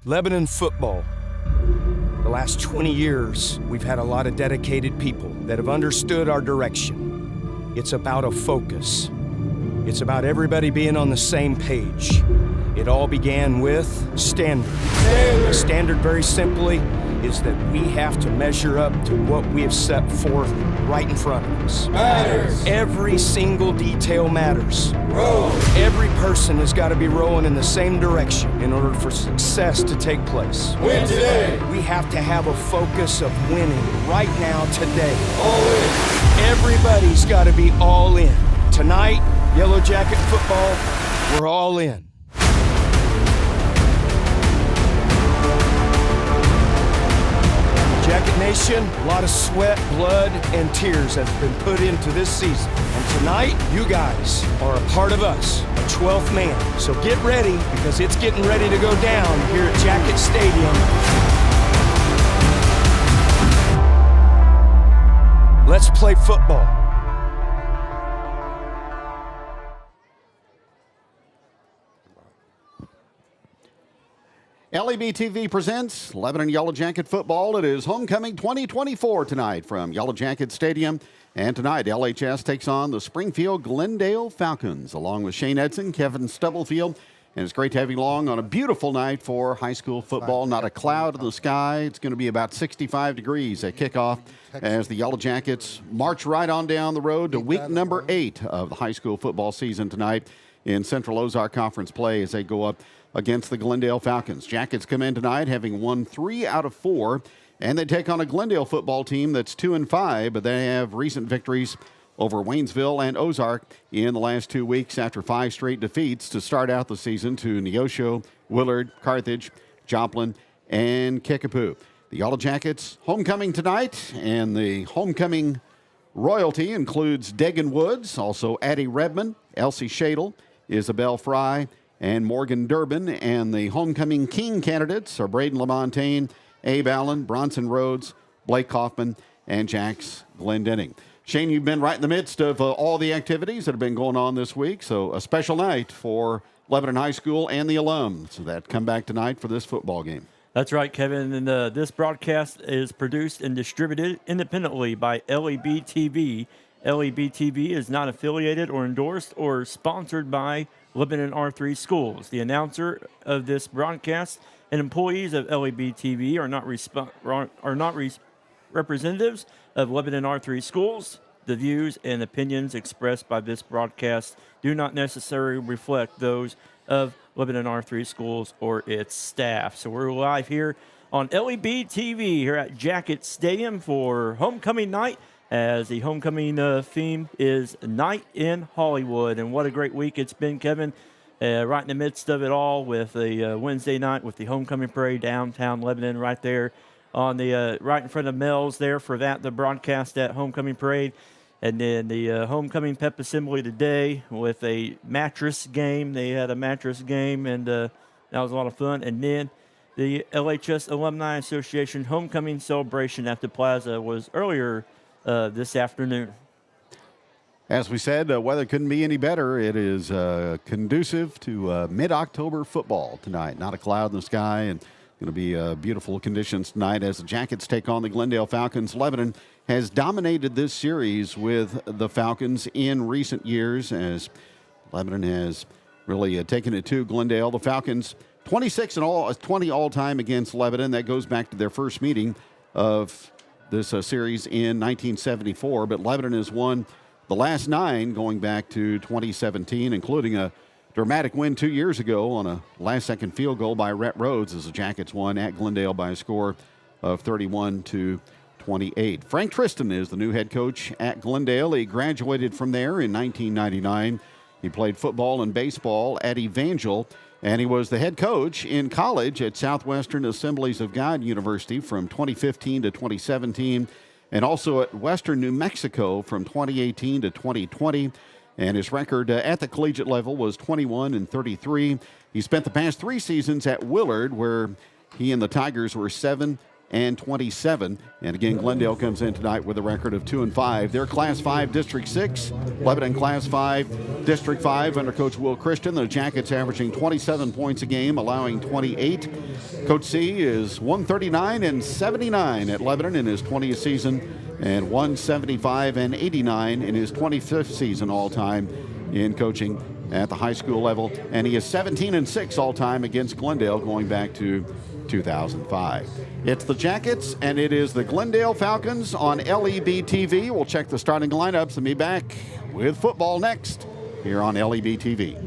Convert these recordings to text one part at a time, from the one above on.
Lebanon football. The last 20 years, we've had a lot of dedicated people that have understood our direction. It's about a focus. It's about everybody being on the same page. It all began with standard. The standard, very simply, is that we have to measure up to what we have set forth right in front of us. Matters. Every single detail matters. Row. Every person has got to be rowing in the same direction in order for success to take place. Win today. We have to have a focus of winning right now, today. All in. Everybody's got to be all in. Tonight, Yellowjacket football, we're all in. Jacket Nation, a lot of sweat, blood, and tears have been put into this season. And tonight, you guys are a part of us, a 12th man. So get ready, because it's getting ready to go down here at Jacket Stadium. Let's play football. LEB TV presents Lebanon Yellowjacket football. It is homecoming 2024 tonight from Yellowjacket Stadium. And tonight, LHS takes on the Springfield Glendale Falcons, along with Shane Edson, Kevin Stubblefield. And it's great to have you along on a beautiful night for high school football. Not a cloud in the sky. It's going to be about 65 degrees at kickoff as the Yellowjackets march right on down the road to week number 8 of the high school football season tonight in Central Ozark Conference play as they go up against the Glendale Falcons. Jackets come in tonight having won 3 out of 4, and they take on a Glendale football team that's 2-5, but they have recent victories over Waynesville and Ozark in the last 2 weeks after 5 straight defeats to start out the season to Neosho, Willard, Carthage, Joplin, and Kickapoo. The Yellowjackets homecoming tonight, and the homecoming royalty includes Degan Woods, also Addie Redman, Elsie Shadle, Isabel Fry, and Morgan Durbin. And the homecoming king candidates are Braden LaMontagne, Abe Allen, Bronson Rhodes, Blake Kaufman, and Jax Glendenning. Shane, you've been right in the midst of all the activities that have been going on this week, so a special night for Lebanon High School and the alums that come back tonight for this football game. That's right, Kevin. And this broadcast is produced and distributed independently by LEB TV. LEB TV is not affiliated or endorsed or sponsored by Lebanon R3 schools. The announcer of this broadcast and employees of LEB TV are not representatives of Lebanon R3 schools. The views and opinions expressed by this broadcast do not necessarily reflect those of Lebanon R3 schools or its staff. So we're live here on LEB TV here at Jacket Stadium for homecoming night, as the homecoming theme is Night in Hollywood. And what a great week it's been, Kevin. Right in the midst of it all with the Wednesday night with the homecoming parade downtown Lebanon, right there on the right in front of Mel's there for the broadcast, that homecoming parade. And then the homecoming pep assembly today with a mattress game. They had a mattress game, and that was a lot of fun. And then the LHS Alumni Association homecoming celebration at the Plaza was earlier this afternoon. As we said, weather couldn't be any better. It is conducive to mid-October football tonight. Not a cloud in the sky, and going to be beautiful conditions tonight as the Jackets take on the Glendale Falcons. Lebanon has dominated this series with the Falcons in recent years, as Lebanon has really taken it to Glendale. The Falcons 20 all-time against Lebanon. That goes back to their first meeting of this series in 1974, but Lebanon has won the last 9 going back to 2017, including a dramatic win 2 years ago on a last-second field goal by Rhett Rhodes as the Jackets won at Glendale by a score of 31-28. Frank Tristan is the new head coach at Glendale. He graduated from there in 1999. He played football and baseball at Evangel, and he was the head coach in college at Southwestern Assemblies of God University from 2015 to 2017, and also at Western New Mexico from 2018 to 2020. And his record at the collegiate level was 21-33. He spent the past 3 seasons at Willard, where he and the Tigers were 7, 27. And again, Glendale comes in tonight with a record of 2-5. They're Class 5 District 6, Lebanon Class 5 District 5 under Coach Will Christian. The Jackets averaging 27 points a game, allowing 28. Coach C is 139-79 at Lebanon in his 20th season, and 175-89 in his 25th season all-time in coaching at the high school level. And he is 17-6 all-time against Glendale going back to 2005. It's the Jackets, and it is the Glendale Falcons on LEB TV. We'll check the starting lineups and be back with football next here on LEB TV.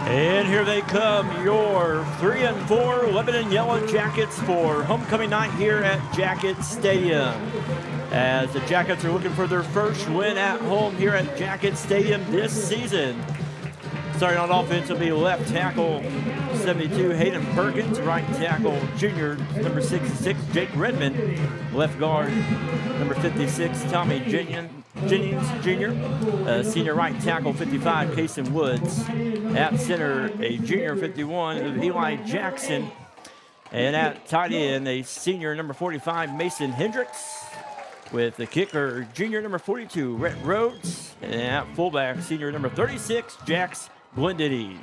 And here they come, your 3-4 Lebanon Yellowjackets for homecoming night here at Jackets Stadium. As the Jackets are looking for their first win at home here at Jackets Stadium this season. Starting on offense will be left tackle 72 Hayden Perkins, right tackle junior number 66 Jake Redmond, left guard number 56 Tommy Jennings Jr., senior right tackle 55 Kason Woods, at center a junior 51 Eli Jackson, and at tight end a senior number 45 Mason Hendricks, with the kicker junior number 42 Rhett Rhodes, and at fullback senior number 36 Jax Blendedy.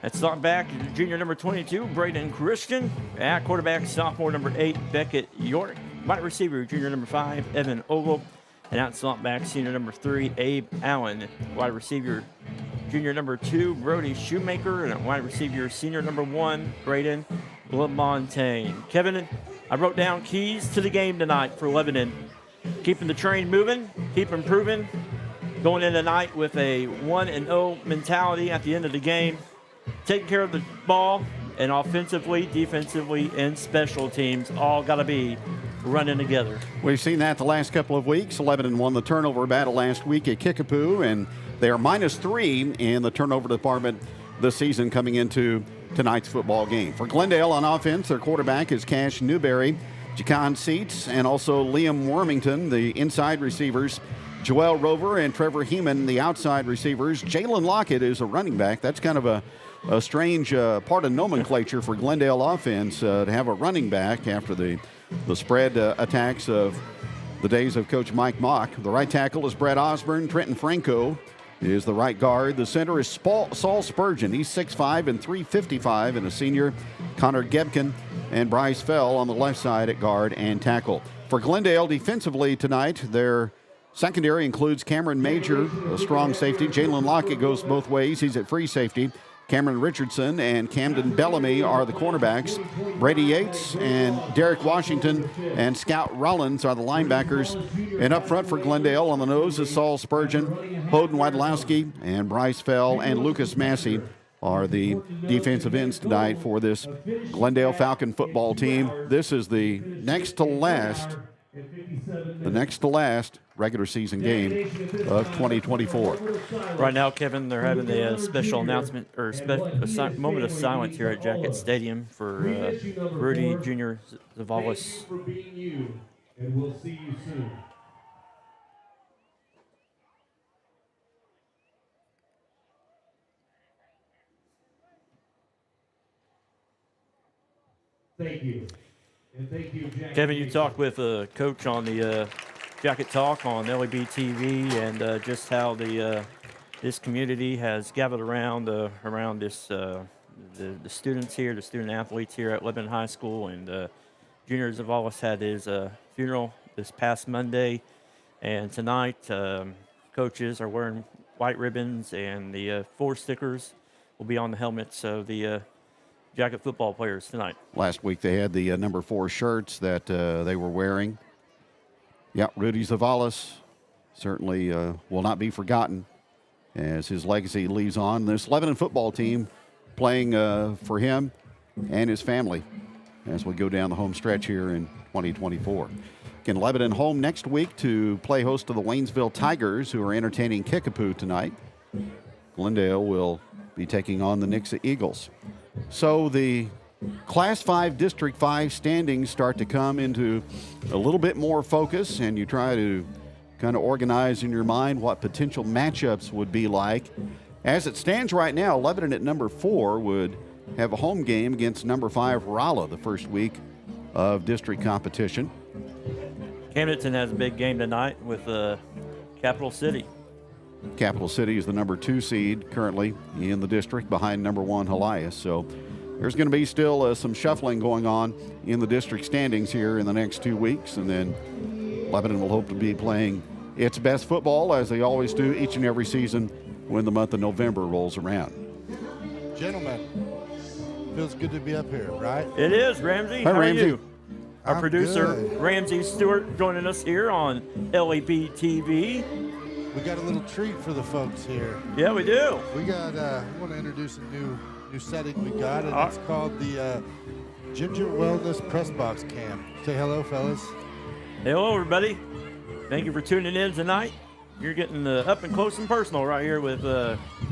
At slot back, junior number 22, Braden Christian. At quarterback, sophomore number 8, Beckett York. Wide receiver, junior number 5, Evan Ogle. And out slot back, senior number 3, Abe Allen. Wide receiver, junior number 2, Brody Shoemaker. And at wide receiver, senior number 1, Braden LaMontagne. Kevin, I wrote down keys to the game tonight for Lebanon. Keeping the train moving, keep improving. Going in tonight with a 1-0 mentality at the end of the game. Taking care of the ball, and offensively, defensively, and special teams all got to be running together. We've seen that the last couple of weeks. Lebanon won the turnover battle last week at Kickapoo, and they are -3 in the turnover department this season coming into tonight's football game. For Glendale on offense, their quarterback is Cash Newberry, Jacon Seats, and also Liam Wormington, the inside receivers. Joel Rover and Trevor Heeman, the outside receivers. Jalen Lockett is a running back. That's kind of a strange part of nomenclature for Glendale offense to have a running back after the spread attacks of the days of Coach Mike Mock. The right tackle is Brett Osborne. Trenton Franco is the right guard. The center is Saul Spurgeon. He's 6'5" and 355, and a senior. Connor Gebkin and Bryce Fell on the left side at guard and tackle. For Glendale defensively tonight, their secondary includes Cameron Major, a strong safety. Jalen Lockett goes both ways. He's at free safety. Cameron Richardson and Camden Bellamy are the cornerbacks. Brady Yates and Derek Washington and Scout Rollins are the linebackers. And up front for Glendale on the nose is Saul Spurgeon, Hoden Wadlowski, and Bryce Fell and Lucas Massey are the defensive ends tonight for this Glendale Falcon football team. This is the next to last regular season game of 2024. Right now, Kevin, they're having a special announcement or a moment of silence here at Jackets Stadium for Rudy Jr. Zavalis. For being you, and we'll see you soon. Thank you. And thank you, Jack. Kevin, you talked with Coach on the Jacket Talk on LEB TV, and just how this community has gathered around this the students here, the student athletes here at Lebanon High School, and Junior Zavalis had his funeral this past Monday, and tonight coaches are wearing white ribbons, and the 4 stickers will be on the helmets of the Jacket football players tonight. Last week they had the number 4 shirts that they were wearing. Yeah, Rudy Zavalis certainly will not be forgotten as his legacy leaves on. This Lebanon football team playing for him and his family as we go down the home stretch here in 2024. Again, Lebanon home next week to play host to the Waynesville Tigers, who are entertaining Kickapoo tonight. Glendale will be taking on the Nixa Eagles. So the Class 5, District 5 standings start to come into a little bit more focus, and you try to kind of organize in your mind what potential matchups would be like. As it stands right now, Lebanon at number 4 would have a home game against number 5 Rolla the first week of district competition. Camdenton has a big game tonight with Capital City. Capital City is the number 2 seed currently in the district behind number 1 Helias. So there's going to be still some shuffling going on in the district standings here in the next 2 weeks. And then Lebanon will hope to be playing its best football, as they always do each and every season when the month of November rolls around. Gentlemen, feels good to be up here, right? It is, Ramsey. Hi, How Ramsey. are you? Our I'm producer, good. Ramsey Stewart, joining us here on LAB TV. We got a little treat for the folks here. Yeah, we do. We got, I want to introduce a new setting we got, and it's called the Ginger Wellness Press Box Cam. Say hello, fellas. Hello, everybody. Thank you for tuning in tonight. You're getting up and close and personal right here with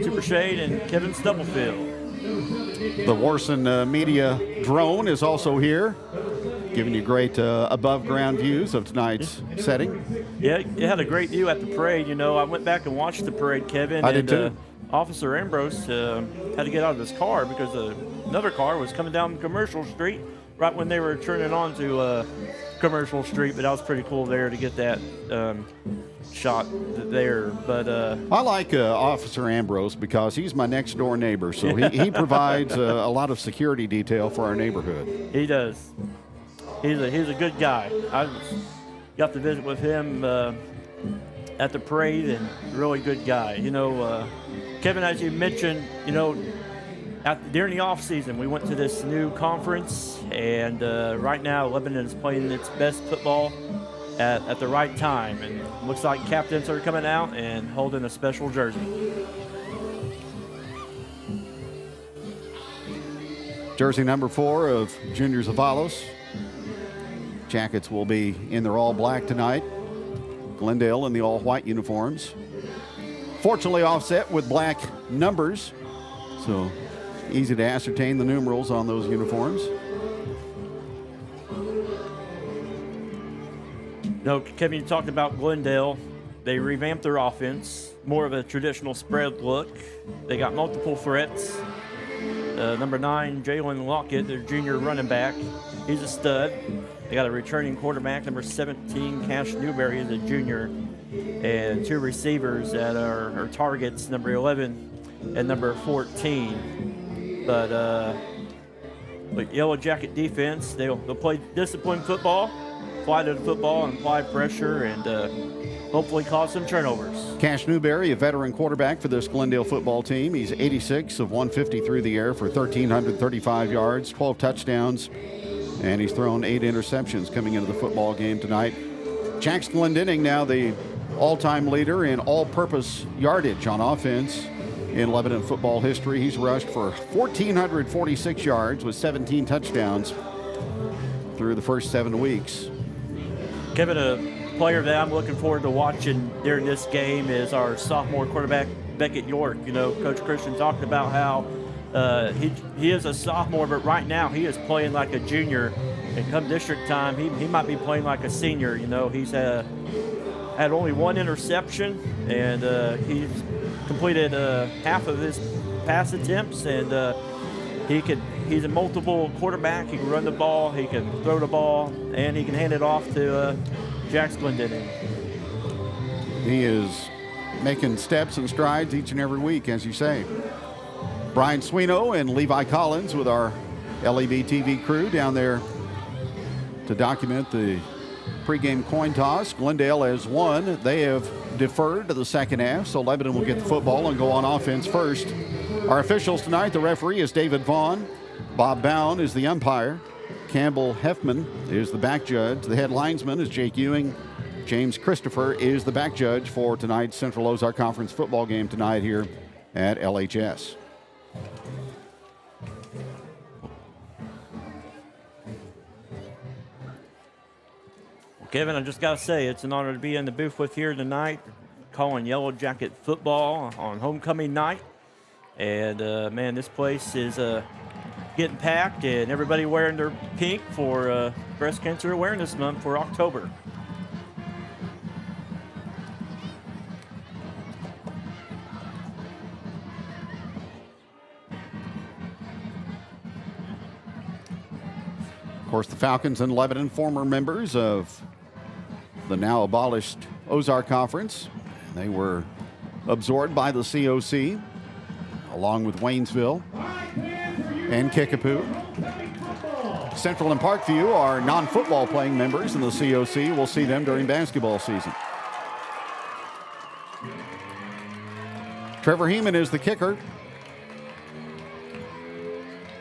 Super Shade and Kevin Stubblefield. The Warson Media drone is also here, giving you great above-ground views of tonight's setting. Yeah, it had a great view at the parade. You know, I went back and watched the parade, Kevin. I did too. Officer Ambrose had to get out of his car because another car was coming down Commercial Street right when they were turning on to Commercial Street. But that was pretty cool there to get that shot there. But I like Officer Ambrose because he's my next door neighbor, so he provides a lot of security detail for our neighborhood. he does. He's a good guy. I got to visit with him at the parade, and really good guy. You know, Kevin, as you mentioned, you know, during the off season, we went to this new conference, and right now Lebanon is playing its best football at the right time, and looks like captains are coming out and holding a special jersey. Jersey number 4 of Junior Zavalos. Jackets will be in their all-black tonight. Glendale in the all-white uniforms. Fortunately offset with black numbers, so easy to ascertain the numerals on those uniforms. No, Kevin, you talked about Glendale. They revamped their offense, more of a traditional spread look. They got multiple threats. Number 9, Jalen Lockett, their junior running back. He's a stud. They got a returning quarterback, number 17, Cash Newberry, is a junior. And 2 receivers that are targets, number 11 and number 14. But Yellow Jacket defense, they'll play disciplined football, fly to the football and apply pressure, and hopefully cause some turnovers. Cash Newberry, a veteran quarterback for this Glendale football team. He's 86 of 150 through the air for 1,335 yards, 12 touchdowns, and he's thrown 8 interceptions coming into the football game tonight. Jax Glendinning now the all-time leader in all-purpose yardage on offense in Lebanon football history. He's rushed for 1,446 yards with 17 touchdowns through the first 7 weeks. Kevin, a player that I'm looking forward to watching during this game is our sophomore quarterback, Beckett York. You know, Coach Christian talked about how he is a sophomore, but right now he is playing like a junior. And come district time, he might be playing like a senior. You know, he's had only 1 interception, and he's completed half of his pass attempts, and he's a multiple quarterback. He can run the ball, he can throw the ball, and he can hand it off to Jax Glendinning. He is making steps and strides each and every week, as you say. Brian Swino and Levi Collins with our LEB TV crew down there to document the pregame coin toss. Glendale has won. They have deferred to the second half, so Lebanon will get the football and go on offense first. Our officials tonight, the referee is David Vaughn. Bob Bound is the umpire. Campbell Heffman is the back judge. The head linesman is Jake Ewing. James Christopher is the back judge for tonight's Central Ozark Conference football game tonight here at LHS. Well, Kevin, I just got to say, it's an honor to be in the booth with here tonight, calling Yellow Jacket football on homecoming night. And, man, this place is getting packed, and everybody wearing their pink for Breast Cancer Awareness Month for October. Of course, the Falcons and Lebanon, former members of the now abolished Ozark Conference. They were absorbed by the COC, along with Waynesville and Kickapoo. Central and Parkview are non-football playing members in the COC. We'll see them during basketball season. Trevor Heeman is the kicker.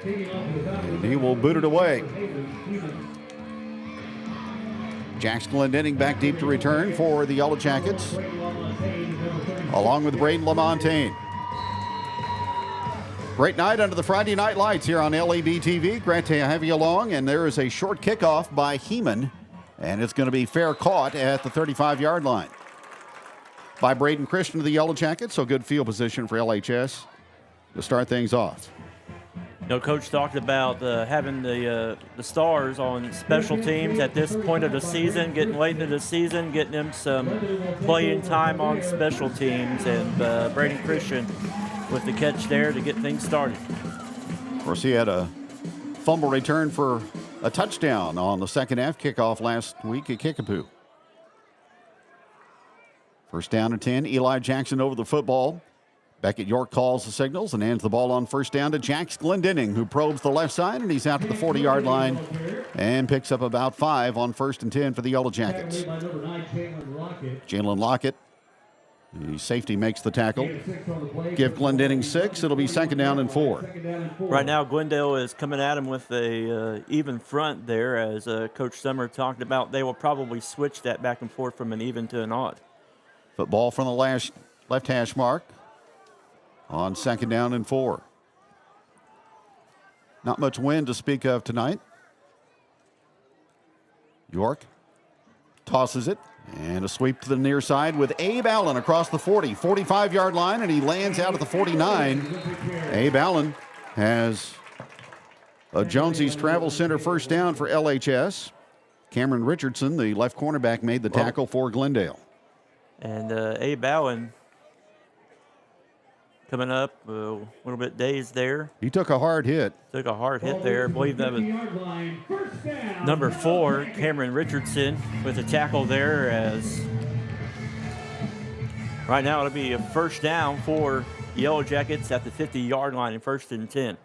And he will boot it away. Jax Glendenning back deep to return for the Yellow Jackets, along with Braden LaMontagne. Great night under the Friday night lights here on LEB TV. Great to have you along, and there is a short kickoff by Heeman, and it's going to be fair caught at the 35-yard line by Braden Christian of the Yellow Jackets, so good field position for LHS to start things off. You know, Coach talked about having the stars on special teams at this point of the season, getting late into the season, getting them some playing time on special teams, and Braden Christian with the catch there to get things started. Of course, he had a fumble return for a touchdown on the second half kickoff last week at Kickapoo. First down and 10. Eli Jackson over the football. Beckett York calls the signals and hands the ball on first down to Jax Glendenning, who probes the left side, and he's out to the 40-yard line and picks up about 5 on first and 10 for the Yellow Jackets. Jalen Lockett, the safety, makes the tackle. Give Glendenning 6. It'll be second down and 4. Right now, Glendale is coming at him with a even front there, as Coach Summer talked about. They will probably switch that back and forth from an even to an odd. Football from the left hash mark on second down and 4. Not much wind to speak of tonight. York tosses it, and a sweep to the near side with Abe Allen across the 40, 45-yard line, and he lands out at the 49. Abe Allen has a Jonesy's Travel Center first down for LHS. Cameron Richardson, the left cornerback, made the tackle for Glendale. And Abe Allen coming up a little bit dazed there. He took a hard hit. Took a hard hit there. I believe that was number 4, Cameron Richardson, with a tackle there. As right now it'll be a first down for Yellow Jackets at the 50-yard line, and first and 10.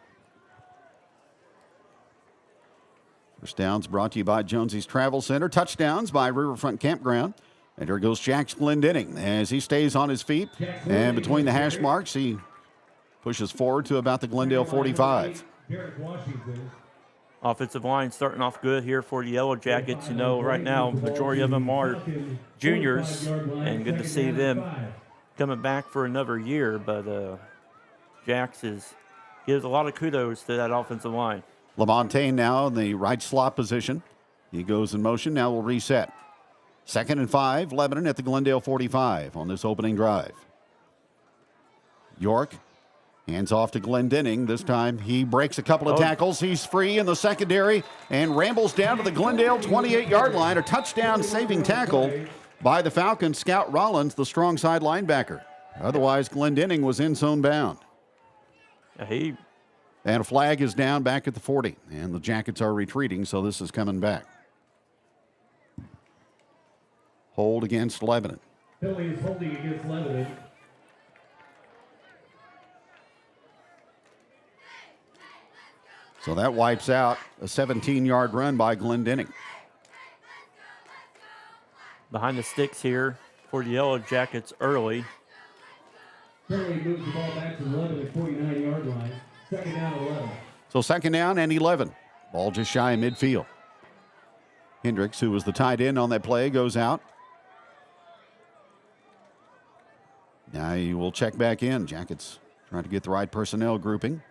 First downs brought to you by Jonesy's Travel Center. Touchdowns by Riverfront Campground. And here goes Jax Glendenning as he stays on his feet. And between the hash marks, he pushes forward to about the Glendale 45. Offensive line starting off good here for the Yellow Jackets. You know, right now, majority of them are juniors, and good to see them coming back for another year. But Jax gives a lot of kudos to that offensive line. LaMontagne now in the right slot position. He goes in motion. Now we'll reset. Second and 5, Lebanon at the Glendale 45 on this opening drive. York hands off to Glendenning. This time he breaks a couple of tackles. He's free in the secondary and rambles down to the Glendale 28-yard line. A touchdown-saving tackle by the Falcons. Scout Rollins, the strong side linebacker. Otherwise, Glendenning was in zone bound. And a flag is down back at the 40. And the Jackets are retreating, so this is coming back. Hold against Lebanon. Philly is holding against Lebanon. So that wipes out a 17-yard run by Glendenning. Behind the sticks here for the Yellow Jackets early. Philly moves the ball back to the Lebanon 49-yard line. Second down 11. So second down and 11. Ball just shy of midfield. Hendricks, who was the tight end on that play, goes out. Now he will check back in. Jackets trying to get the right personnel grouping.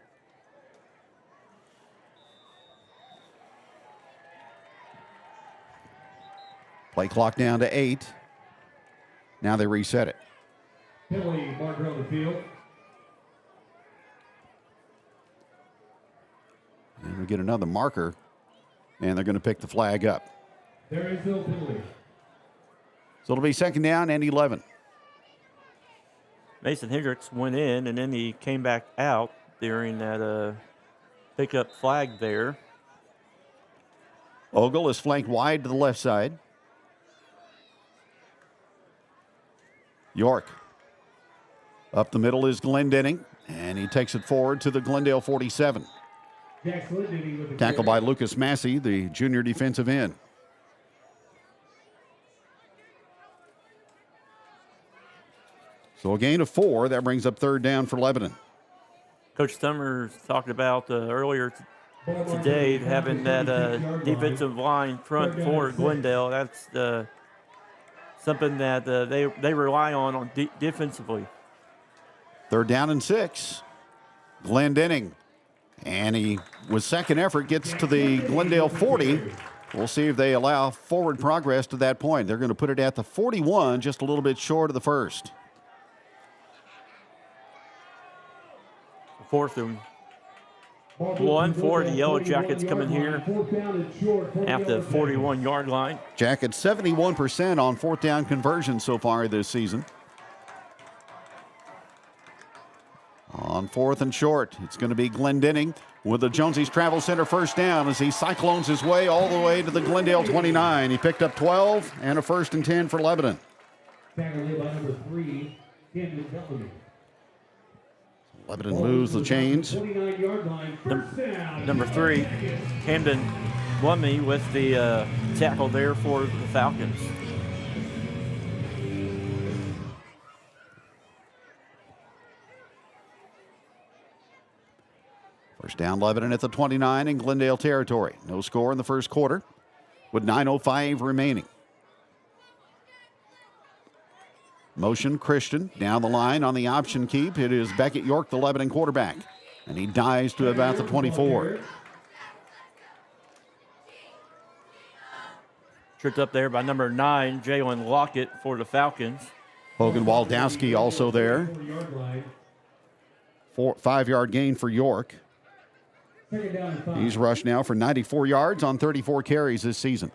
Play clock down to 8. Now they reset it. Penalty marker on the field. And we get another marker, and they're going to pick the flag up. There is no penalty. So it'll be second down and 11. Mason Hendricks went in, and then he came back out during that pickup flag there. Ogle is flanked wide to the left side. York. Up the middle is Glendenning, and he takes it forward to the Glendale 47. Jack Glendenning with the Tackled by Lucas Massey, the junior defensive end. So a gain of 4. That brings up third down for Lebanon. Coach Summers talked about earlier today having that defensive line front for Glendale. That's something that they rely on defensively. Third down and 6. Glendenning. And he, with second effort, gets to the Glendale 40. We'll see if they allow forward progress to that point. They're going to put it at the 41, just a little bit short of the first. Fourth and 1 for the Yellowjackets coming here at the 41-yard line. Jackets 71% on fourth down conversion so far this season. On fourth and short, it's going to be Glendenning with the Jonesy's Travel Center first down as he cyclones his way all the way to the Glendale 29. He picked up 12 and a first and 10 for Lebanon. Tackled by number 3, Camden Bellamy. Lebanon moves the chains. 29-yard line, first down. Number 3, Camden Blummy with the tackle there for the Falcons. First down, Lebanon at the 29 in Glendale territory. No score in the first quarter with 9:05 remaining. Motion Christian down the line on the option keep. It is Beckett York, the Lebanon quarterback, and he dives to about the 24. Tripped up there by number 9, Jalen Lockett for the Falcons. Hogan Waldowski also there. 5-yard gain for York. Second down and 5. He's rushed now for 94 yards on 34 carries this season.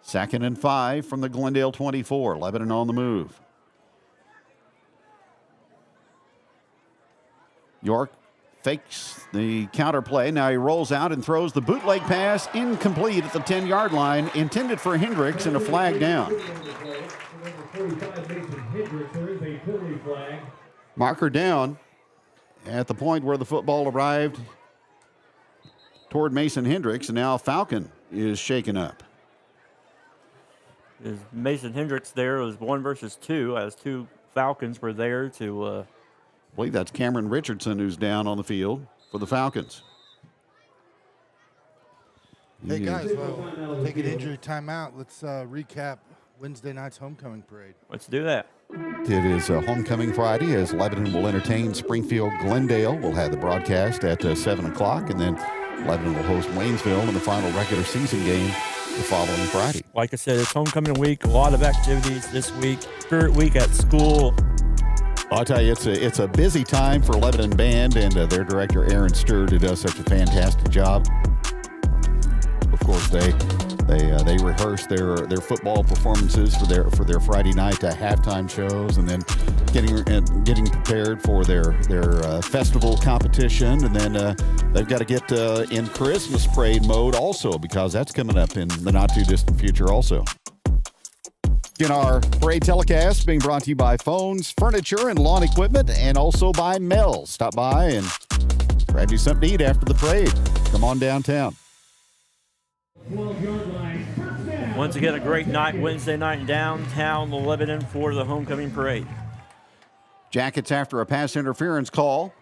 Second and 5 from the Glendale 24. Lebanon on the move. York fakes the counter play. Now he rolls out and throws the bootleg pass incomplete at the 10-yard line, intended for Hendricks, and a flag down. Marker down at the point where the football arrived toward Mason Hendricks, and now Falcon is shaken up. Is Mason Hendricks there? It was 1 versus 2 as 2 Falcons were there to. I believe that's Cameron Richardson who's down on the field for the Falcons. Hey guys, well, take an injury timeout. Let's recap Wednesday night's homecoming parade. Let's do that. It is Homecoming Friday as Lebanon will entertain Springfield Glendale. We'll have the broadcast at 7 o'clock, and then Lebanon will host Waynesville in the final regular season game the following Friday. Like I said, it's homecoming week. A lot of activities this week. Spirit week at school. I'll tell you, it's a busy time for Lebanon Band and their director, Aaron Stewart, who does such a fantastic job. Of course, they rehearse their football performances for their Friday night halftime shows, and then getting prepared for their festival competition, and then they've got to get in Christmas parade mode also, because that's coming up in the not too distant future also. In our parade telecast being brought to you by Phones, Furniture, and Lawn Equipment, and also by Mel's. Stop by and grab you something to eat after the parade. Come on downtown. 12-yard line, first down. Once again, a great night Wednesday night in downtown Lebanon for the homecoming parade. Jackets after a pass interference call.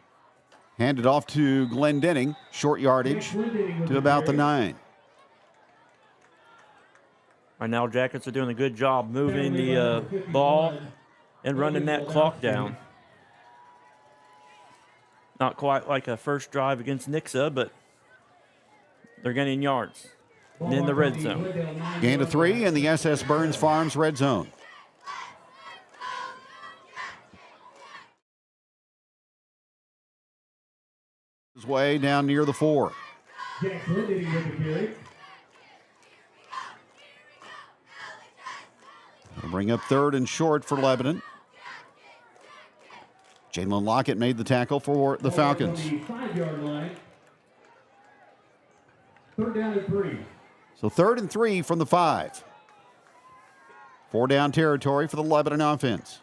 Handed off to Glendenning. Short yardage to about the 9. Right now, Jackets are doing a good job moving the ball and running that clock down. Not quite like a first drive against Nixa, but they're gaining yards. And in the red zone. Gain of 3 in the SS Burns Farms red zone. His way down near the 4. They'll bring up 3rd and short for Lebanon. Jalen Lockett made the tackle for the Falcons. 5-yard line. 3rd down and 3. So 3rd and 3 from the 5. 4 down territory for the Lebanon offense.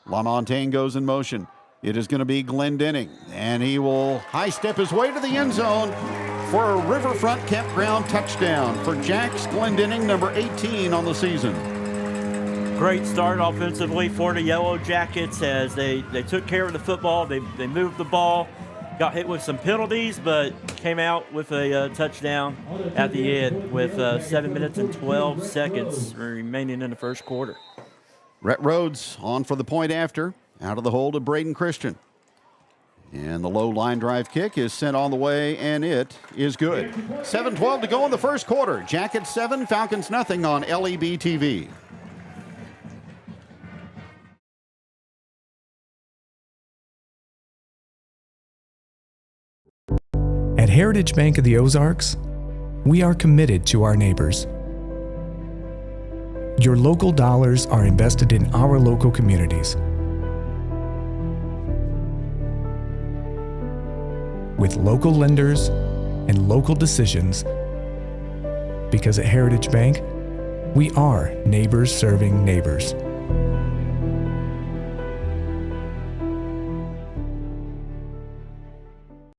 LaMontagne goes in motion. It is going to be Glendenning, and he will high step his way to the end zone for a Riverfront Campground touchdown for Jax Glendenning, number 18 on the season. Great start offensively for the Yellowjackets as they took care of the football. They moved the ball, got hit with some penalties, but came out with a touchdown at the end with 7 minutes and 12 seconds remaining in the first quarter. Rhett Rhodes on for the point after. Out of the hold of Braden Christian. And the low line drive kick is sent on the way, and it is good. 7:12 to go in the first quarter. Jackets 7, Falcons nothing on LEB TV. At Heritage Bank of the Ozarks, we are committed to our neighbors. Your local dollars are invested in our local communities. With local lenders and local decisions, because at Heritage Bank, we are neighbors serving neighbors.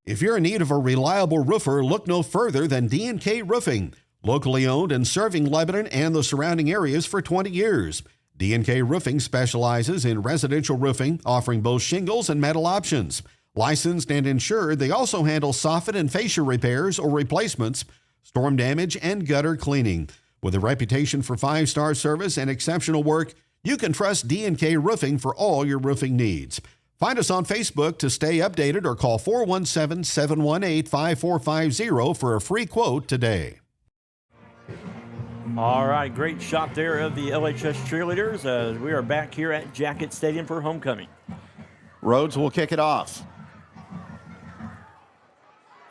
If you're in need of a reliable roofer, look no further than D&K Roofing. Locally owned and serving Lebanon and the surrounding areas for 20 years. D&K Roofing specializes in residential roofing, offering both shingles and metal options. Licensed and insured, they also handle soffit and fascia repairs or replacements, storm damage, and gutter cleaning. With a reputation for 5-star service and exceptional work, you can trust D&K Roofing for all your roofing needs. Find us on Facebook to stay updated or call 417-718-5450 for a free quote today. All right, great shot there of the LHS cheerleaders as we are back here at Jacket Stadium for homecoming. Rhodes will kick it off.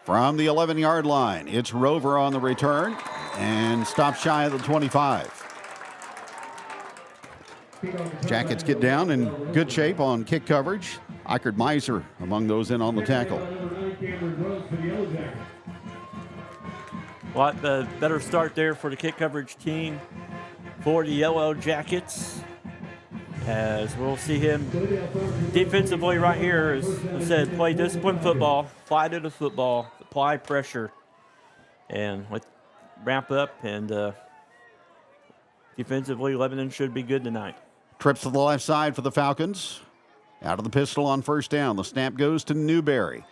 From the 11-yard line, it's Rover on the return and stops shy of the 25. Jackets get down in good shape on kick coverage. Eichert Meiser among those in on the tackle. A lot better start there for the kick coverage team for the Yellowjackets. As we'll see him defensively right here, as I said, play disciplined football, fly to the football, apply pressure, and ramp up. And defensively, Lebanon should be good tonight. Trips to the left side for the Falcons. Out of the pistol on first down. The snap goes to Newberry.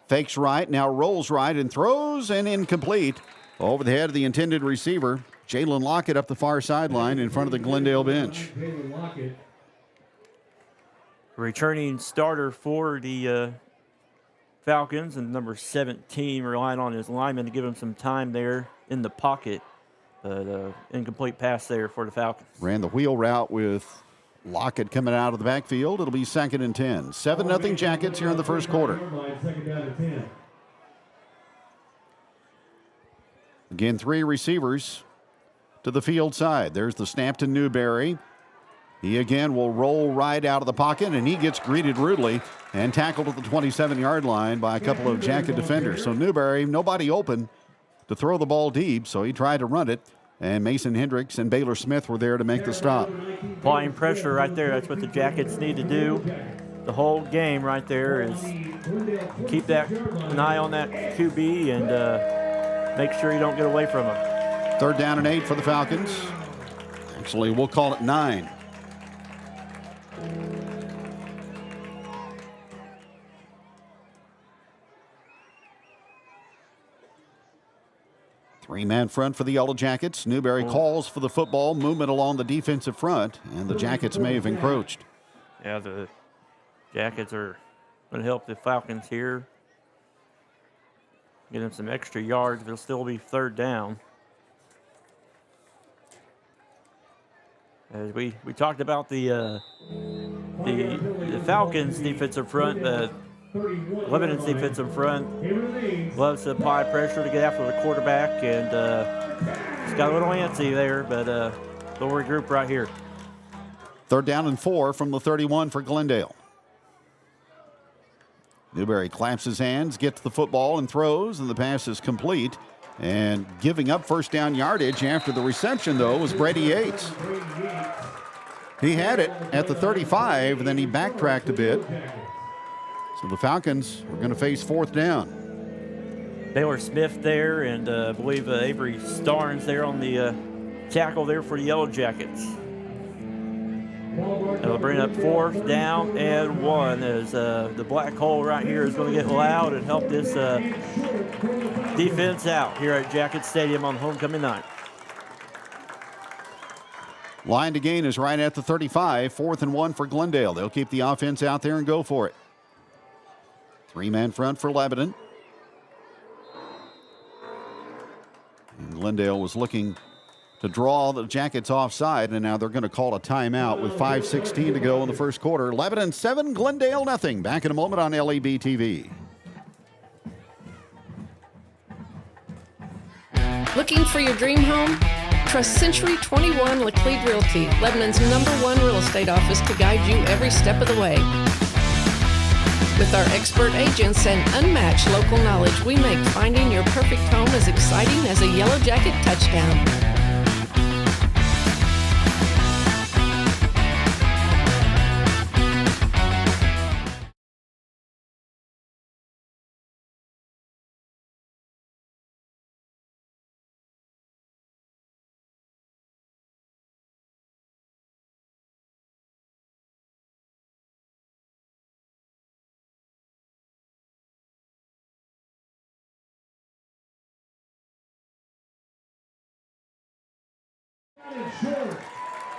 Fakes right, now rolls right and throws, and incomplete. Over the head of the intended receiver, Jalen Lockett up the far sideline in front of the Glendale bench. Returning starter for the Falcons and number 17, relying on his lineman to give him some time there in the pocket. But incomplete pass there for the Falcons. Ran the wheel route with Lockett coming out of the backfield. It'll be 2nd and 10. 7-0 Jackets here in the first quarter. Again, 3 receivers to the field side. There's the snap to Newberry. He again will roll right out of the pocket, and he gets greeted rudely and tackled at the 27-yard line by a couple of Jacket defenders. So Newberry, nobody open to throw the ball deep, so he tried to run it, and Mason Hendricks and Baylor Smith were there to make the stop. Applying pressure right there. That's what the Jackets need to do. The whole game right there is keep an eye on that QB and make sure you don't get away from him. 3rd down and 8 for the Falcons. Actually, we'll call it 9. Three-man front for the Yellowjackets. Newberry calls for the football, movement along the defensive front, and the Jackets may have encroached. Yeah, the Jackets are going to help the Falcons here. Get them some extra yards. It'll still be third down. As we talked about the Falcons' defensive front, Lebanon's defensive front loves to apply pressure to get after the quarterback, and it's got a little antsy there, but they'll regroup right here. Third down and 4 from the 31 for Glendale. Newberry claps his hands, gets the football and throws, and the pass is complete. And giving up first down yardage after the reception, though, was Brady Yates. He had it at the 35, and then he backtracked a bit. So the Falcons are going to face fourth down. Baylor Smith there, and I believe Avery Starnes there on the tackle there for the Yellowjackets. It'll bring up fourth down and 1 as the black hole right here is going to get loud and help this defense out here at Jacket Stadium on homecoming night. Line to gain is right at the 35. 4th and 1 for Glendale. They'll keep the offense out there and go for it. Three-man front for Lebanon. And Glendale was looking to draw the Jackets offside, and now they're going to call a timeout with 5:16 to go in the first quarter. Lebanon 7, Glendale nothing. Back in a moment on LEB TV. Looking for your dream home? Trust Century 21 Laclede Realty, Lebanon's #1 real estate office, to guide you every step of the way. With our expert agents and unmatched local knowledge, we make finding your perfect home as exciting as a Yellow Jacket touchdown.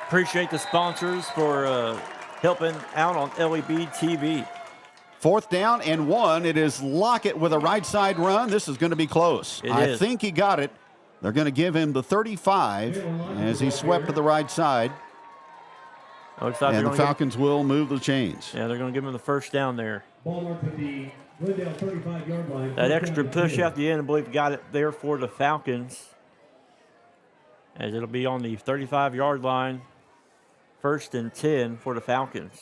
Appreciate the sponsors for helping out on LEB TV. 4th down and 1. It is Lockett with a right side run. This is going to be close. I think he got it. They're going to give him the 35 as he swept to the right side. Looks like and the Falcons will move the chains. Yeah, they're going to give him the first down there. Ball marked at the Glendale 35-yard line. That extra push out the end, I believe, got it there for the Falcons. As it'll be on the 35-yard line. 1st and 10 for the Falcons.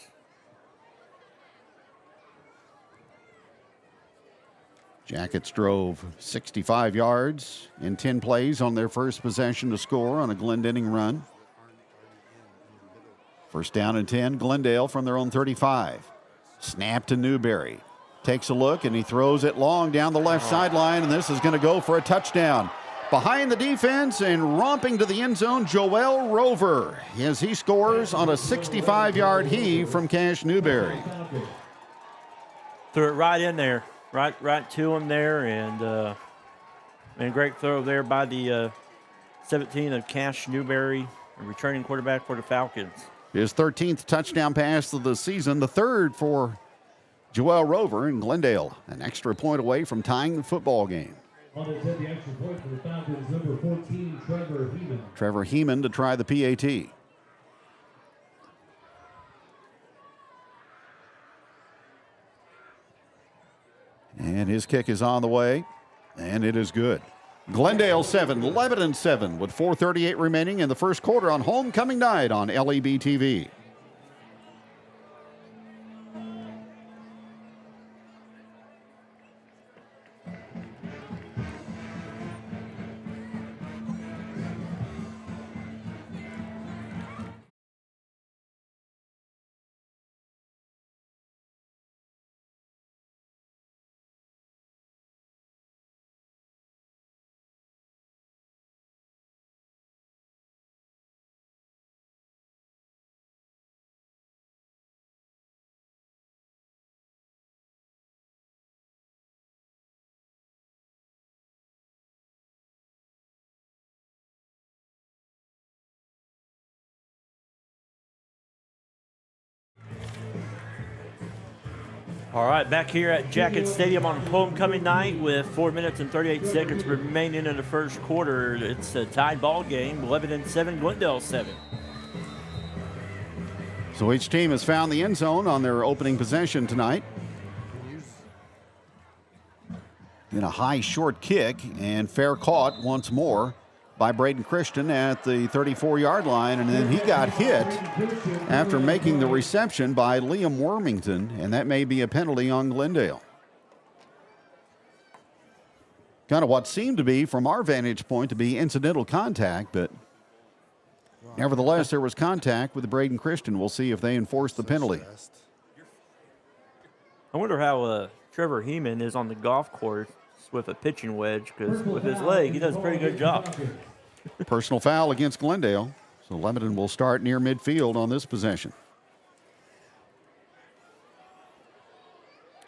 Jackets drove 65 yards in 10 plays on their first possession to score on a Glendinning run. 1st down and 10, Glendale from their own 35. Snap to Newberry. Takes a look, and he throws it long down the left sideline, and this is going to go for a touchdown. Behind the defense and romping to the end zone, Joel Rover, as he scores on a 65-yard heave from Cash Newberry. Threw it right in there, right to him there, and great throw there by the 17 of Cash Newberry, a returning quarterback for the Falcons. His 13th touchdown pass of the season, the 3rd for Joel Rover, and Glendale an extra point away from tying the football game. On to set the extra point for the Falcons, number 14, Trevor Heeman. Trevor Heeman to try the PAT. And his kick is on the way, and it is good. Glendale 7, Lebanon 7, with 4:38 remaining in the first quarter on homecoming night on LEB TV. All right, back here at Jacket Stadium on homecoming night with 4 minutes and 38 seconds remaining in the first quarter. It's a tied ball game, Lebanon 7, Glendale 7. So each team has found the end zone on their opening possession tonight. In a high short kick, and fair caught once more by Braden Christian at the 34-yard line, and then he got hit after making the reception by Liam Wormington, and that may be a penalty on Glendale. Kind of what seemed to be, from our vantage point, to be incidental contact, but nevertheless, there was contact with Braden Christian. We'll see if they enforce the penalty. I wonder how Trevor Heeman is on the golf course with a pitching wedge, because with his leg, he does a pretty good job. Personal foul against Glendale. So Lebanon will start near midfield on this possession.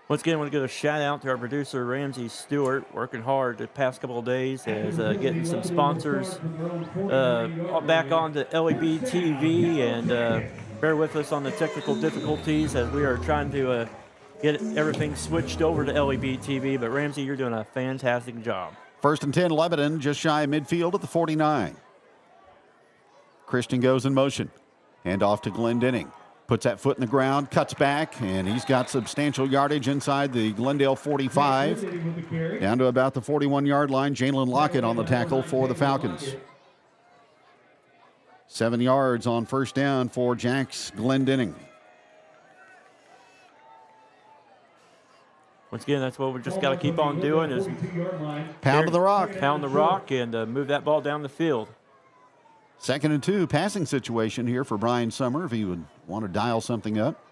Once again, I want to give a shout out to our producer, Ramsey Stewart, working hard the past couple of days as getting some sponsors back on to LEB TV, and bear with us on the technical difficulties as we are trying to get everything switched over to LEB TV. But Ramsey, you're doing a fantastic job. 1st and 10, Lebanon, just shy of midfield at the 49. Christian goes in motion. Hand off to Glendenning. Puts that foot in the ground, cuts back, and he's got substantial yardage inside the Glendale 45. Down to about the 41-yard line. Jalen Lockett on the tackle for the Falcons. 7 yards on first down for Jax Glendenning. Once again, that's what we just got to keep on doing, is Pound the rock. Pound the rock and move that ball down the field. 2nd and 2, passing situation here for Brian Summer if he would want to dial something up.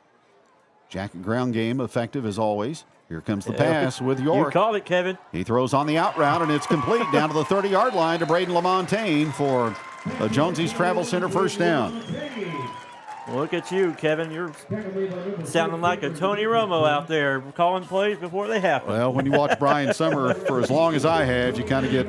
Jacket ground game effective as always. Here comes the pass with York. You called it, Kevin. He throws on the out route, and it's complete down to the 30-yard line to Braden LaMontagne for the Jonesy's Travel Center first down. Look at you, Kevin. You're sounding like a Tony Romo out there, calling plays before they happen. Well, when you watch Brian Summer for as long as I have, you kind of get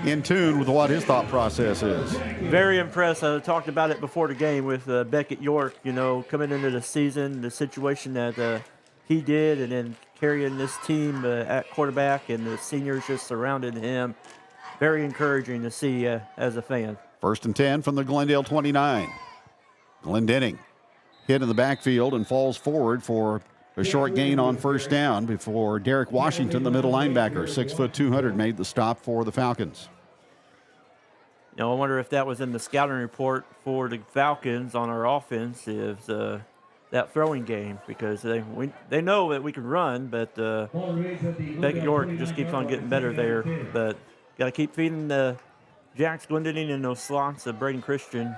in tune with what his thought process is. Very impressed. I talked about it before the game with Beckett York, coming into the season, the situation that he did, and then carrying this team at quarterback, and the seniors just surrounding him. Very encouraging to see as a fan. 1st and 10 from the Glendale 29. Glendenning hit in the backfield and falls forward for a short gain on first down before Derek Washington, the middle linebacker, 6', 200, made the stop for the Falcons. I wonder if that was in the scouting report for the Falcons on our offense, is that throwing game, because they know that we can run, but Beckett York just keeps on getting better there. But got to keep feeding Jax Glendenning in those slots of Braden Christian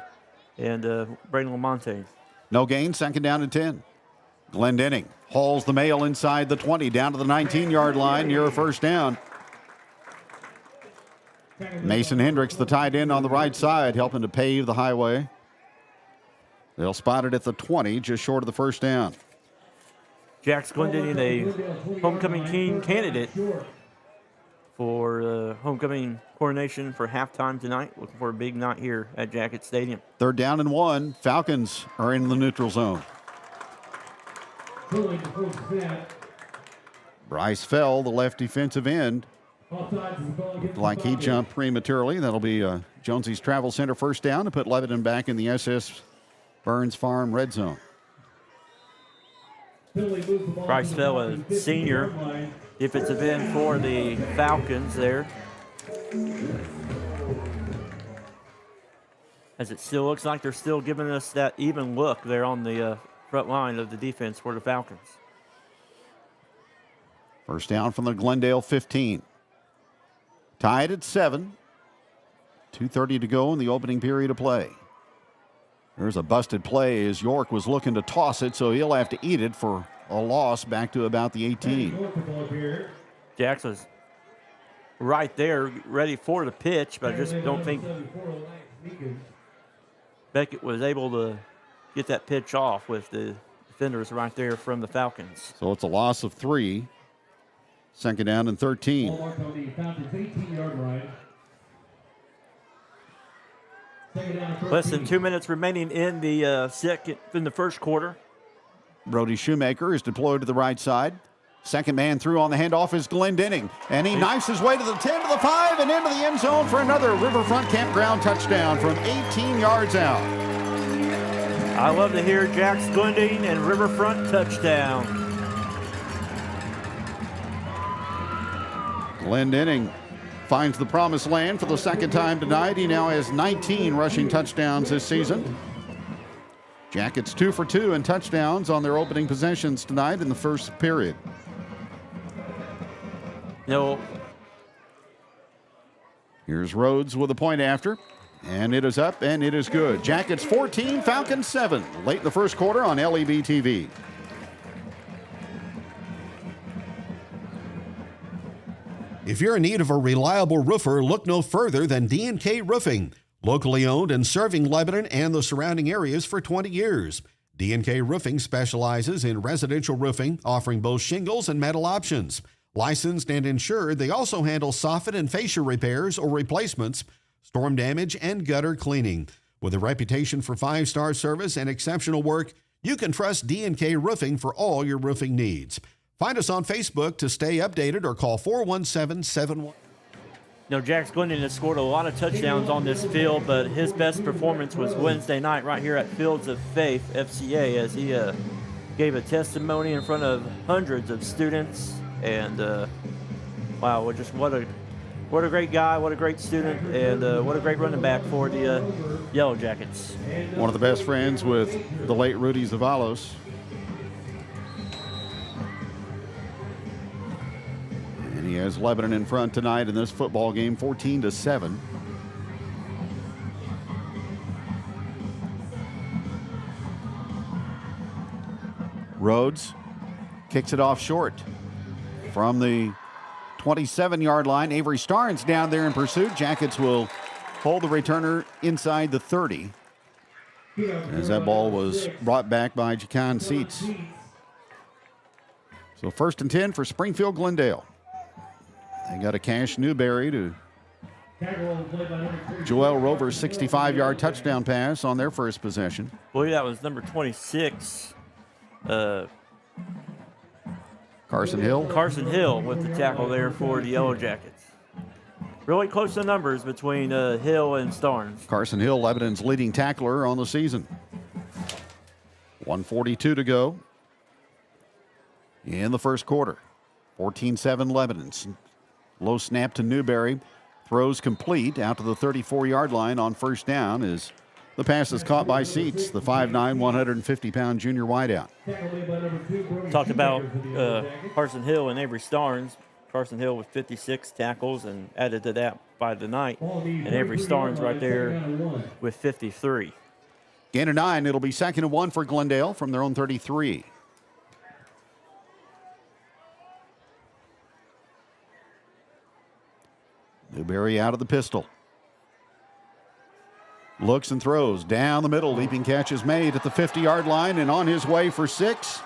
and Braden LaMontagne. No gain, 2nd down and 10. Glendenning hauls the mail inside the 20, down to the 19-yard line near a first down. Mason Hendricks, the tight end on the right side, helping to pave the highway. They'll spot it at the 20, just short of the first down. Jax Glendenning, a homecoming king candidate for homecoming coronation for halftime tonight. Looking for a big night here at Jacket Stadium. 3rd down and 1. Falcons are in the neutral zone. Bryce Fell, the left defensive end, looked like he jumped prematurely. That'll be Jonesy's Travel Center first down to put Lebanon back in the SS Burns Farm red zone. Bryce Fell, a senior defensive end for the Falcons there. As it still looks like they're still giving us that even look there on the front line of the defense for the Falcons. First down from the Glendale 15. Tied at 7. 2:30 to go in the opening period of play. There's a busted play as York was looking to toss it, so he'll have to eat it for a loss back to about the 18. Jax was right there, ready for the pitch, but I just don't think Beckett was able to get that pitch off with the defenders right there from the Falcons. So it's a loss of 3. 2nd down and 13. Less than 2 minutes remaining in the first quarter. Brody Shoemaker is deployed to the right side. Second man through on the handoff is Glendenning. And he knifes his way to the 10, to the 5, and into the end zone for another Riverfront Campground touchdown from 18 yards out. I love to hear Jack's Glendenning and Riverfront touchdown. Glendenning finds the promised land for the second time tonight. He now has 19 rushing touchdowns this season. Jackets 2 for 2 in touchdowns on their opening possessions tonight in the first period. No. Here's Rhodes with a point after, and it is up and it is good. Jackets 14, Falcons 7, late in the first quarter on LEB TV. If you're in need of a reliable roofer, look no further than D&K Roofing. Locally owned and serving Lebanon and the surrounding areas for 20 years. D&K Roofing specializes in residential roofing, offering both shingles and metal options. Licensed and insured, they also handle soffit and fascia repairs or replacements, storm damage, and gutter cleaning. With a reputation for 5-star service and exceptional work, you can trust D&K Roofing for all your roofing needs. Find us on Facebook to stay updated or call 417-71. Jack's Glendenning has scored a lot of touchdowns on this field, but his best performance was Wednesday night right here at Fields of Faith, FCA, as he gave a testimony in front of hundreds of students. And wow, just what a great guy, what a great student, and what a great running back for the Yellowjackets. One of the best friends with the late Rudy Zavalos. And he has Lebanon in front tonight in this football game, 14-7. Rhodes kicks it off short. From the 27-yard line, Avery Starnes down there in pursuit. Jackets will hold the returner inside the 30 as that ball was brought back by Jacon Seats. So 1st and 10 for Springfield Glendale. They got a Cash Newberry to Joel Rover's 65-yard touchdown pass on their first possession. I believe that was number 26. Carson Hill. Carson Hill with the tackle there for the Yellowjackets. Really close to numbers between Hill and Starnes. Carson Hill, Lebanon's leading tackler on the season. 1:42 to go in the first quarter. 14-7 Lebanon. Low snap to Newberry. Throws complete out to the 34-yard line on first down as the pass is caught by Seats, the 5'9", 150-pound junior wideout. Talked about Carson Hill and Avery Starnes. Carson Hill with 56 tackles and added to that by the night. And Avery Starnes right there with 53. Gain of 9. It'll be 2nd and 1 for Glendale from their own 33. Newberry out of the pistol. Looks and throws down the middle. Leaping catch is made at the 50-yard line and on his way for 6.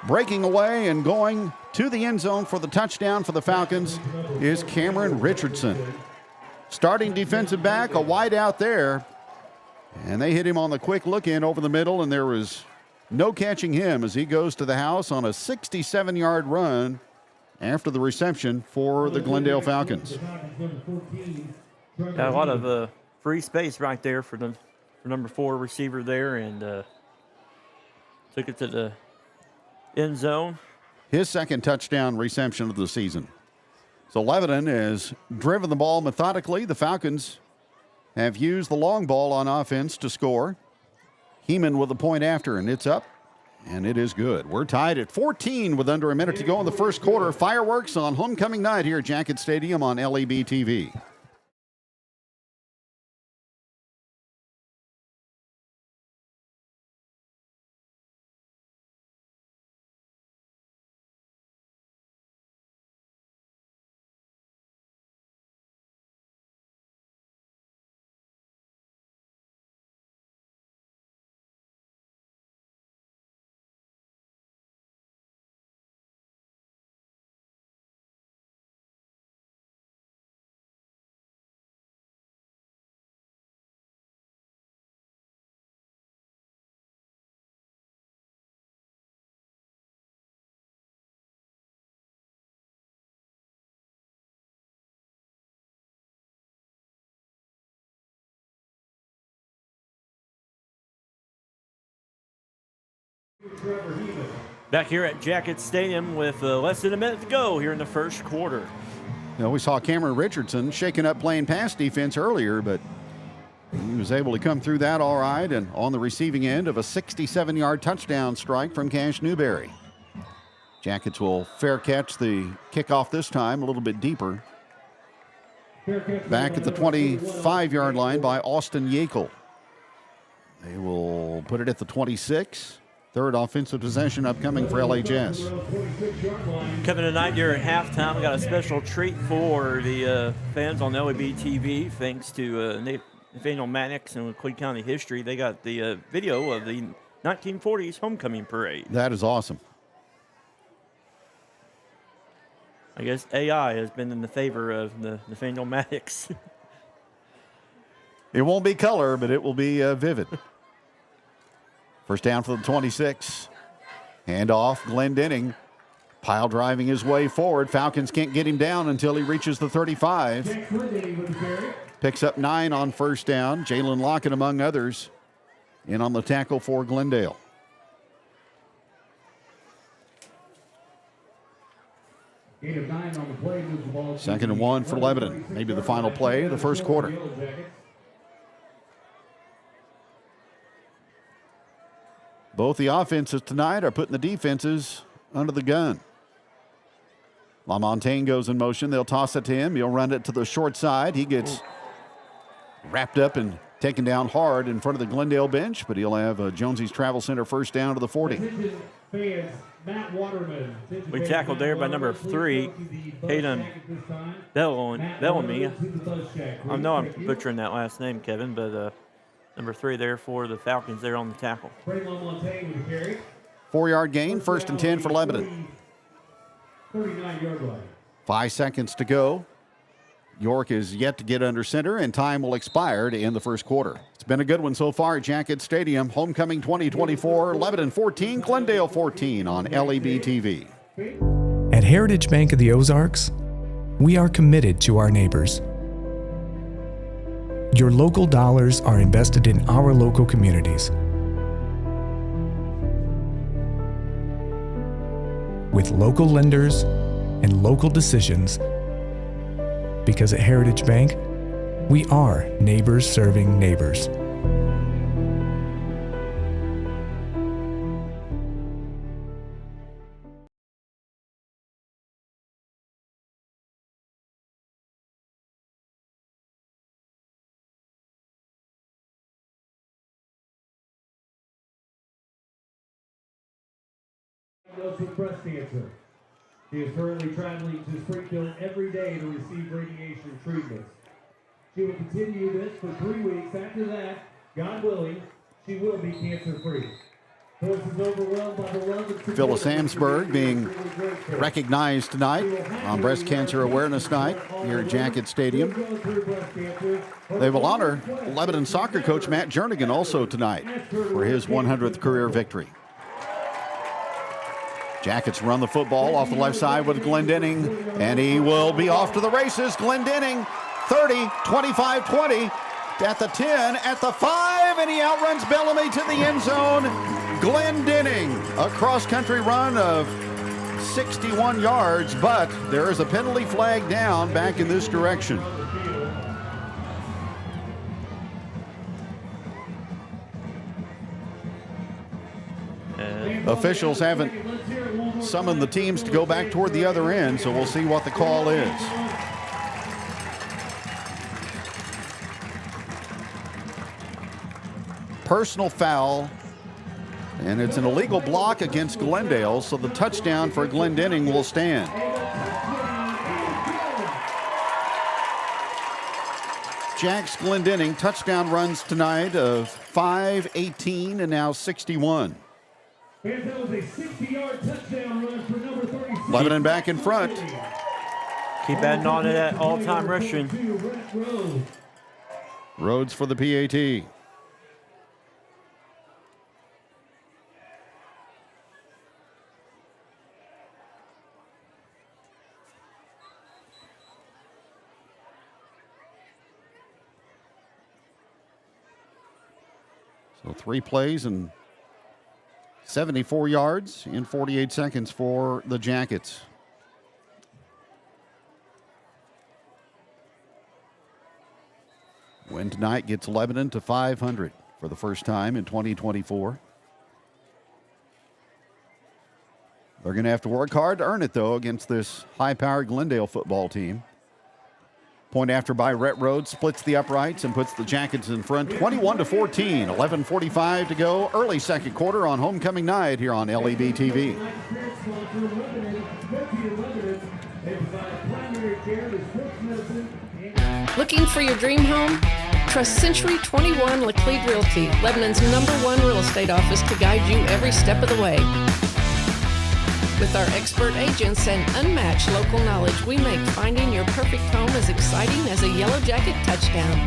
Breaking away and going to the end zone for the touchdown for the Falcons is Cameron Richardson. Starting defensive back, a wide out there. And they hit him on the quick look in over the middle, and there was no catching him as he goes to the house on a 67-yard run after the reception for the Glendale Falcons. Got a lot of free space right there for number 4 receiver there, and took it to the end zone. His second touchdown reception of the season. So Lebanon has driven the ball methodically. The Falcons have used the long ball on offense to score. Heeman with a point after, and it's up, and it is good. We're tied at 14 with under a minute to go in the first quarter. Fireworks on homecoming night here at Jacket Stadium on LEB TV. Back here at Jackets Stadium with less than a minute to go here in the first quarter. You know, we saw Cameron Richardson shaking up playing pass defense earlier, but he was able to come through that all right and on the receiving end of a 67-yard touchdown strike from Cash Newberry. Jackets will fair catch the kickoff this time a little bit deeper. Back at the 25-yard line by Austin Yeakel. They will put it at the 26. Third offensive possession upcoming for LHS. Kevin, tonight here at halftime, we got a special treat for the fans on LAB TV. Thanks to Nathaniel Mannix and Cleveland County History. They got the video of the 1940s homecoming parade. That is awesome. I guess AI has been in the favor of the Nathaniel Mannix. It won't be color, but it will be vivid. First down for the 26. Handoff, Glendenning. Pile driving his way forward. Falcons can't get him down until he reaches the 35. Picks up 9 on first down. Jalen Lockett, among others, in on the tackle for Glendale. Second and 1 for Lebanon. Maybe the final play of the first quarter. Both the offenses tonight are putting the defenses under the gun. LaMontagne goes in motion. They'll toss it to him. He'll run it to the short side. He gets wrapped up and taken down hard in front of the Glendale bench, but he'll have Jonesy's Travel Center first down to the 40. We tackled there by number 3, Hayden Bellamy. I know I'm butchering that last name, Kevin, but number 3 there for the Falcons there on the tackle. 4-yard gain, first and 10 for Lebanon. 5 seconds to go. York is yet to get under center, and time will expire to end the first quarter. It's been a good one so far at Jackets Stadium. Homecoming 2024, Lebanon 14, Glendale 14 on LAB TV. At Heritage Bank of the Ozarks, we are committed to our neighbors. Your local dollars are invested in our local communities. With local lenders and local decisions, because at Heritage Bank, we are neighbors serving neighbors. With breast cancer. She is currently traveling to Springfield every day to receive radiation treatments. She will continue this for 3 weeks. After that, God willing, she will be cancer-free. Phyllis Samsberg being recognized tonight on Breast Cancer Awareness Night here at Jackets Stadium. They will honor Lebanon soccer coach Matt Jernigan also tonight for his 100th career victory. Jackets run the football off the left side with Glendenning, and he will be off to the races. Glendenning, 30, 25, 20, at the 10, at the 5, and he outruns Bellamy to the end zone. Glendenning, a cross-country run of 61 yards, but there is a penalty flag down back in this direction. Officials haven't summoned the teams to go back toward the other end, so we'll see what the call is. Personal foul, and it's an illegal block against Glendale, so the touchdown for Glendenning will stand. Jax Glendenning, touchdown runs tonight of 5, 18, and now 61. And that was a 60-yard touchdown run for number 36. Lebanon back in front. Keep adding on to that all-time rushing. Rhodes for the PAT. So 3 plays and 74 yards in 48 seconds for the Jackets. Win tonight gets Lebanon to 500 for the first time in 2024. They're going to have to work hard to earn it, though, against this high-powered Glendale football team. Point after by Rhett Rhodes splits the uprights and puts the Jackets in front 21-14. 11:45 to go. Early second quarter on homecoming night here on LEB TV. Looking for your dream home? Trust Century 21 Laclede Realty, Lebanon's #1 real estate office, to guide you every step of the way. With our expert agents and unmatched local knowledge, we make finding your perfect home as exciting as a Yellow Jacket touchdown.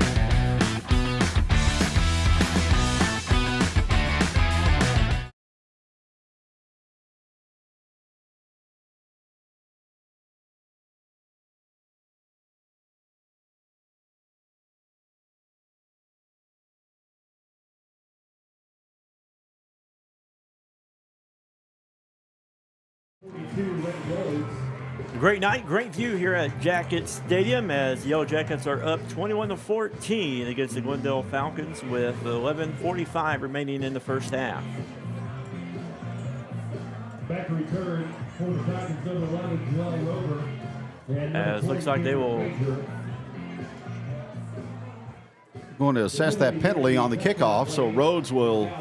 Great night, great view here at Jacket Stadium as the Yellow Jackets are up 21-14 against the Glendale Falcons with 11:45 remaining in the first half. Back to return for the Falcons, number 11, Joel Rover. As looks like they will Going to assess that penalty on the kickoff, so Rhodes will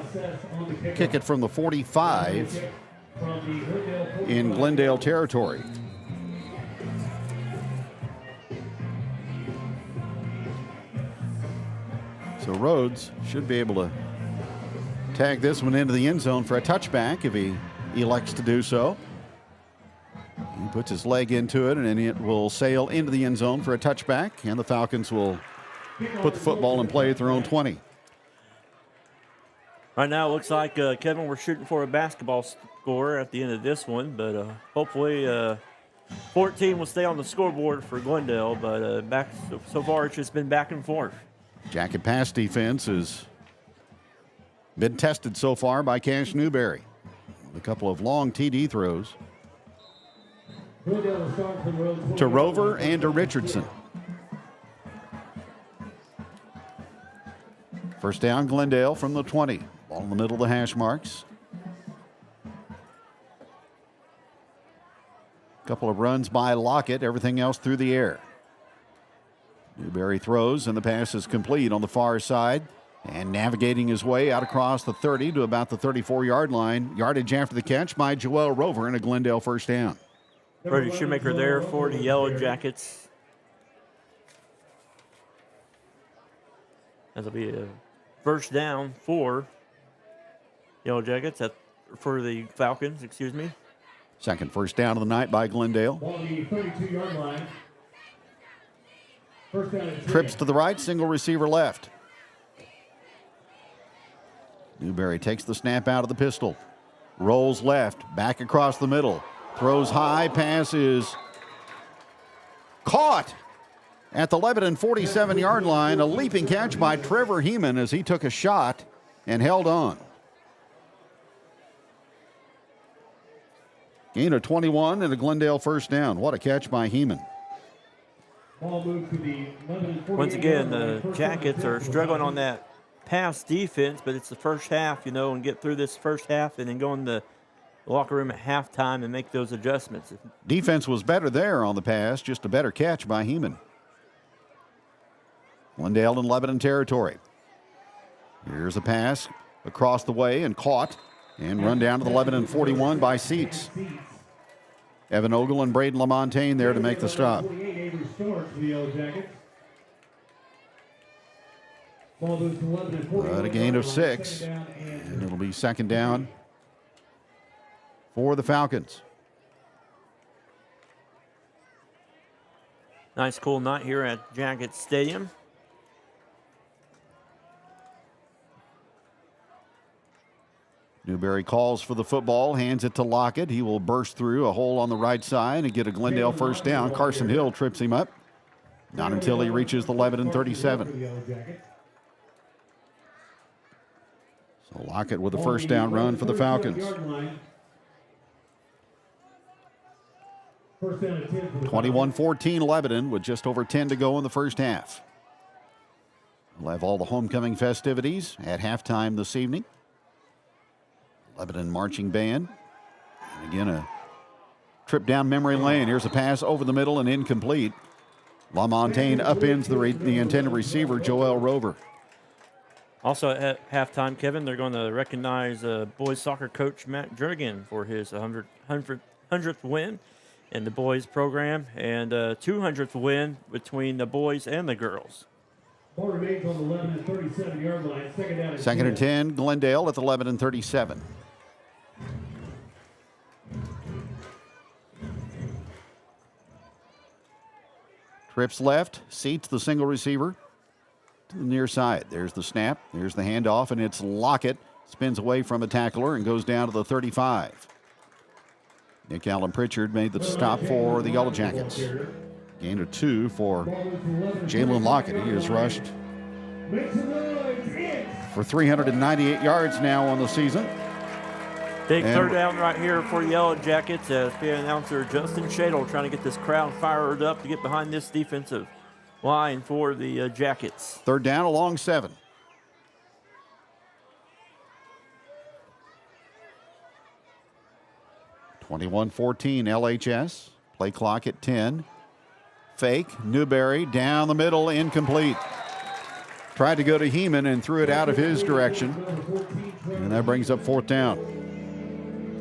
kick it from the 45 in Glendale territory. So Rhodes should be able to tag this one into the end zone for a touchback if he elects to do so. He puts his leg into it, and then it will sail into the end zone for a touchback, and the Falcons will put the football in play at their own 20. Right now, it looks like, Kevin, we're shooting for a basketball score at the end of this one, but hopefully 14 will stay on the scoreboard for Glendale, but so far it's just been back and forth. Jacket pass defense has been tested so far by Cash Newberry. A couple of long TD throws to Rover and to Richardson. First down, Glendale from the 20. Ball in the middle of the hash marks. Couple of runs by Lockett, everything else through the air. Newberry throws, and the pass is complete on the far side. And navigating his way out across the 30 to about the 34-yard line. Yardage after the catch by Joel Rover, and a Glendale first down. Brody Shoemaker there for the Yellow Jackets. That'll be a first down for Yellow Jackets, for the Falcons, excuse me. Second first down of the night by Glendale. On the 32-yard line. First down and 10. Trips to the right, single receiver left. Newberry takes the snap out of the pistol. Rolls left, back across the middle. Throws high, pass is caught at the Lebanon 47-yard line. A leaping catch by Trevor Heeman as he took a shot and held on. Gain of 21 and a Glendale first down. What a catch by Heeman. Once again, the Jackets are struggling on that pass defense, but it's the first half, and get through this first half and then go in the locker room at halftime and make those adjustments. Defense was better there on the pass, just a better catch by Heeman. Glendale in Lebanon territory. Here's a pass across the way and caught and run down to the Lebanon 41 by Seats. Evan Ogle and Braden LaMontagne there to make the stop. But a gain of 6, and it'll be second down for the Falcons. Nice cool night here at Jacket Stadium. Newberry calls for the football, hands it to Lockett. He will burst through a hole on the right side and get a Glendale first down. Carson Hill trips him up. Not until he reaches the Lebanon 37. So Lockett with a first down run for the Falcons. First down and 10 for the 21-14 Lebanon with just over 10 to go in the first half. We'll have all the homecoming festivities at halftime this evening. Lebanon marching band. And again, a trip down memory lane. Here's a pass over the middle and incomplete. LaMontagne upends the intended receiver, Joel Rover. Also at halftime, Kevin, they're going to recognize boys soccer coach Matt Jernigan for his 100th win in the boys program and 200th win between the boys and the girls. Ball remains on the Lebanon 37-yard line. Second down and Second and 10, Glendale at the Lebanon 37. Trips left, seats the single receiver to the near side. There's the snap, there's the handoff, and it's Lockett. Spins away from a tackler and goes down to the 35. Nick Allen Pritchard made the stop for the Yellowjackets. Gain of 2 for Jalen Lockett. He has rushed for 398 yards now on the season. Big third down right here for Yellowjackets as PA announcer Justin Shadle trying to get this crowd fired up to get behind this defensive line for the Jackets. Third down along 7. (21-14) LHS. Play clock at 10. Fake. Newberry down the middle, incomplete. Tried to go to Heeman and threw it out of his direction. And that brings up fourth down.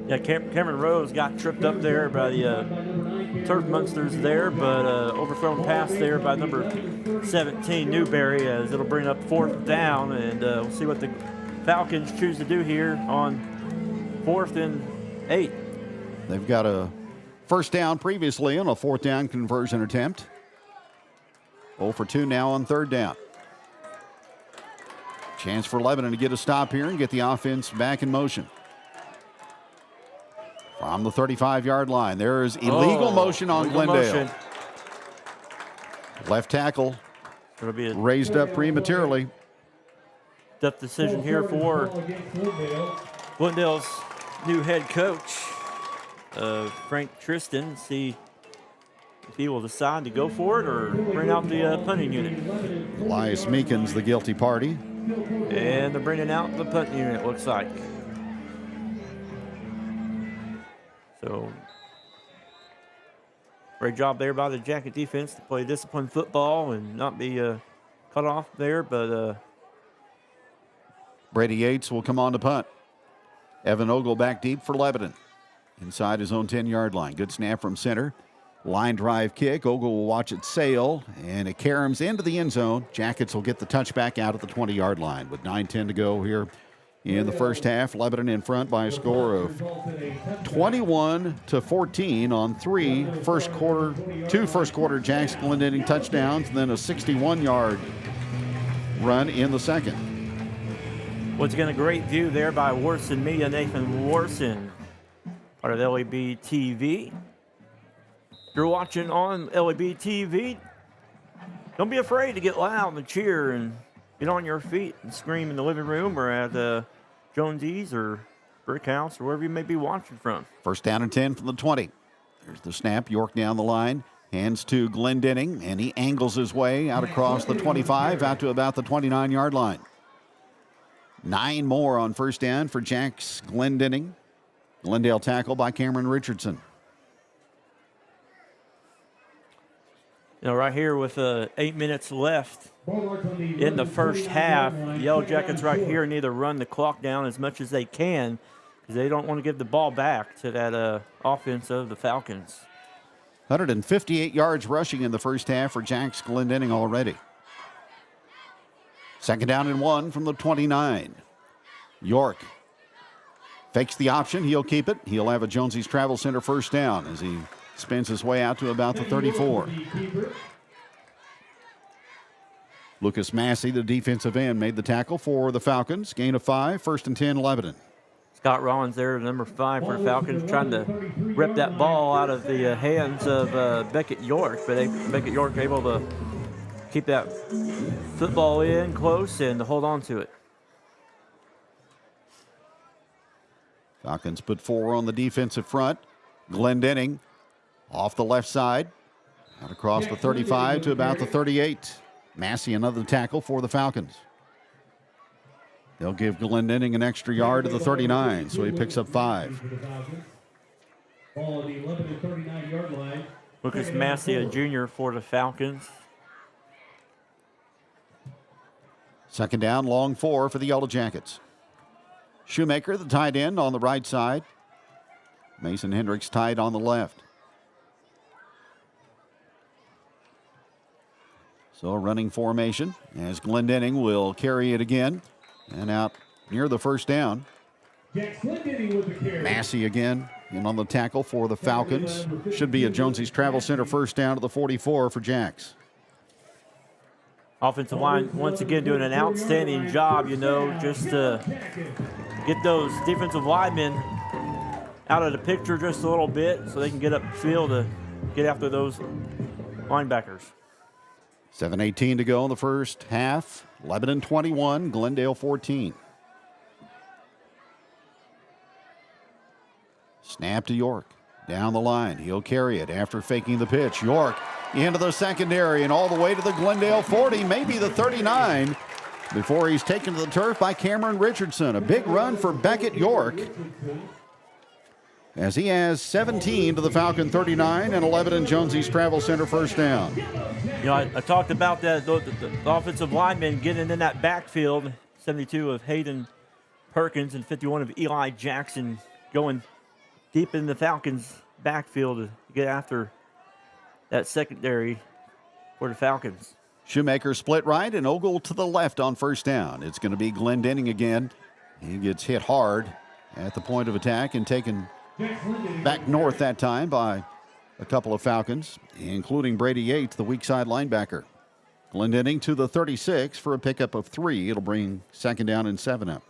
Yeah, Cameron Rose got tripped up there by the Turf Munsters there, but overthrown pass there by number 17, Newberry, as it'll bring up fourth down, and we'll see what the Falcons choose to do here on 4th and 8. They've got a first down previously on a fourth down conversion attempt. 0 for 2 now on third down. Chance for Lebanon to get a stop here and get the offense back in motion. From the 35-yard line, there is illegal motion on Glendale. Motion. Left tackle It'll be a raised up prematurely. tough decision here for Glendale's new head coach, Frank Tristan. See if he will decide to go for it or bring out the punting unit. Elias Meekins, the guilty party. And they're bringing out the punting unit, looks like. So, great job there by the Jacket defense to play disciplined football and not be cut off there. But Brady Yates will come on to punt. Evan Ogle back deep for Lebanon. Inside his own 10-yard line. Good snap from center. Line drive kick. Ogle will watch it sail, and it caroms into the end zone. Jackets will get the touchback out at the 20-yard line with 9:10 to go here in the first half. Lebanon in front by a score of 21-14 on two first quarter Jacks Glendale touchdowns, and then a 61-yard run in the second. once again, a great view there by Warson Media, Nathan Warson, part of LAB TV. If you're watching on LAB TV, don't be afraid to get loud and cheer and get on your feet and scream in the living room or at Jonesy's or Brick House or wherever you may be watching from. First down and 10 from the 20. There's the snap. York down the line. Hands to Glendenning, and he angles his way out across the 25 out to about the 29-yard line. 9 more on first down for Jacks Glendenning. Glendale tackle by Cameron Richardson. You know, right here with 8 minutes left in the first half, the Yellowjackets right here need to run the clock down as much as they can because they don't want to give the ball back to that offense of the Falcons. 158 yards rushing in the first half for Jacks Glendenning already. Second down and 1 from the 29. York fakes the option. He'll keep it. He'll have a Jonesy's Travel Center first down as he spins his way out to about the 34. Lucas Massey, the defensive end, made the tackle for the Falcons. Gain of 5, first and 10, Lebanon. Scott Rollins there, number 5 for the Falcons, trying to rip that ball out of the hands of Beckett York, but Beckett York able to keep that football in close and hold on to it. Falcons put 4 on the defensive front. Glendenning off the left side, out across the 35 to about the 38. Massey another tackle for the Falcons. They'll give Glendenning an extra yard to the 39, so he picks up 5. Ball at the 11 to 39-yard line. Lucas Massey, a junior for the Falcons. Second down, long 4 for the Yellowjackets. Shoemaker, the tight end, on the right side. Mason Hendricks tight on the left. So running formation as Glendenning will carry it again and out near the first down. Jack Glendenning with the carry. Massey again in on the tackle for the Falcons. Should be a Jonesy's Travel Center first down to the 44 for Jacks. Offensive line once again doing an outstanding job, just to get those defensive linemen out of the picture just a little bit so they can get up the field to get after those linebackers. 7:18 to go in the first half. Lebanon 21, Glendale 14. Snap to York. Down the line. He'll carry it after faking the pitch. York into the secondary and all the way to the Glendale 40, maybe the 39, before he's taken to the turf by Cameron Richardson. A big run for Beckett York, as he has 17 to the Falcon 39 and 11 in Jonesy's Travel Center first down. I talked about that, the offensive linemen getting in that backfield, 72 of Hayden Perkins and 51 of Eli Jackson going deep in the Falcons' backfield to get after that secondary for the Falcons. Shoemaker split right and Ogle to the left on first down. It's going to be Glendenning again. He gets hit hard at the point of attack and taken back north that time by a couple of Falcons, including Brady Yates, the weak side linebacker. Glendenning to the 36 for a pickup of 3. It'll bring second down and 7 up.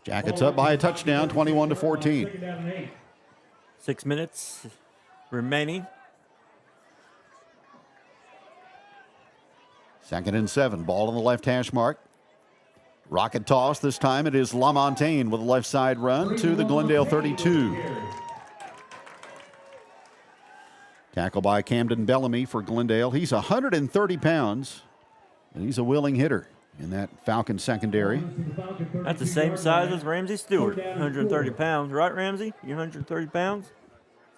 Jackets up by a touchdown, 21-14. 6 minutes remaining. Second and 7. Ball on the left hash mark. Rocket toss. This time it is LaMontagne with a left side run to the Glendale 32. Tackle by Camden Bellamy for Glendale. He's 130 pounds, and he's a willing hitter in that Falcon secondary. That's the same size as Ramsey Stewart, 130 pounds. Right, Ramsey? You 130 pounds?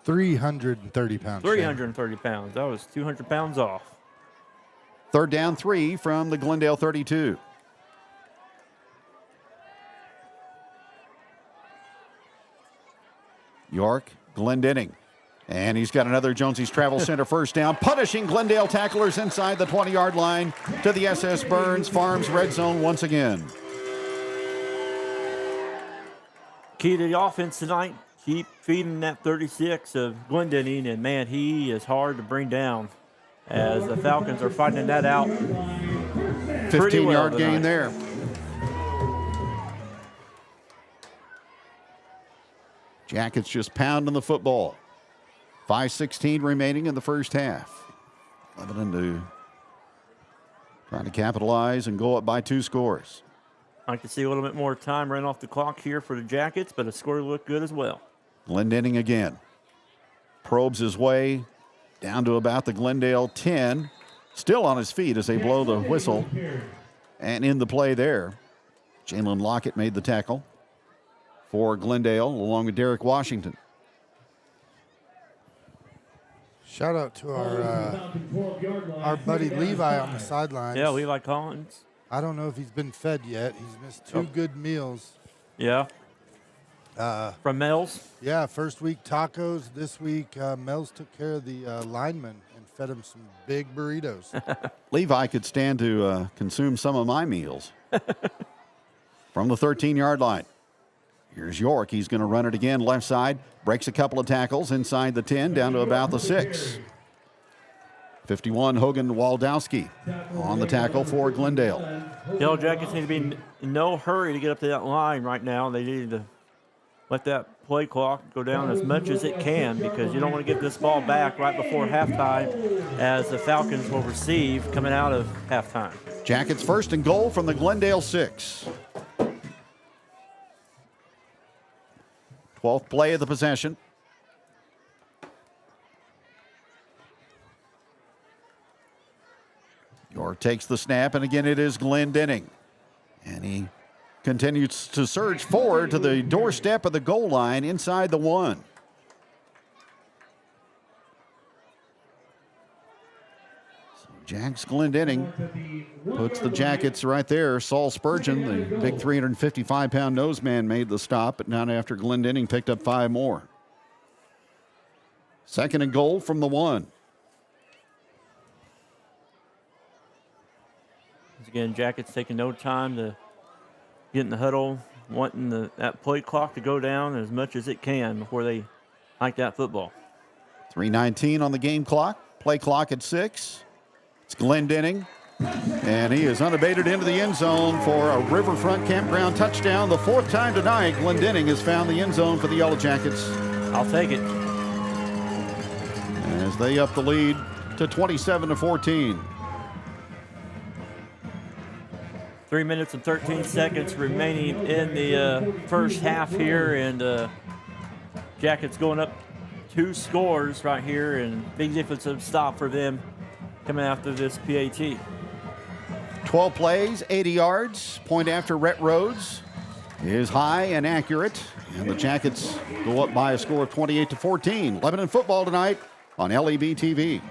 330 pounds. 330 pounds. That was 200 pounds off. Third down 3 from the Glendale 32. York, Glendenning. And he's got another Jonesy's Travel Center first down, punishing Glendale tacklers inside the 20-yard line to the SS Burns Farms red zone once again. Key to the offense tonight, keep feeding that 36 of Glendenning, and man, he is hard to bring down as the Falcons are finding that out. 15-yard gain there. Jackets just pounding the football. 5:16 remaining in the first half. Lebanon to trying to capitalize and go up by 2 scores. I'd like to see a little bit more time ran off the clock here for the Jackets, but the score looked good as well. Glendenning again. Probes his way down to about the Glendale 10. Still on his feet as they blow the whistle. And in the play there, Jalen Lockett made the tackle for Glendale along with Derek Washington. Shout out to our buddy Levi on the sidelines. Yeah, Levi Collins. I don't know if he's been fed yet. He's missed 2 good meals. Yeah. From Mel's? Yeah, first week tacos. This week, Mel's took care of the linemen and fed him some big burritos. Levi could stand to consume some of my meals. From the 13-yard line. Here's York. He's going to run it again left side. Breaks a couple of tackles inside the 10 down to about the 6. 51, Hogan Waldowski on the tackle for Glendale. Yellowjackets need to be in no hurry to get up to that line right now. They need to let that play clock go down as much as it can because you don't want to get this ball back right before halftime as the Falcons will receive coming out of halftime. Jackets first and goal from the Glendale 6. 12th play of the possession. York takes the snap, and again it is Glendenning. And he continues to surge forward to the doorstep of the goal line inside the 1. So Jax Glendenning puts the Jackets right there. Saul Spurgeon, the big 355-pound nose man, made the stop, but not after Glendenning picked up 5 more. 2nd and goal from the 1. Again, Jackets taking no time to get in the huddle, wanting that play clock to go down as much as it can before they hike that football. 3:19 on the game clock. Play clock at 6. It's Glendenning, and he is unabated into the end zone for a Riverfront Campground touchdown. The 4th time tonight, Glendenning has found the end zone for the Yellowjackets. I'll take it. As they up the lead to 27-14. 3 minutes and 13 seconds remaining in the first half here, and Jackets going up 2 scores right here, and big defensive stop for them coming after this PAT. 12 plays, 80 yards. Point after Rhett Rhodes is high and accurate, and the Jackets go up by a score of 28-14. Lebanon football tonight on LEB TV.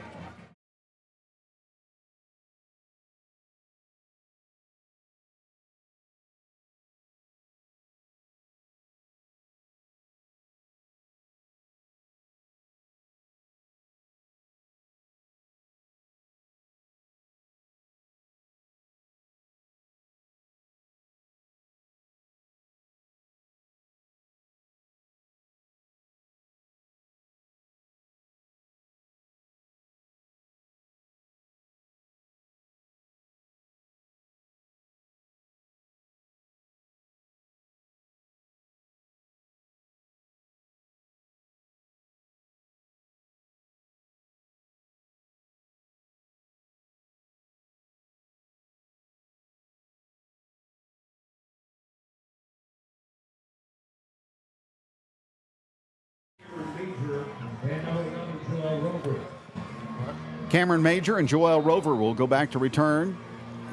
Cameron Major and Joel Rover will go back to return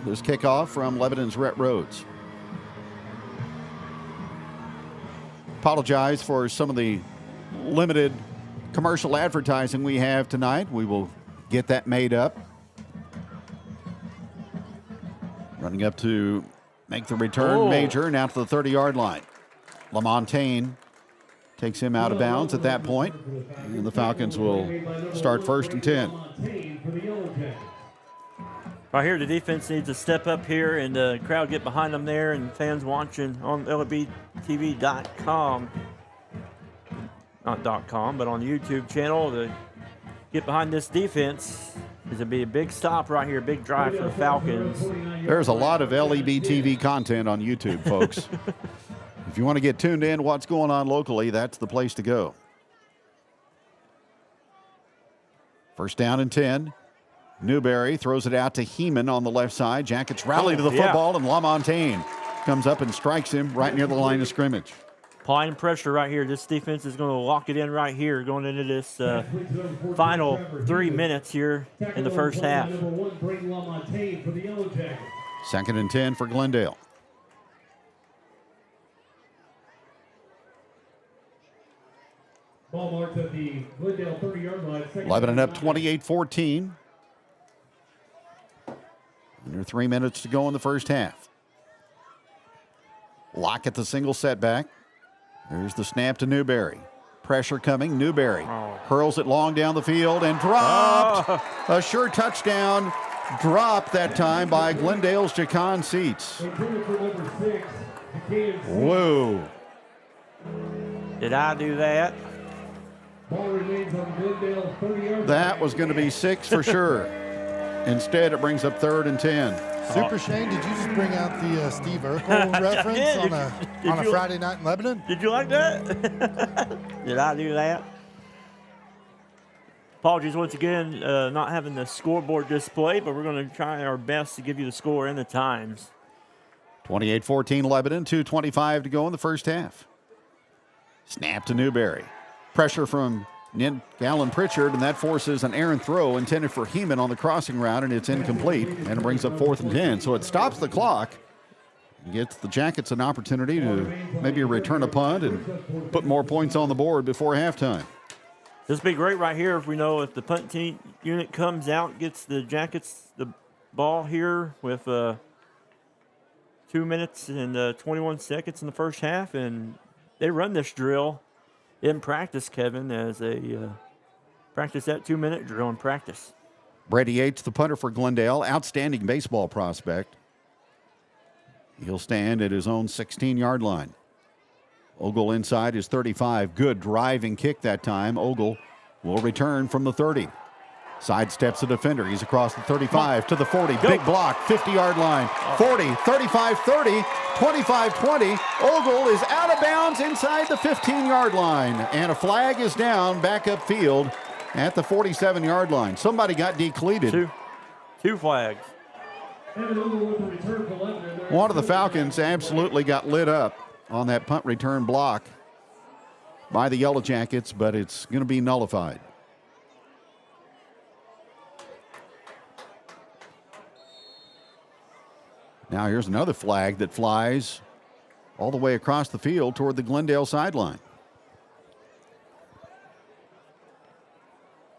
this kickoff from Lebanon's Rhett Rhodes. Apologize for some of the limited commercial advertising we have tonight. We will get that made up. Running up to make the return, Major, now to the 30-yard line. LaMontagne takes him out of bounds at that point, and the Falcons will start 1st and 10. Right here, the defense needs to step up here, and the crowd get behind them there, and fans watching on LBTV.com, not .com, but on the YouTube channel, to get behind this defense. It'll be a big stop right here, big drive for the Falcons. There's a lot of LEB TV content on YouTube, folks. If you want to get tuned in what's going on locally, that's the place to go. 1st down and 10. Newberry throws it out to Heeman on the left side. Jackets rally to the football, and LaMontagne comes up and strikes him right near the line of scrimmage. Applying pressure right here. This defense is going to lock it in right here going into this final 3 minutes here in the first half. 2nd and 10 for Glendale. Ball marked at the Glendale 30-yard line. Lebanon up 28-14. Under 3 minutes to go in the first half. Lockett the single setback. There's the snap to Newberry. Pressure coming. Newberry hurls it long down the field and dropped. A sure touchdown. Dropped that time by Glendale's Jacon Seats. Whoa. Did I do that? That was going to be 6 for sure. Instead, it brings up 3rd and 10. Super Shane, did you just bring out the Steve Urkel reference on a Friday night in Lebanon? Did you like that? Did I do that? Apologies once again, not having the scoreboard display, but we're going to try our best to give you the score and the times. 28-14 Lebanon, 2:25 to go in the first half. Snap to Newberry. Pressure from Alan Pritchard, and that forces an errant throw intended for Heeman on the crossing route, and it's incomplete, and it brings up 4th and 10. So it stops the clock. Gets the Jackets an opportunity to maybe return a punt and put more points on the board before halftime. This would be great right here if we know if the punt team unit comes out, gets the Jackets the ball here with 2 minutes and 21 seconds in the first half, and they run this drill in practice, Kevin, as they practice that 2-minute drill in practice. Brady Yates, the punter for Glendale, outstanding baseball prospect. He'll stand at his own 16-yard line. Ogle inside his 35. Good driving kick that time. Ogle will return from the 30. Sidesteps the defender. He's across the 35 to the 40. Go. Big block, 50-yard line. 40, 35, 30, 25, 20. Ogle is out of bounds inside the 15-yard line. And a flag is down back upfield at the 47-yard line. Somebody got decleated. Two flags. One of the Falcons absolutely got lit up on that punt return block by the Yellowjackets, but it's going to be nullified. Now here's another flag that flies all the way across the field toward the Glendale sideline.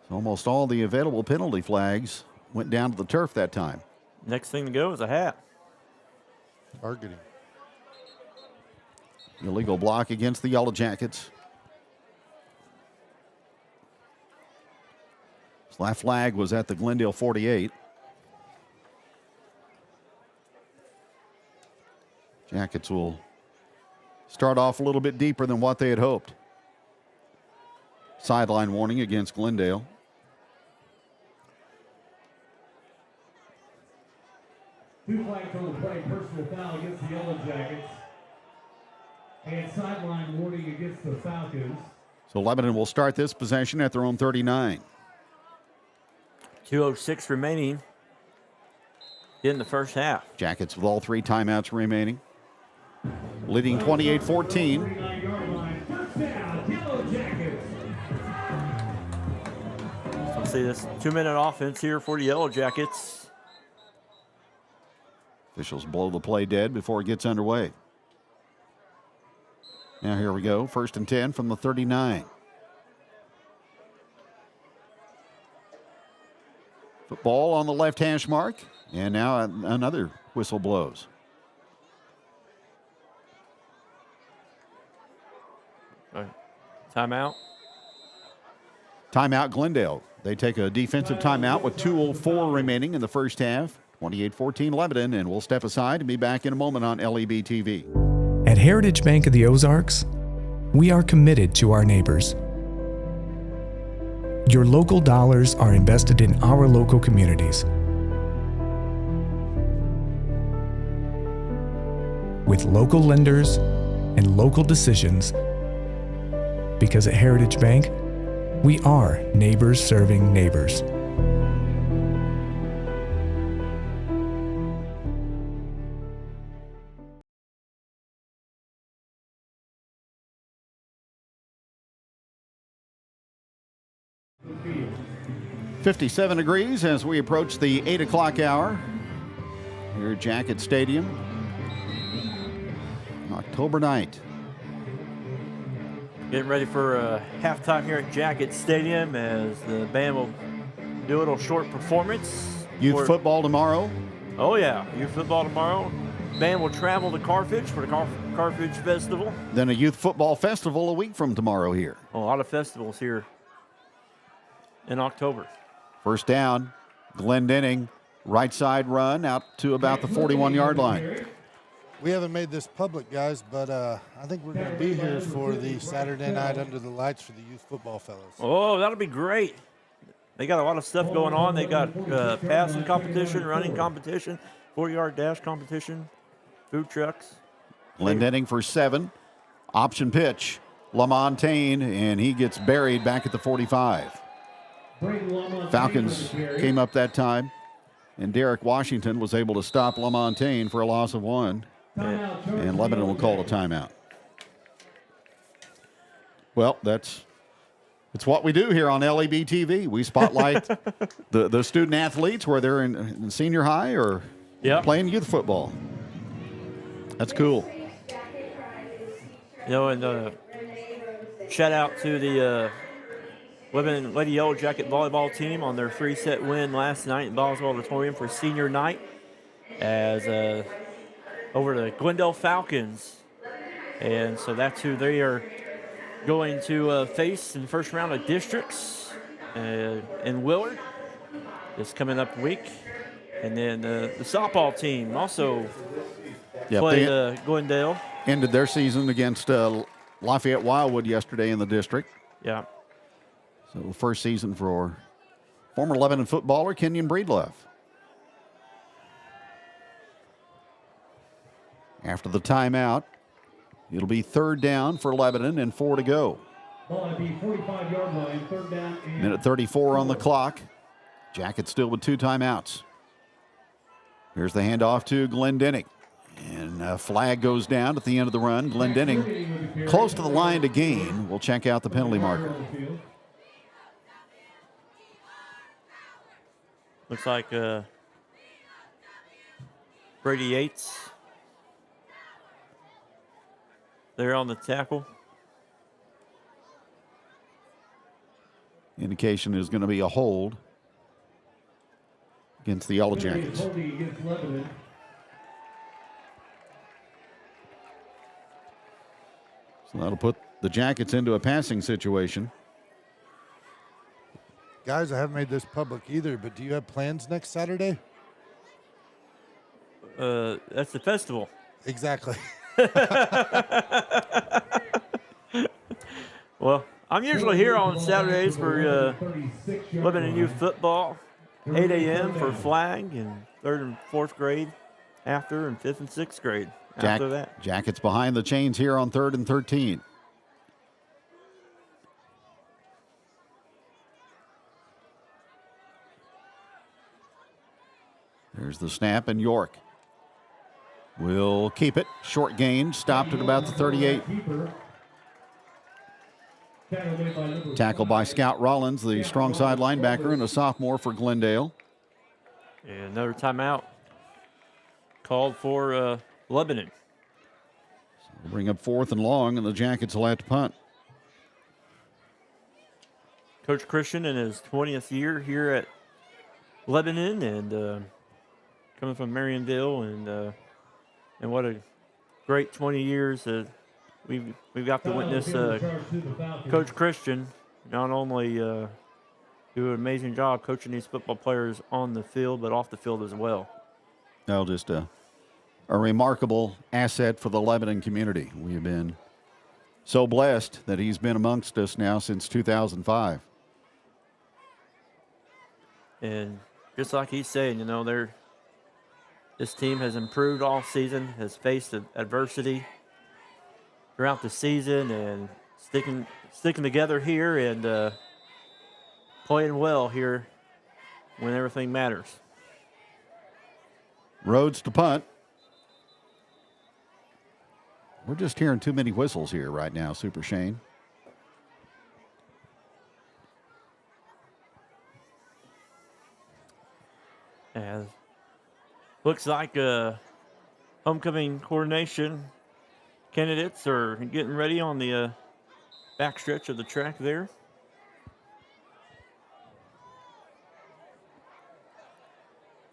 So almost all the available penalty flags went down to the turf that time. Next thing to go is a hat. Targeting. Illegal block against the Yellowjackets. That flag was at the Glendale 48. Jackets will start off a little bit deeper than what they had hoped. Sideline warning against Glendale. Two flags on the play, personal foul against the Yellowjackets. And sideline warning against the Falcons. So Lebanon will start this possession at their own 39. 2:06 remaining in the first half. Jackets with all 3 timeouts remaining. Leading 28-14. 39-yard line, first down, Yellowjackets. So see this 2-minute offense here for the Yellowjackets. Officials blow the play dead before it gets underway. Now here we go. 1st and 10 from the 39. Football on the left hash mark. And now another whistle blows. Timeout. Timeout Glendale. They take a defensive timeout with 2:04 remaining in the first half. 28-14 Lebanon, and we'll step aside and be back in a moment on LEB TV. At Heritage Bank of the Ozarks, we are committed to our neighbors. Your local dollars are invested in our local communities. With local lenders and local decisions, because at Heritage Bank, we are neighbors serving neighbors. Field. 57 degrees as we approach the 8 o'clock hour here at Jacket Stadium. October night. Getting ready for halftime here at Jacket Stadium as the band will do a little short performance. Youth football tomorrow. Oh, yeah. Youth football tomorrow. Band will travel to Carthage for the Carthage Festival. Then a youth football festival a week from tomorrow here. A lot of festivals here in October. First down, Glendenning, right side run out to about the 41-yard line. We haven't made this public, guys, but I think we're going to be here for the Saturday night under the lights for the youth football fellows. Oh, that'll be great. They got a lot of stuff going on. They got passing competition, running competition, 40-yard dash competition, food trucks. Glendenning for 7. Option pitch. LaMontagne, and he gets buried back at the 45. Falcons came up that time, and Derek Washington was able to stop LaMontagne for a loss of 1. And Lebanon will call a timeout. Well, it's what we do here on LEB TV. We spotlight the student athletes, where they're in senior high or playing youth football. That's cool. And shout out to the Lebanon Lady Yellowjacket volleyball team on their 3-set win last night in Boswell Auditorium for senior night, as over the Glendale Falcons. And so that's who they are going to face in the first round of districts in Willard this coming up week. And then the softball team also played Glendale. Ended their season against Lafayette Wildwood yesterday in the district. Yeah. So first season for former Lebanon footballer Kenyon Breedlove. After the timeout, it'll be 3rd down for Lebanon and 4 to go. Ball at the 45-yard line, 3rd down. Minute 34 on the clock. Jackets still with 2 timeouts. Here's the handoff to Glendenning. And a flag goes down at the end of the run. Glendenning close to the line to gain. We'll check out the penalty marker. Looks like Brady Yates there on the tackle. Indication is going to be a hold against the Yellowjackets. So that'll put the Jackets into a passing situation. Guys, I haven't made this public either, but do you have plans next Saturday? That's the festival. Exactly. Well, I'm usually here on Saturdays for Lebanon Youth Football, 8 a.m. for flag, and 3rd and 4th grade after, and 5th and 6th grade after that. Jackets behind the chains here on 3rd and 13. There's the snap, and York will keep it. Short gain, stopped at about the 38. Tackle by Scout Rollins, the strong side linebacker and a sophomore for Glendale. And another timeout called for Lebanon. So we'll bring up 4th and long, and the Jackets will have to punt. Coach Christian in his 20th year here at Lebanon, and coming from Marionville, and what a great 20 years that we've got to witness Coach Christian not only do an amazing job coaching these football players on the field, but off the field as well. No, just a remarkable asset for the Lebanon community. We have been so blessed that he's been amongst us now since 2005. And just like he's saying, you know, this team has improved all season, has faced adversity throughout the season, and sticking together here and playing well here when everything matters. Rhodes to punt. We're just hearing too many whistles here right now, Super Shane. And looks like homecoming coronation candidates are getting ready on the backstretch of the track there.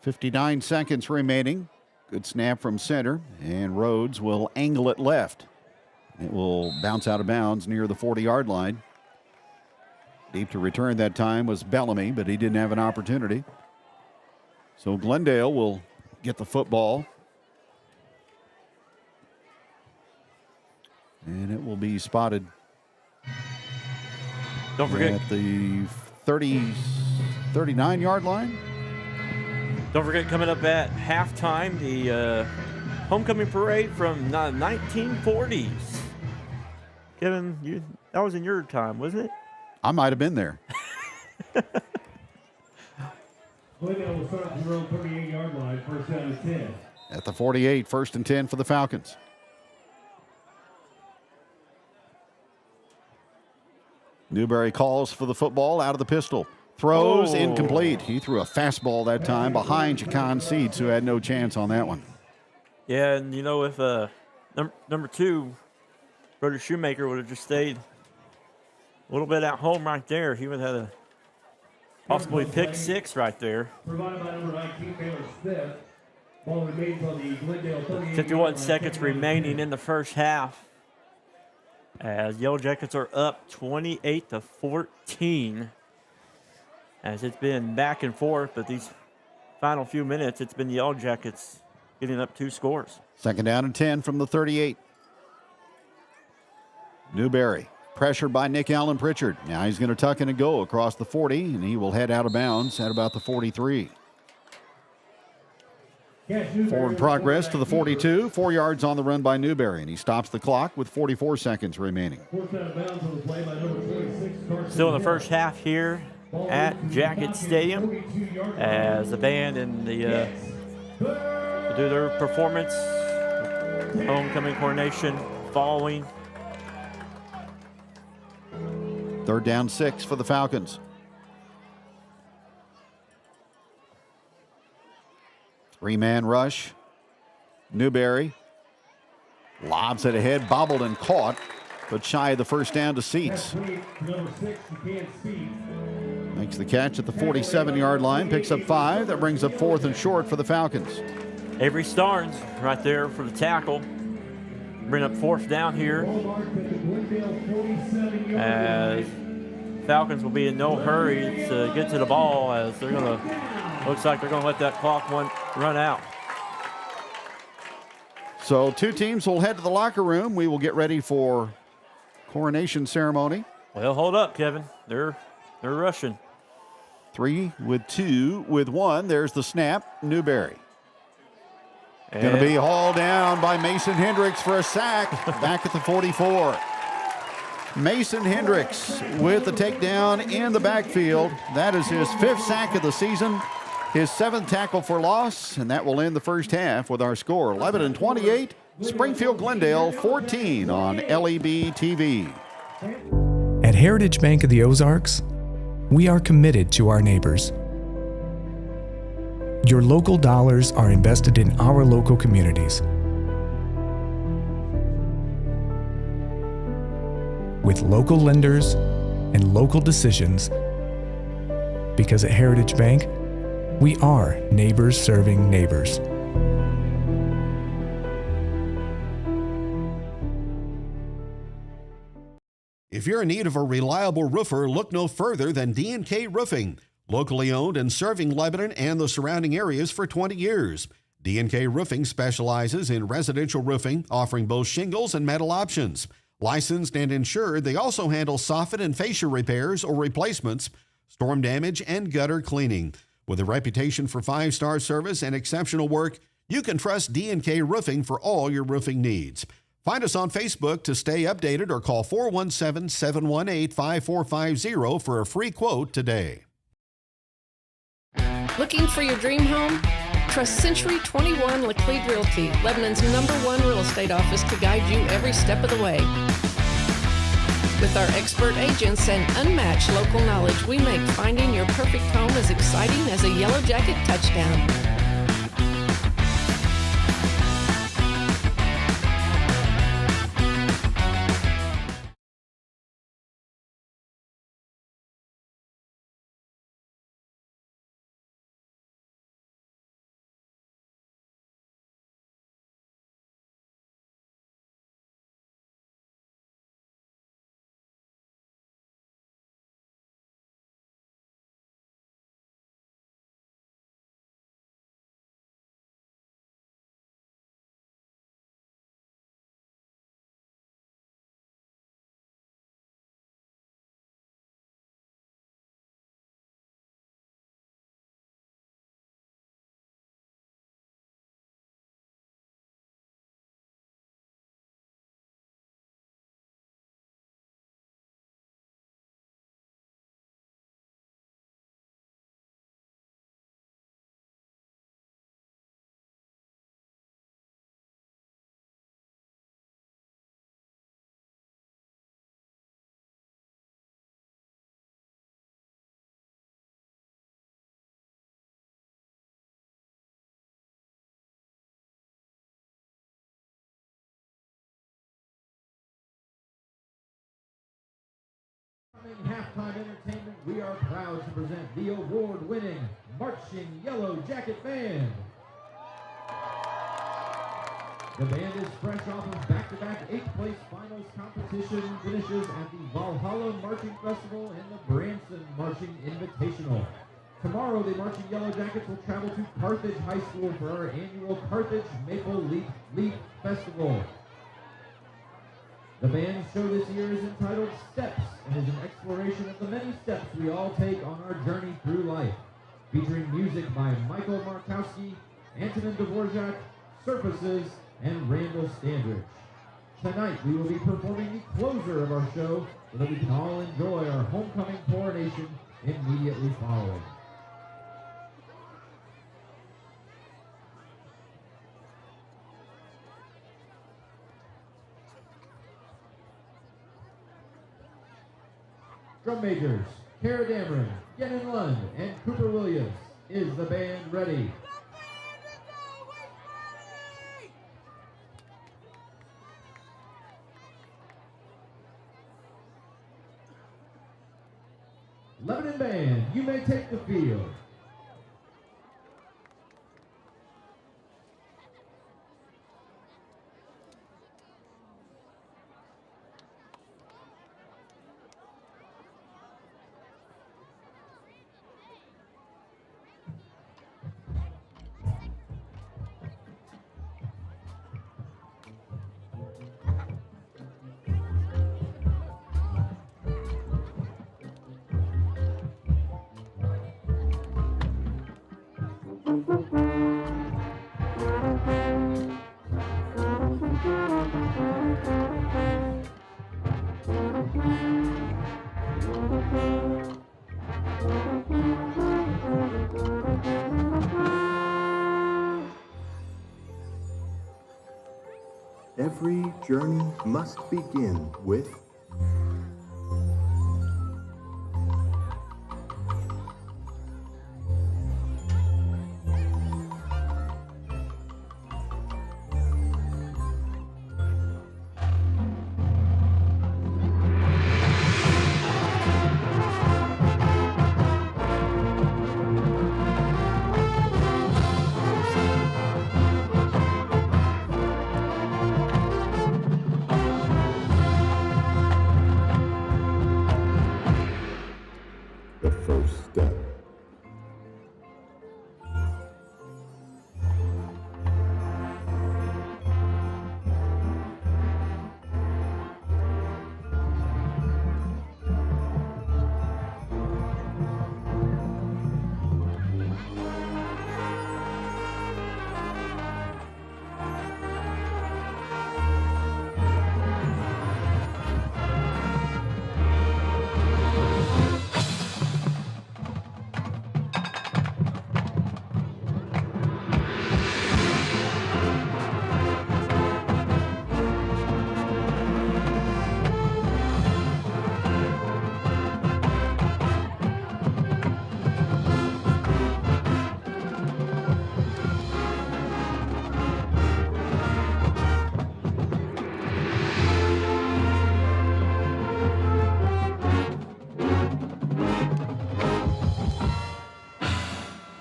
.59 seconds remaining. Good snap from center, and Rhodes will angle it left. It will bounce out of bounds near the 40-yard line. Deep to return that time was Bellamy, but he didn't have an opportunity. So Glendale will get the football. And it will be spotted. Don't forget at the 39-yard line. Don't forget, coming up at halftime, the homecoming parade from the 1940s. Kevin, that was in your time, wasn't it? I might have been there. Glendale will start from their own 38-yard line, 1st down and 10. At the 48, 1st and 10 for the Falcons. Newberry calls for the football out of the pistol. Throws incomplete. He threw a fastball that time behind Jacon Seeds, who had no chance on that one. Yeah, and you know, if number 2, Brother Shoemaker, would have just stayed a little bit at home right there, he would have had a possibly pick 6 right there. Provided by number 19, Taylor Smith. Ball remains on the Glendale 38. 51 seconds remaining in the first half, as Yellowjackets are up 28-14. As it's been back and forth, but these final few minutes, it's been the Yellowjackets getting up 2 scores. Second down and 10 from the 38. Newberry, pressured by Nick Allen Pritchard. Now he's going to tuck in and go across the 40, and he will head out of bounds at about the 43. Forward progress to the 42, 4 yards on the run by Newberry, and he stops the clock with 44 seconds remaining. Still in the first half here at Jacket Stadium, as the band and the do their performance, homecoming coronation following. Third down 6 for the Falcons. Three-man rush. Newberry lobs it ahead, bobbled and caught, but shy of the first down to Seats. Makes the catch at the 47-yard line, picks up 5. That brings up 4th and short for the Falcons. Avery Starnes right there for the tackle. Bring up 4th down here, as Falcons will be in no hurry to get to the ball, as they're going to, looks like they're going to let that clock run out. So 2 teams will head to the locker room. We will get ready for coronation ceremony. Well, hold up, Kevin. They're rushing. 3 with 2 with 1. There's the snap. Newberry. Going to be hauled down by Mason Hendricks for a sack back at the 44. Mason Hendricks with the takedown in the backfield. That is his 5th sack of the season, his 7th tackle for loss, and that will end the first half with our score 11-28, Springfield Glendale 14 on LEB TV. At Heritage Bank of the Ozarks, we are committed to our neighbors. Your local dollars are invested in our local communities. With local lenders and local decisions, because at Heritage Bank, we are neighbors serving neighbors. If you're in need of a reliable roofer, look no further than D&K Roofing. Locally owned and serving Lebanon and the surrounding areas for 20 years. D&K Roofing specializes in residential roofing, offering both shingles and metal options. Licensed and insured, they also handle soffit and fascia repairs or replacements, storm damage, and gutter cleaning. With a reputation for 5-star service and exceptional work, you can trust D&K Roofing for all your roofing needs. Find us on Facebook to stay updated or call 417-718-5450 for a free quote today. Looking for your dream home? Trust Century 21 Laclede Realty, Lebanon's #1 real estate office, to guide you every step of the way. With our expert agents and unmatched local knowledge, we make finding your perfect home as exciting as a Yellow Jacket touchdown. halftime entertainment, we are proud to present the award-winning Marching Yellowjacket Band. The band is fresh off of back-to-back 8th place finals competition finishes at the Valhalla Marching Festival and the Branson Marching Invitational. Tomorrow, the Marching Yellowjackets will travel to Carthage High School for our annual Carthage Maple Leaf Festival. The band's show this year is entitled Steps and is an exploration of the many steps we all take on our journey through life, featuring music by Michael Markowski, Antonin Dvorak, Surfaces, and Randall Standridge. Tonight, we will be performing the closer of our show so that we can all enjoy our homecoming coronation immediately following. Drum majors, Kara Dameron, Gannon Lund, and Cooper Williams. Is the band ready? Lebanon Band, you may take the field. Every journey must begin with the first step.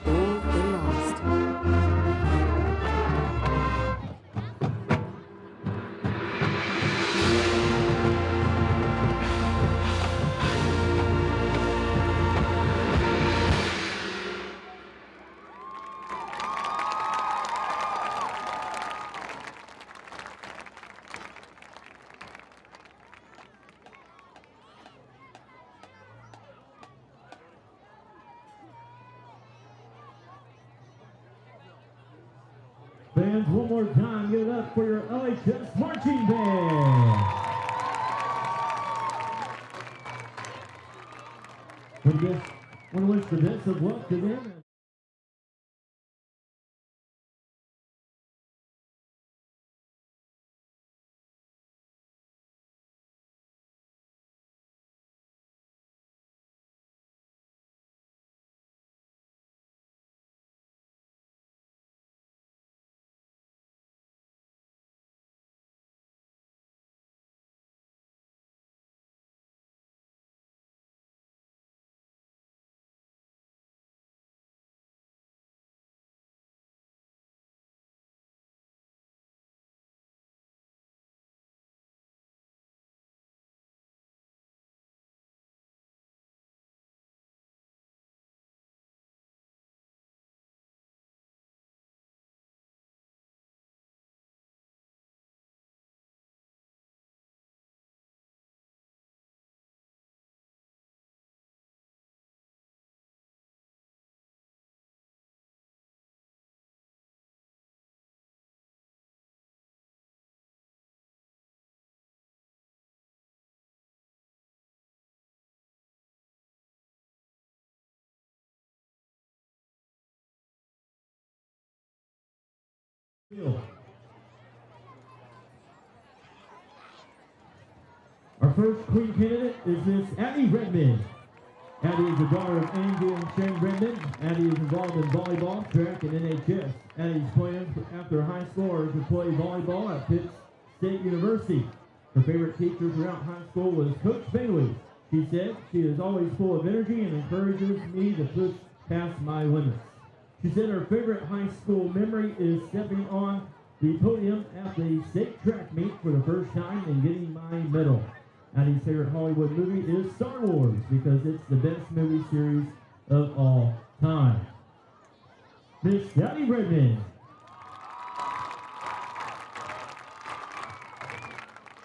All the lost. Bands, one more time, give it up for your LHS Marching Band. We just want to wish the best of luck to them. Field. Our first Queen candidate is Miss Addie Redmond. Addie is the daughter of Angie and Shane Redmond. Addie is involved in volleyball, track, and NHS. Addie's plans after high school are to play volleyball at Pitt State University. Her favorite teacher throughout high school was Coach Bailey. She said she is always full of energy and encourages me to push past my limits. She said her favorite high school memory is stepping on the podium at the state track meet for the first time and getting my medal. Addie's favorite Hollywood movie is Star Wars because it's the best movie series of all time. Miss Addie Redmond.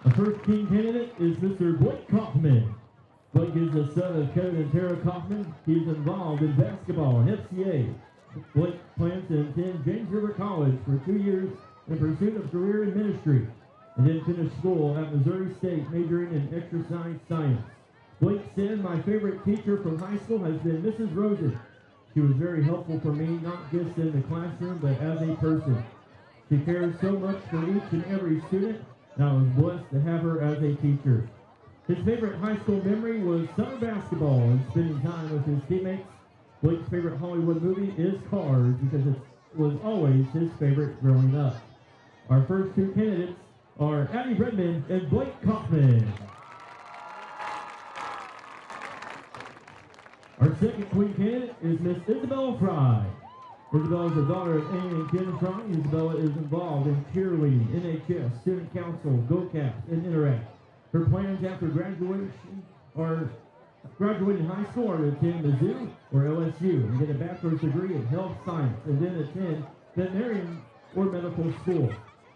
Our first King candidate is Mr. Blake Kaufman. Blake is the son of Kevin and Tara Kaufman. He's involved in basketball and FCA. Blake plans to attend James River College for 2 years in pursuit of career in ministry, and then finish school at Missouri State, majoring in exercise science. Blake said, my favorite teacher from high school has been Mrs. Rosen. She was very helpful for me, not just in the classroom, but as a person. She cares so much for each and every student, and I was blessed to have her as a teacher. His favorite high school memory was summer basketball and spending time with his teammates. Blake's favorite Hollywood movie is Cars because it was always his favorite growing up. Our first two candidates are Addie Redmond and Blake Kaufman. Our second Queen candidate is Miss Isabella Fry. Isabella is the daughter of Annie and Ken Fry. Isabella is involved in cheerleading, NHS, student council, Go Caps, and Interact. Her plans after graduating high school are to attend Mizzou or LSU and get a bachelor's degree in health science and then attend veterinary or medical school.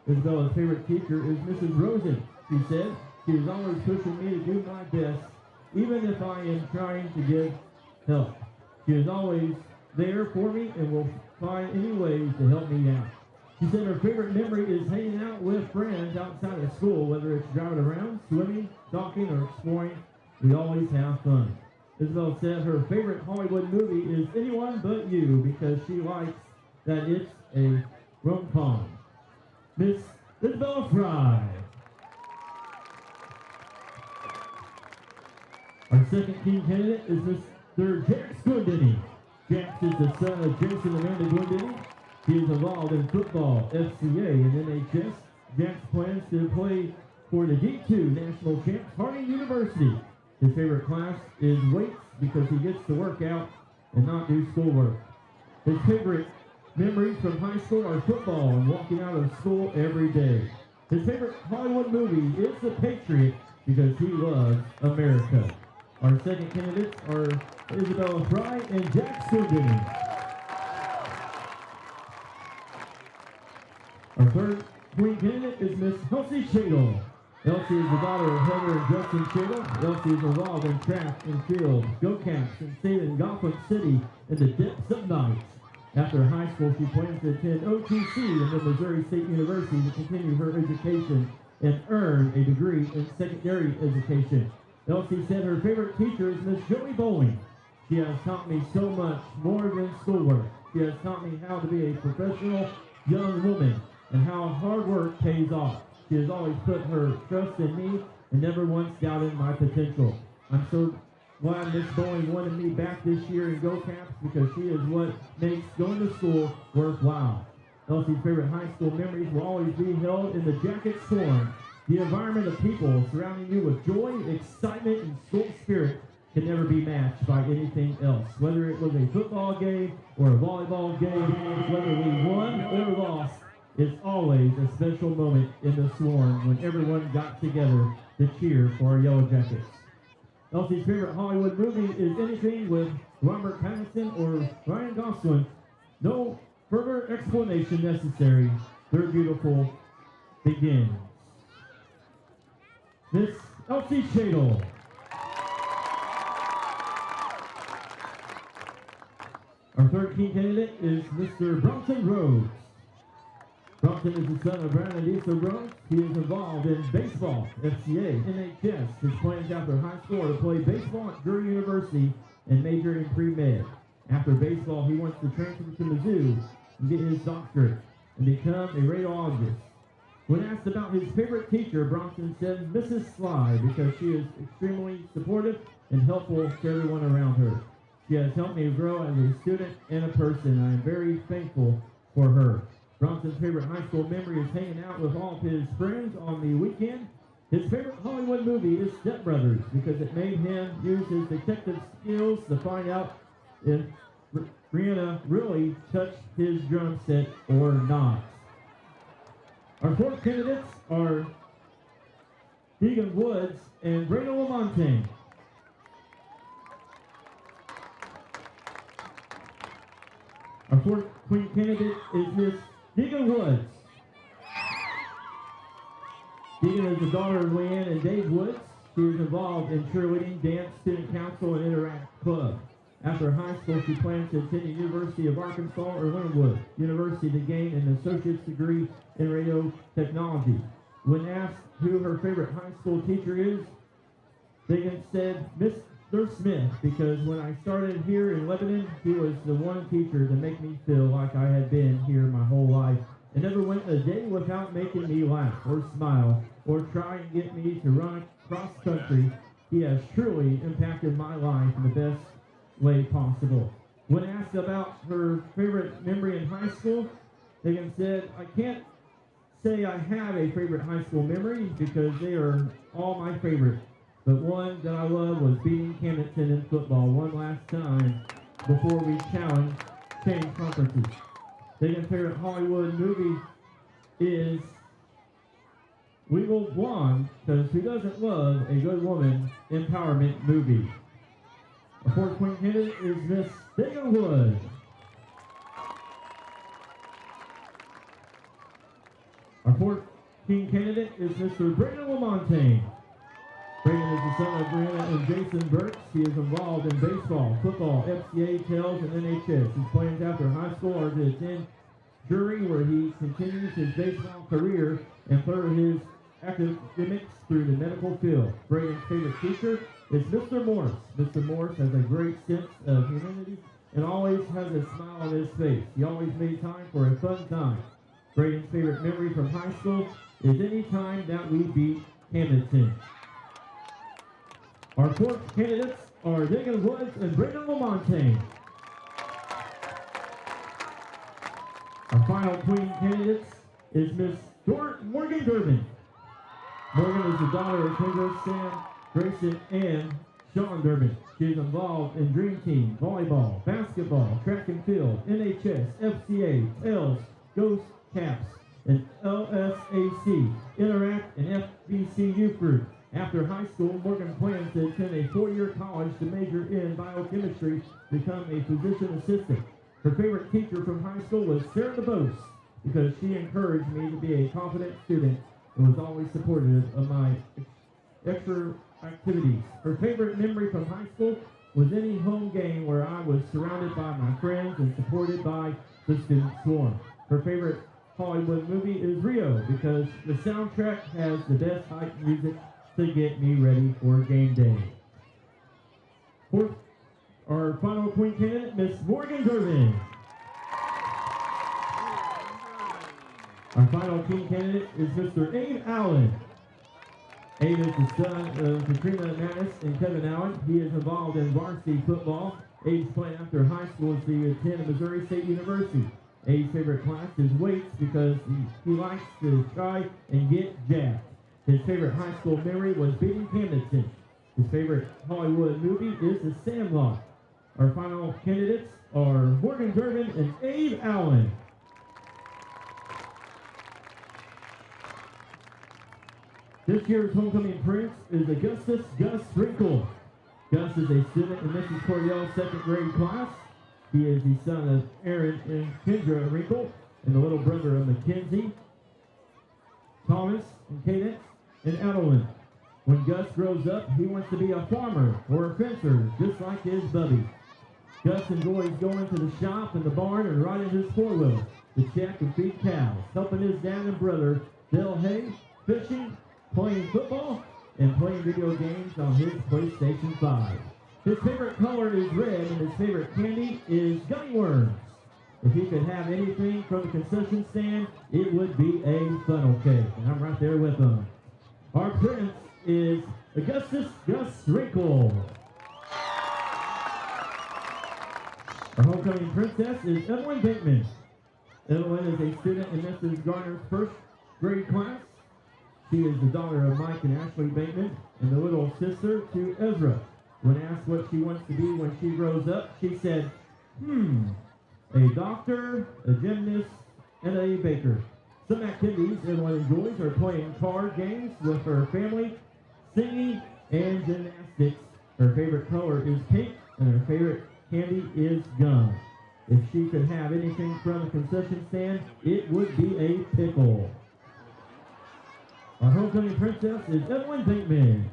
Isabella's favorite teacher is Mrs. Rosen. She said she is always pushing me to do my best, even if I am trying to give help. She is always there for me and will find any ways to help me out. She said her favorite memory is hanging out with friends outside of school, whether it's driving around, swimming, talking, or exploring. We always have fun. Isabel said her favorite Hollywood movie is Anyone But You because she likes that it's a rom-com. Miss Isabella Fry. Our second King candidate is Mr. Jax Glendale. Jax is the son of Jason and Amanda Glendale. He is involved in football, FCA, and NHS. Jax plans to play for the D2 national champs, Harding University. His favorite class is weights because he gets to work out and not do schoolwork. His favorite memories from high school are football and walking out of school every day. His favorite Hollywood movie is The Patriot because he loves America. Our second candidates are Isabella Fry and Jack Sturgeon. Our third Queen candidate is Miss Elsie Shadle. Elsie is the daughter of Heather and Justin Shadle. Elsie is involved in track and field, Go Caps, and stayed in Gotham City in the depths of night. After high school, she plans to attend OTC and then Missouri State University to continue her education and earn a degree in secondary education. Elsie said her favorite teacher is Miss Joey Bowling. She has taught me so much more than schoolwork. She has taught me how to be a professional young woman and how hard work pays off. She has always put her trust in me and never once doubted my potential. I'm so glad Miss Bowling wanted me back this year in Go Caps because she is what makes going to school worthwhile. Elsie's favorite high school memories will always be held in the Jackets Forum. The environment of people surrounding you with joy, excitement, and school spirit can never be matched by anything else. Whether it was a football game or a volleyball game, whether we won or lost, it's always a special moment in the Swarm when everyone got together to cheer for our Yellowjackets. Elsie's favorite Hollywood movie is anything with Robert Pattinson or Ryan Gosling. No further explanation necessary. They're beautiful. Begins. Miss Elsie Shadle. Our third King candidate is Mr. Bronson Rhodes. Bronson is the son of Brian and Lisa Rhodes. He is involved in baseball, FCA, NHS. His plans after high school are to play baseball at Drury University and major in pre-med. After baseball, he wants to transfer to Mizzou and get his doctorate. and become a radiologist. When asked about his favorite teacher, Bronson said Mrs. Sly because she is extremely supportive and helpful to everyone around her. She has helped me grow as a student and a person. I am very thankful for her. Bronson's favorite high school memory is hanging out with all of his friends on the weekend. His favorite Hollywood movie is Step Brothers because it made him use his detective skills to find out if Brianna really touched his drum set or not. Our fourth candidates are Deegan Woods and Brayden Lamontagne. Our fourth queen candidate is Miss Deegan Woods. Deegan is the daughter of Leanne and Dave Woods. She is involved in cheerleading, dance, student council, and Interact Club. After high school, she plans to attend the University of Arkansas or Linwood University to gain an associate's degree in radio technology. When asked who her favorite high school teacher is, Deegan said Mr. Smith, because when I started here in Lebanon, he was the one teacher to make me feel like I had been here my whole life and never went a day without making me laugh or smile or try and get me to run cross country. He has truly impacted my life in the best way possible. When asked about her favorite memory in high school, Deegan said, I can't say I have a favorite high school memory because they are all my favorite. But one that I love was beating Camdenton in football one last time before we changed conferences. Deegan's favorite Hollywood movie is Legal Blonde, because who doesn't love a good woman empowerment movie? Our fourth queen candidate is Miss Deegan Wood. Our fourth king candidate is Mr. Brayden Lamontagne. Brayden is the son of Brianna and Jason Burks. He is involved in baseball, football, FCA, TELS, and NHS. His plans after high school are to attend Drury, where he continues his baseball career and further his academics through the medical field. Brayden's favorite teacher is Mr. Morse. Mr. Morse has a great sense of humanity and always has a smile on his face. He always made time for a fun time. Brayden's favorite memory from high school is any time that we beat Camdenton. Our fourth candidates are Deegan Woods and Brayden Lamontagne. Our final queen candidates is Miss Morgan Durbin. Morgan is the daughter of Kendra, Sam, Grayson, and Sean Durbin. She is involved in Dream Team, volleyball, basketball, track and field, NHS, FCA, TELS, Ghost Caps, and LSAC, Interact, and FBC Youth Group. After high school, Morgan plans to attend a 4-year college to major in biochemistry to become a physician assistant. Her favorite teacher from high school was Sarah DeBose because she encouraged me to be a confident student and was always supportive of my extra activities. Her favorite memory from high school was any home game where I was surrounded by my friends and supported by the student swarm. Her favorite Hollywood movie is Rio because the soundtrack has the best hype music to get me ready for game day. Fourth, our final queen candidate, Miss Morgan Durbin. Our final king candidate is Mr. Abe Allen. Abe is the son of Katrina Mattis and Kevin Allen. He is involved in varsity football. Abe's plan after high school is to attend Missouri State University. Abe's favorite class is weights because he likes to try and get jacked. His favorite high school memory was beating Camdenton. His favorite Hollywood movie is The Sandlot. Our final candidates are Morgan Durbin and Abe Allen. This year's homecoming prince is Augustus Gus Wrinkle. Gus is a student in Mrs. Cordell's second grade class. He is the son of Aaron and Kendra Wrinkle and the little brother of Mackenzie, Thomas, and Cadence, and Adeline. When Gus grows up, he wants to be a farmer or a fencer, just like his Bubby. Gus enjoys going to the shop and the barn and riding his four-wheel to check and feed cows, helping his dad and brother bale hay, fishing, playing football, and playing video games on his PlayStation 5. His favorite color is red, and his favorite candy is gummy worms. If he could have anything from the concession stand, it would be a funnel cake. And I'm right there with him. Our prince is Augustus Gus Wrinkle. Our homecoming princess is Evelyn Bateman. Evelyn is a student in Mrs. Garner's first grade class. She is the daughter of Mike and Ashley Bateman and the little sister to Ezra. When asked what she wants to be when she grows up, she said, a doctor, a gymnast, and a baker. Some activities Evelyn enjoys are playing card games with her family, singing, and gymnastics. Her favorite color is pink, and her favorite candy is gum. If she could have anything from the concession stand, it would be a pickle. Our homecoming princess is Evelyn Bateman.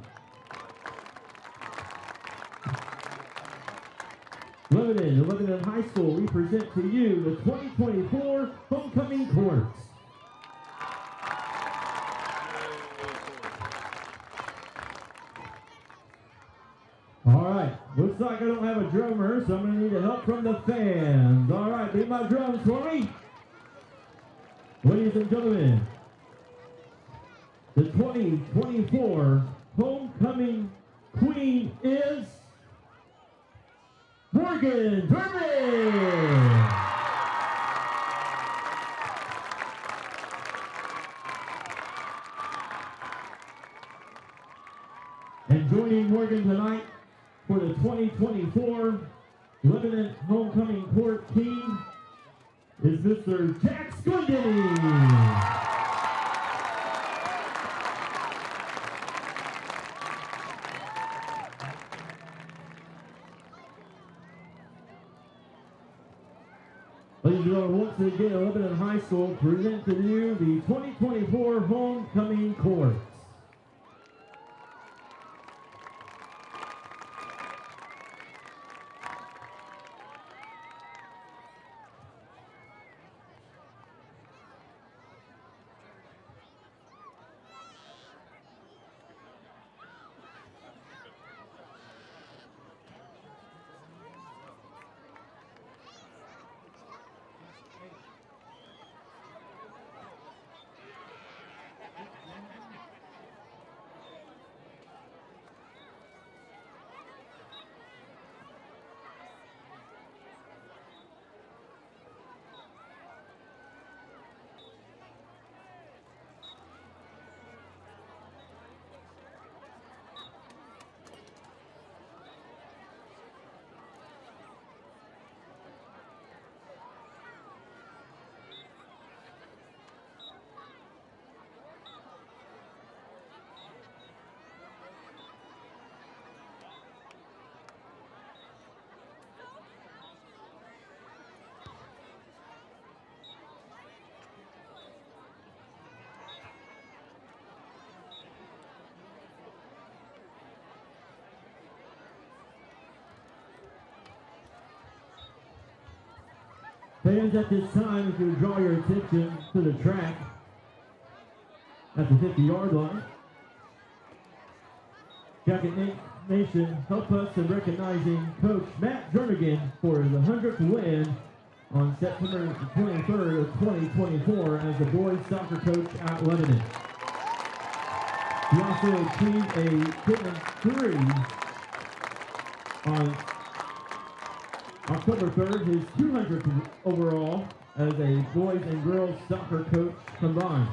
Lebanon High School, we present to you the 2024 Homecoming Court. All right, looks like I don't have a drummer, so I'm going to need help from the fans. All right, beat my drums for me. Ladies and gentlemen, the 2024 Homecoming Queen is Morgan Durbin. And joining Morgan tonight for the 2024 Lebanon Homecoming Court King is Mr. Jack Scundany. Ladies and gentlemen, once again, Lebanon High School presents to you the 2024 Homecoming Court. Fans, at this time, if you would draw your attention to the track at the 50-yard line. Jacket Nation, help us in recognizing Coach Matt Jernigan for the 100th win on September 23rd of 2024 as the boys soccer coach at Lebanon. He also achieved a fitness 3 on October 3rd, his 200th overall as a boys and girls soccer coach combined.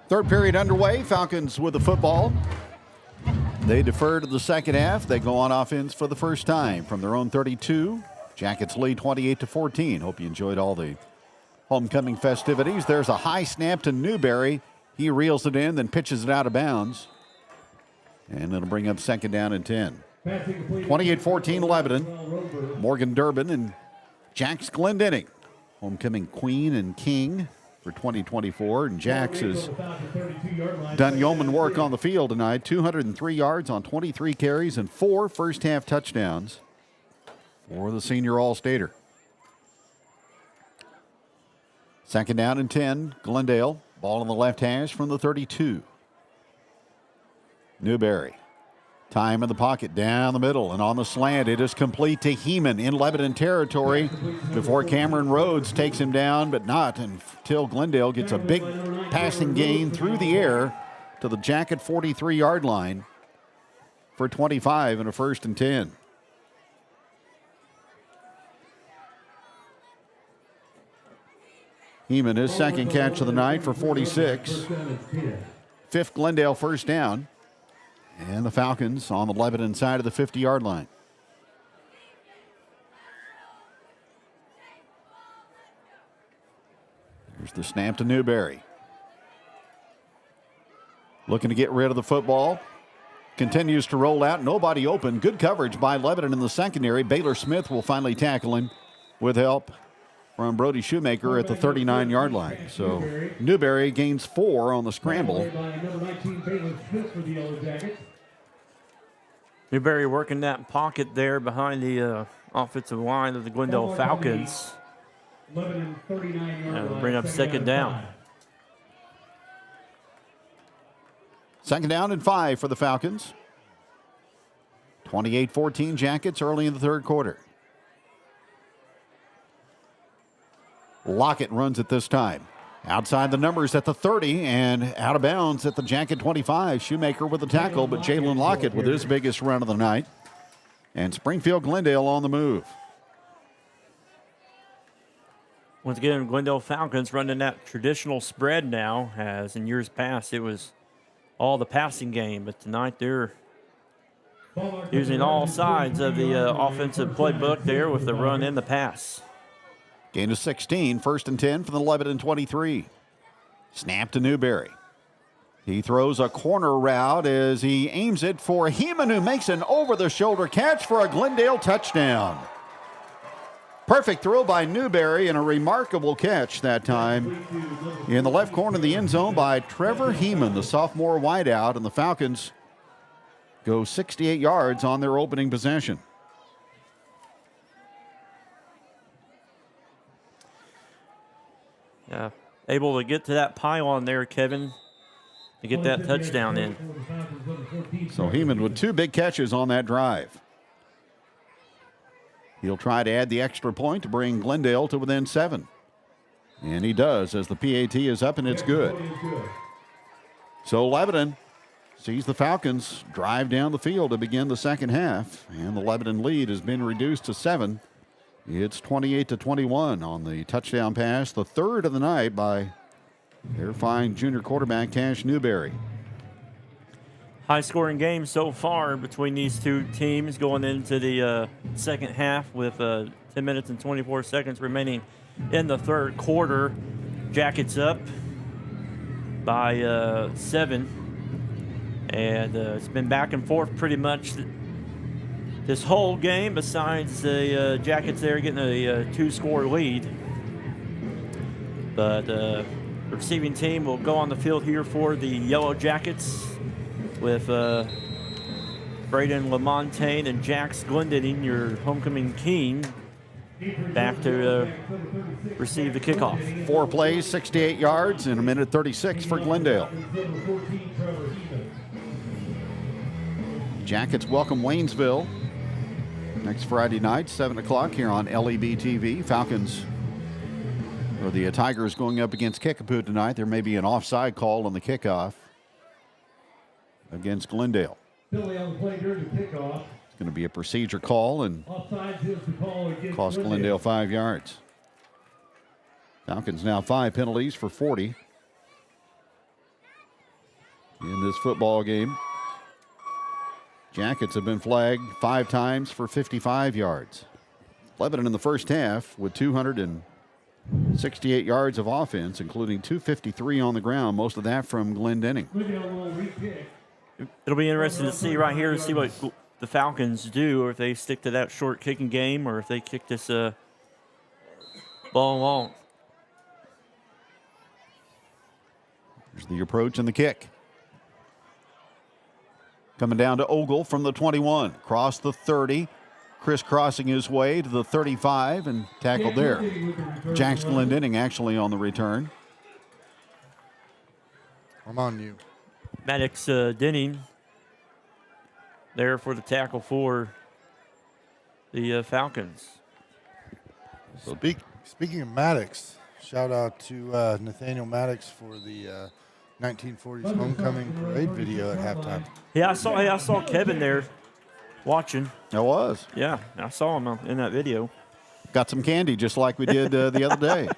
Third period underway. Falcons with the football. They defer to the second half. They go on offense for the first time from their own 32. Jackets lead 28-14. Hope you enjoyed all the homecoming festivities. There's a high snap to Newberry. He reels it in, then pitches it out of bounds. And it'll bring up second down and 10. 28-14 Lebanon. Morgan Durbin and Jax Glendenning. Homecoming queen and king for 2024. And Jax has done yeoman work on the field tonight. 203 yards on 23 carries and 4 first-half touchdowns for the senior All-Stater. Second down and 10, Glendale. Ball on the left hash from the 32. Newberry. Time in the pocket, down the middle, and on the slant, it is complete to Heeman in Lebanon territory before Cameron Rhodes takes him down, but not until Glendale gets a big passing gain through the air to the Jacket 43-yard line for 25 and a first and 10. Heeman, his second catch of the night for 46. Fifth Glendale first down. And the Falcons on the Lebanon side of the 50-yard line. Here's the snap to Newberry. Looking to get rid of the football. Continues to roll out. Nobody open. Good coverage by Lebanon in the secondary. Baylor Smith will finally tackle him with help from Brody Shoemaker at the 39-yard line. So Newberry gains 4 on the scramble. Newberry working that pocket there behind the offensive line of the Glendale Falcons. And bring up second down. Second down and 5 for the Falcons. 28-14 Jackets early in the third quarter. Lockett runs it this time. Outside the numbers at the 30 and out of bounds at the Jacket 25. Shoemaker with the tackle, but Jalen Lockett with his biggest run of the night. And Springfield Glendale on the move. Once again, Glendale Falcons running that traditional spread now, as in years past it was all the passing game, but tonight they're using all sides of the offensive playbook there with the run and the pass. Gain of 16, 1st and 10 for the Lebanon 23. Snap to Newberry. He throws a corner route as he aims it for Heeman, who makes an over-the-shoulder catch for a Glendale touchdown. Perfect throw by Newberry and a remarkable catch that time in the left corner of the end zone by Trevor Heeman, the sophomore wideout, and the Falcons go 68 yards on their opening possession. Yeah, able to get to that pylon there, Kevin, to get that touchdown in. So Heeman with 2 big catches on that drive. He'll try to add the extra point to bring Glendale to within 7. And he does as the PAT is up and it's good. So Lebanon sees the Falcons drive down the field to begin the second half. And the Lebanon lead has been reduced to 7. It's 28-21 on the touchdown pass, the third of the night by their fine junior quarterback, Cash Newberry. High-scoring game so far between these two teams going into the second half with 10 minutes and 24 seconds remaining in the third quarter. Jackets up by 7. And it's been back and forth pretty much this whole game, besides the Jackets there getting a 2-score lead. But the receiving team will go on the field here for the Yellowjackets with Braden Lamontagne and Jax Glendinning, your homecoming king, back to receive the kickoff. 4 plays, 68 yards, in a minute 36 for Glendale. Jackets welcome Waynesville next Friday night, 7 o'clock here on LEB TV. Falcons, or the Tigers, going up against Kickapoo tonight. There may be an offside call on the kickoff against Glendale. Billy on the play during the kickoff. It's going to be a procedure call and Offsides is the call against cost Glendale 5 yards. Falcons now 5 penalties for 40 in this football game. Jackets have been flagged 5 times for 55 yards. Lebanon in the first half with 268 yards of offense, including 253 on the ground, most of that from Glendinning. It'll be interesting to see right here to see what the Falcons do, or if they stick to that short kicking game, or if they kick this ball long. Here's the approach and the kick. Coming down to Ogle from the 21. Cross the 30. Crisscrossing his way to the 35 and tackled there. Jax Glendinning actually on the return. I'm on you. Maddox Denning there for the tackle for the Falcons. Speaking of Maddox, shout out to Nathaniel Maddox for the 1940s homecoming parade video at halftime. Yeah, I saw Kevin there watching. I was. Yeah, I saw him in that video. Got some candy just like we did the other day.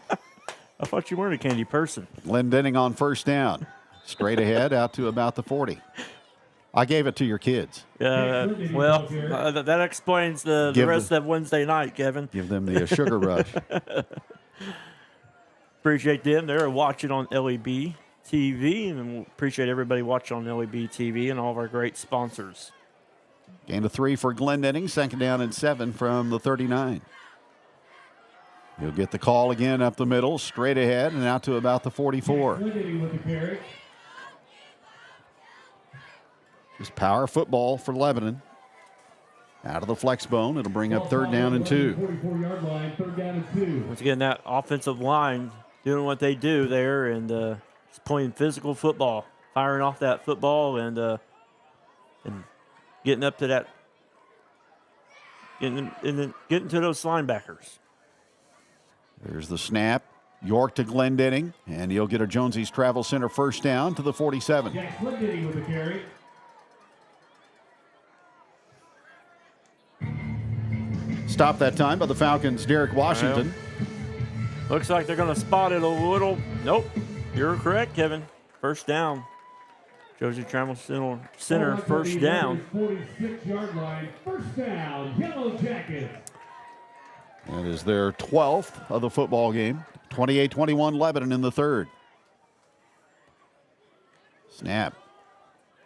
I thought you weren't a candy person. Glendinning on first down. Straight ahead out to about the 40. I gave it to your kids. That explains the rest of Wednesday night, Kevin. Give them the sugar rush. Appreciate them. They're watching on LEB TV, and we appreciate everybody watching on LEB TV and all of our great sponsors. Gain of 3 for Glendinning. Second down and 7 from the 39. You'll get the call again up the middle, straight ahead, and out to about the 44. Just power football for Lebanon. Out of the flex bone, it'll bring up 3rd down and 2. Once again, that offensive line doing what they do there, and just playing physical football, firing off that football, and getting up to that, getting to those linebackers. There's the snap. York to Glendenning, and he'll get a Jonesy's Travel Center first down to the 47. Jack Glendenning with the carry. Stopped that time by the Falcons' Derek Washington. Looks like they're going to spot it a little. Nope. You're correct, Kevin. First down. Josie Trammell Center, first down. 46-yard line, first down, Yellowjackets. That is their 12th of the football game. 28-21 Lebanon in the third. Snap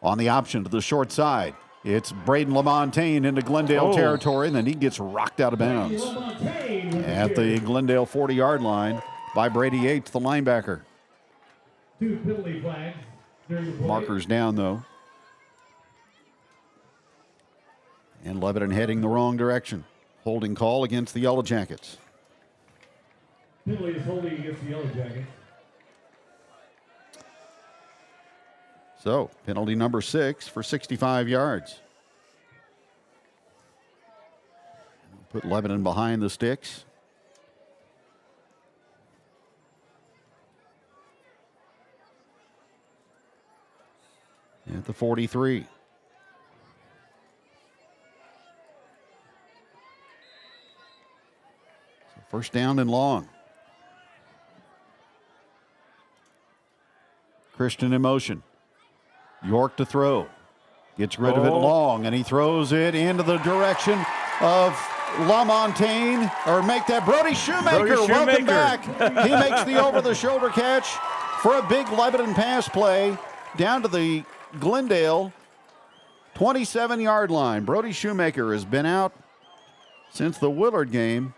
on the option to the short side. It's Braden LaMontagne into Glendale territory, and then he gets rocked out of bounds at the Glendale 40-yard line by Brady Yates, the linebacker. 2 penalty flags during the play. Markers down, though. And Lebanon heading the wrong direction. Holding call against the Yellowjackets. Penalty is holding against the Yellowjackets. So, penalty number 6 for 65 yards. Put Lebanon behind the sticks. At the 43. So first down and long. Christian in motion. York to throw. Gets rid of it long, and he throws it into the direction of LaMontagne, or make that Brody Shoemaker. Welcome back. He makes the over-the-shoulder catch for a big Lebanon pass play down to the Glendale 27-yard line. Brody Shoemaker has been out since the Willard game.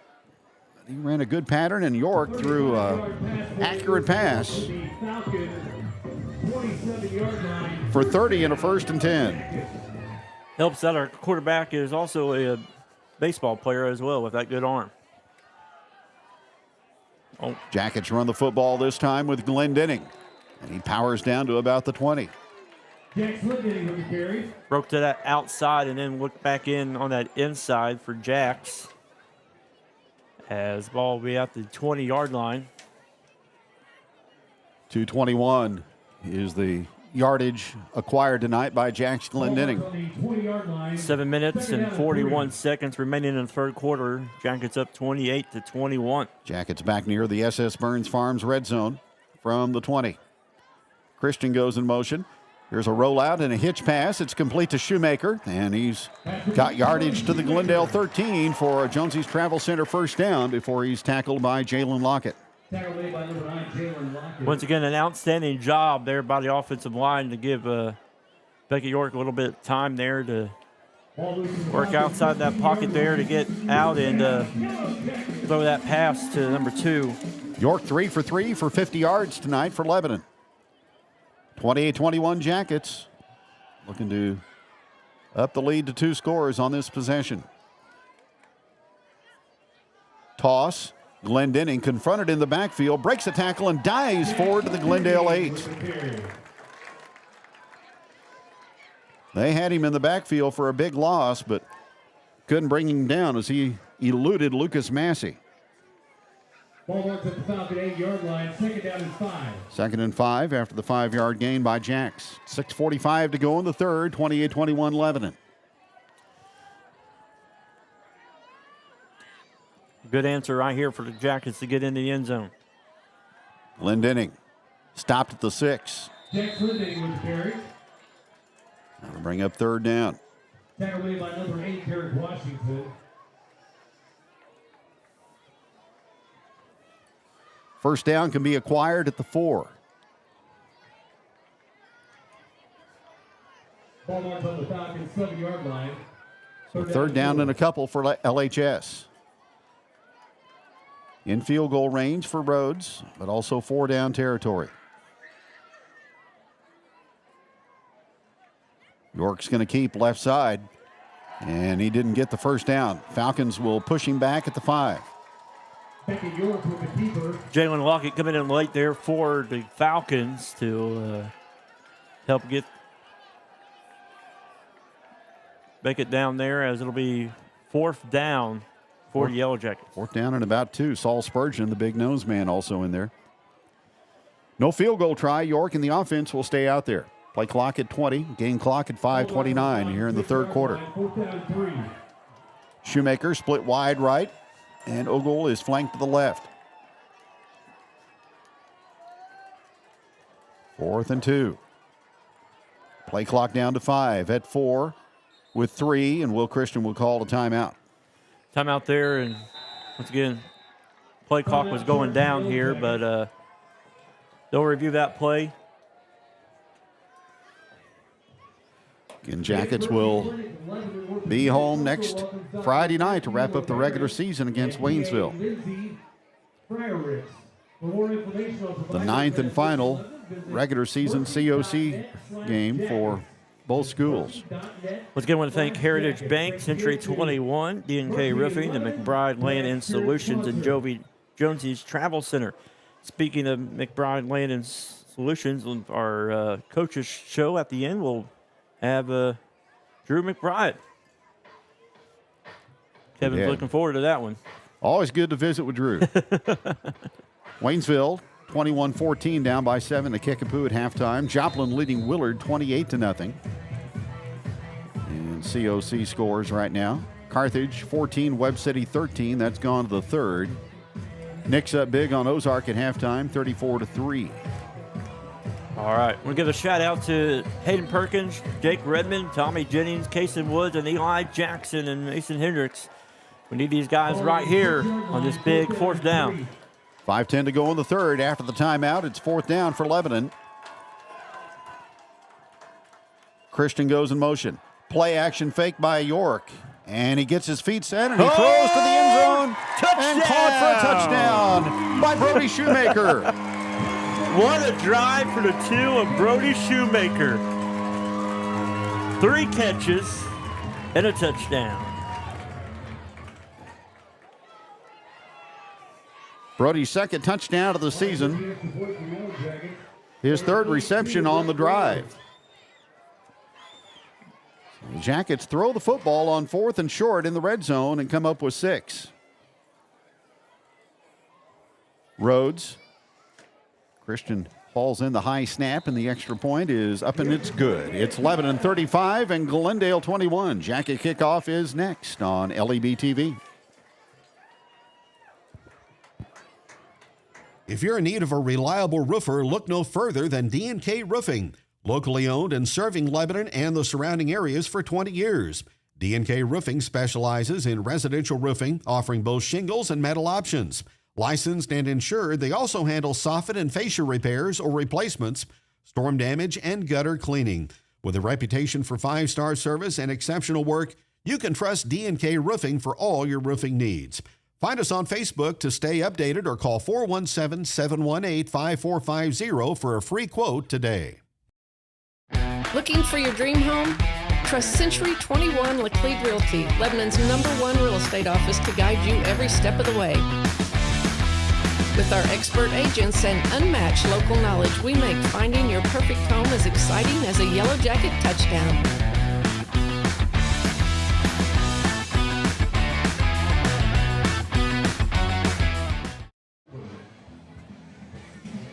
He ran a good pattern, and York threw an accurate pass for 30 and a first and 10. Helps that our quarterback is also a baseball player as well with that good arm. Jackets run the football this time with Glendenning, and he powers down to about the 20. Jack Glendenning with the carry. Broke to that outside and then looked back in on that inside for Jacks. As ball will be at the 20-yard line. 2:21 is the yardage acquired tonight by Jacks Glendenning. 7 minutes and 41 seconds remaining in the third quarter. Jackets up 28-21. Jackets back near the SS Burns Farms red zone from the 20. Christian goes in motion. Here's a rollout and a hitch pass. It's complete to Shoemaker, and he's got yardage to the Glendale 13 for a Jonesy's Travel Center first down before he's tackled by Jalen Lockett. Once again, an outstanding job there by the offensive line to give Becky York a little bit of time there to work outside that pocket there to get out and throw that pass to number 2. York 3 for 3 for 50 yards tonight for Lebanon. 28-21 Jackets looking to up the lead to 2 scores on this possession. Toss. Glendenning confronted in the backfield, breaks a tackle and dives forward to the Glendale 8. They had him in the backfield for a big loss, but couldn't bring him down as he eluded Lucas Massey. Ball marked at the Falcon 8-yard line, second down and 5. Second and 5 after the 5-yard gain by Jacks. 6:45 to go in the third, 28-21 Lebanon. Good answer right here for the Jackets to get in the end zone. Glendenning stopped at the 6. Jack Glendenning with the carry. That'll bring up third down. Tackle made by number 8, Derek Washington. First down can be acquired at the 4. Ball marked on the Falcons 7-yard line. So third down and a couple for LHS. In field goal range for Rhodes, but also 4-down territory. York's going to keep left side, and he didn't get the first down. Falcons will push him back at the 5. York with the keeper. Jalen Lockett coming in late there for the Falcons to help make it down there, as it'll be 4th down for the Yellowjackets. 4th down and about 2. Saul Spurgeon, the big nose man, also in there. No field goal try. York and the offense will stay out there. Play clock at 20. Game clock at 5:29 here in the third quarter. Shoemaker split wide right, and Ogle is flanked to the left. 4th and 2. Play clock down to 5 at 4 with 3, and Will Christian will call a timeout. Timeout there, and once again, play clock was going down here, but they'll review that play. Again, Jackets will be home next Friday night to wrap up the regular season against Waynesville. The 9th and final regular season COC game for both schools. Once again, I want to thank Heritage Bank, Century 21, D&K Roofing, and McBride Land and Solutions, and Jonesy's Travel Center. Speaking of McBride Land and Solutions, our coaches show at the end will have Drew McBride. Kevin's looking forward to that one. Always good to visit with Drew. Waynesville 21-14 down by 7 to Kickapoo at halftime. Joplin leading Willard 28-0. And COC scores right now. Carthage 14, Webb City 13. That's gone to the third. Nick's up big on Ozark at halftime, 34-3. All right, we'll give a shout out to Hayden Perkins, Jake Redmond, Tommy Jennings, Kason Woods, and Eli Jackson and Mason Hendricks. We need these guys right here on this big 4th down. 5:10 to go in the third. After the timeout, it's 4th down for Lebanon. Christian goes in motion. Play action fake by York. And he gets his feet set and he throws to the end zone. Touchdown! And caught for a touchdown by Brody Shoemaker. What a drive for the 2 of Brody Shoemaker. 3 catches and a touchdown. Brody's 2nd touchdown of the season. His 3rd reception on the drive. The Jackets throw the football on 4th and short in the red zone and come up with 6. Rhodes. Christian hauls in the high snap, and the extra point is up and it's good. It's Lebanon 35 and Glendale 21. Jacket kickoff is next on LEB TV. If you're in need of a reliable roofer, look no further than D&K Roofing. Locally owned and serving Lebanon and the surrounding areas for 20 years. D&K Roofing specializes in residential roofing, offering both shingles and metal options. Licensed and insured, they also handle soffit and fascia repairs or replacements, storm damage, and gutter cleaning. With a reputation for 5-star service and exceptional work, you can trust D&K Roofing for all your roofing needs. Find us on Facebook to stay updated or call 417-718-5450 for a free quote today. Looking for your dream home? Trust Century 21 Laclede Realty, Lebanon's #1 real estate office, to guide you every step of the way. With our expert agents and unmatched local knowledge, we make finding your perfect home as exciting as a Yellow Jacket touchdown.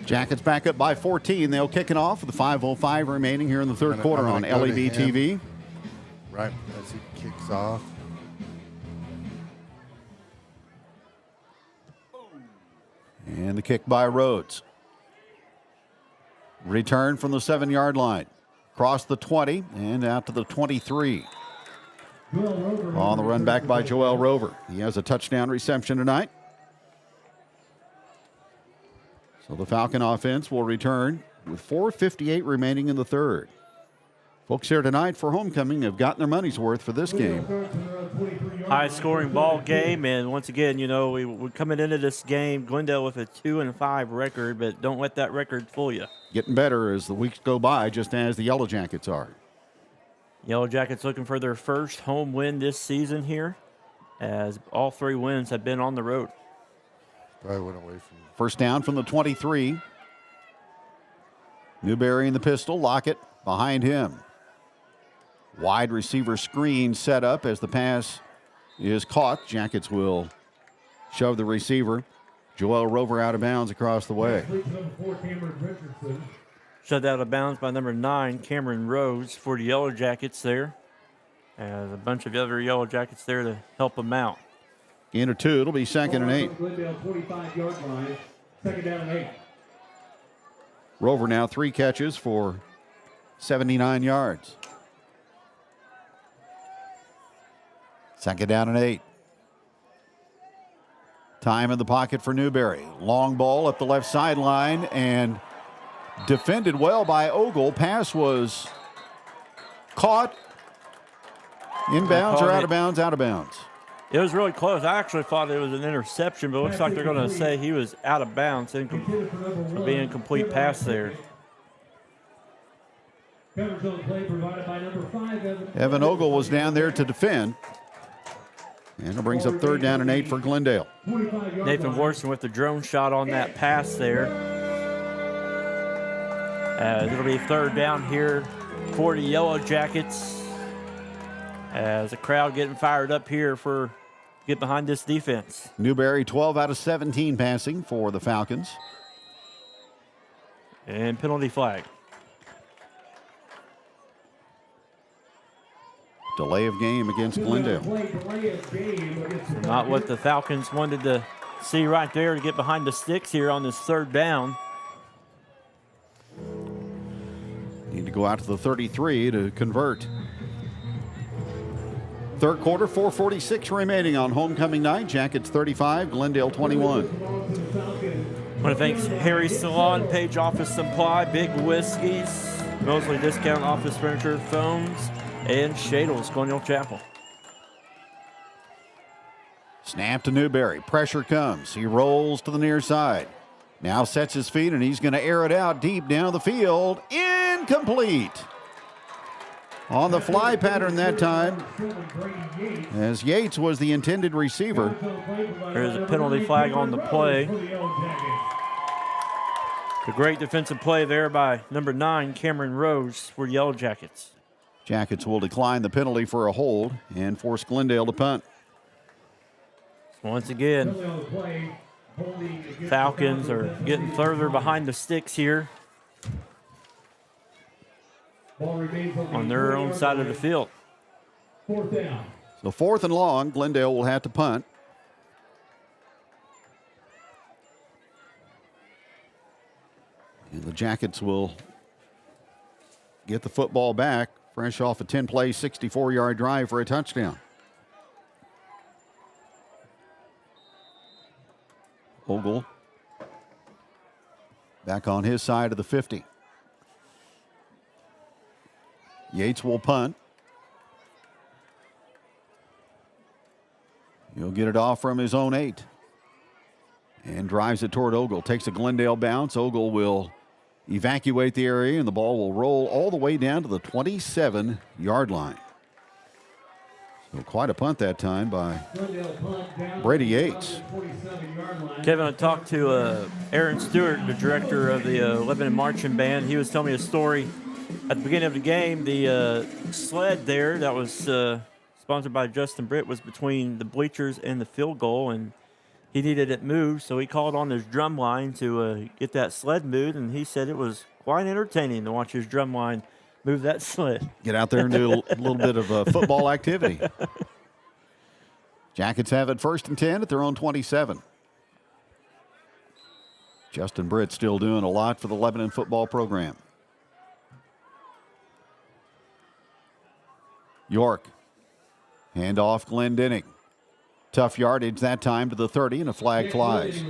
Jackets back up by 14. They'll kick it off with 5:05 remaining here in the third quarter on LEB TV. Right as he kicks off. And the kick by Rhodes. Return from the 7-yard line. Across the 20 and out to the 23. On the run back by Joel Rover. He has a touchdown reception tonight. So the Falcon offense will return with 4:58 remaining in the third. Folks here tonight for homecoming have gotten their money's worth for this game. High-scoring ball game, and once again, you know, we're coming into this game, Glendale with a 2-5 record, but don't let that record fool you. Getting better as the weeks go by, just as the Yellowjackets are. Yellowjackets looking for their first home win this season here, as all 3 wins have been on the road. Probably went away from First down from the 23. Newberry in the pistol. Lockett behind him. Wide receiver screen set up as the pass is caught. Jackets will shove the receiver. Joel Rover out of bounds across the way. Shoved out of bounds by number 9, Cameron Rose, for the Yellow Jackets there. And a bunch of other Yellow Jackets there to help them out. Gain of 2. It'll be 2nd and 8. Glendale 25-yard line. 2nd down and 8. Rover now 3 catches for 79 yards. 2nd down and 8. Time in the pocket for Newberry. Long ball up the left sideline and defended well by Ogle. Pass was caught. Inbounds or out of bounds? Out of bounds. It was really close. I actually thought it was an interception, but it looks like they're going to say he was out of bounds for being a complete pass there. Evan Ogle was down there to defend. And it brings up 3rd down and 8 for Glendale. Nathan Worson with the drone shot on that pass there. It'll be 3rd down here for the Yellow Jackets. As the crowd getting fired up here for get behind this defense. Newberry 12 out of 17 passing for the Falcons. And penalty flag. Delay of game against Glendale. Not what the Falcons wanted to see right there to get behind the sticks here on this 3rd down. Need to go out to the 33 to convert. 3rd quarter, 4:46 remaining on homecoming night. Jackets 35, Glendale 21. I want to thank Harry Salon, Page Office Supply, Big Whiskeys, Mosley Discount Office Furniture, Phones, and Shadles, Colonial Chapel. Snap to Newberry. Pressure comes. He rolls to the near side. Now sets his feet, and he's going to air it out deep down the field. Incomplete. On the fly pattern that time, as Yates was the intended receiver. There's a penalty flag on the play. A great defensive play there by number 9, Cameron Rose, for Yellow Jackets. Jackets will decline the penalty for a hold and force Glendale to punt. Once again, Falcons are getting further behind the sticks here on their own side of the field. 4th down. So 4th and long, Glendale will have to punt. And the Jackets will get the football back, fresh off a 10-play, 64-yard drive for a touchdown. Ogle back on his side of the 50. Yates will punt. He'll get it off from his own 8. And drives it toward Ogle. Takes a Glendale bounce. Ogle will evacuate the area, and the ball will roll all the way down to the 27-yard line. So quite a punt that time by Brady Yates. Kevin, I talked to Aaron Stewart, the director of the Lebanon Marching Band. He was telling me a story. At the beginning of the game, the sled there that was sponsored by Justin Britt was between the bleachers and the field goal, and he needed it moved, so he called on his drum line to get that sled moved, and he said it was quite entertaining to watch his drum line move that sled. Get out there and do a little bit of football activity. Jackets have it 1st and 10 at their own 27. Justin Britt still doing a lot for the Lebanon football program. York. Handoff Glendenning. Tough yardage that time to the 30, and a flag flies.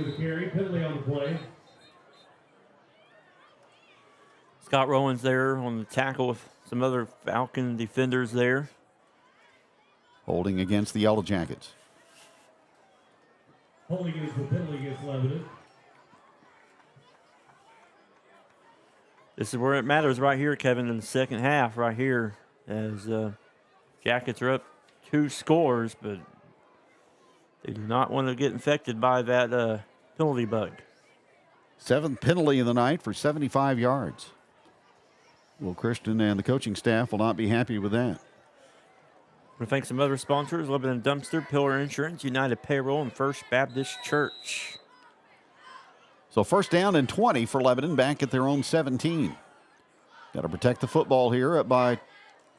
Scott Rowland's there on the tackle with some other Falcon defenders there. Holding against the Yellow Jackets. Holding is the penalty against Lebanon. This is where it matters right here, Kevin, in the second half right here, as Jackets are up 2 scores, but they do not want to get infected by that penalty bug. 7th penalty of the night for 75 yards. Will Christian and the coaching staff will not be happy with that. We thank some other sponsors: Lebanon Dumpster, Pillar Insurance, United Payroll, and First Baptist Church. So first down and 20 for Lebanon, back at their own 17. Got to protect the football here, up by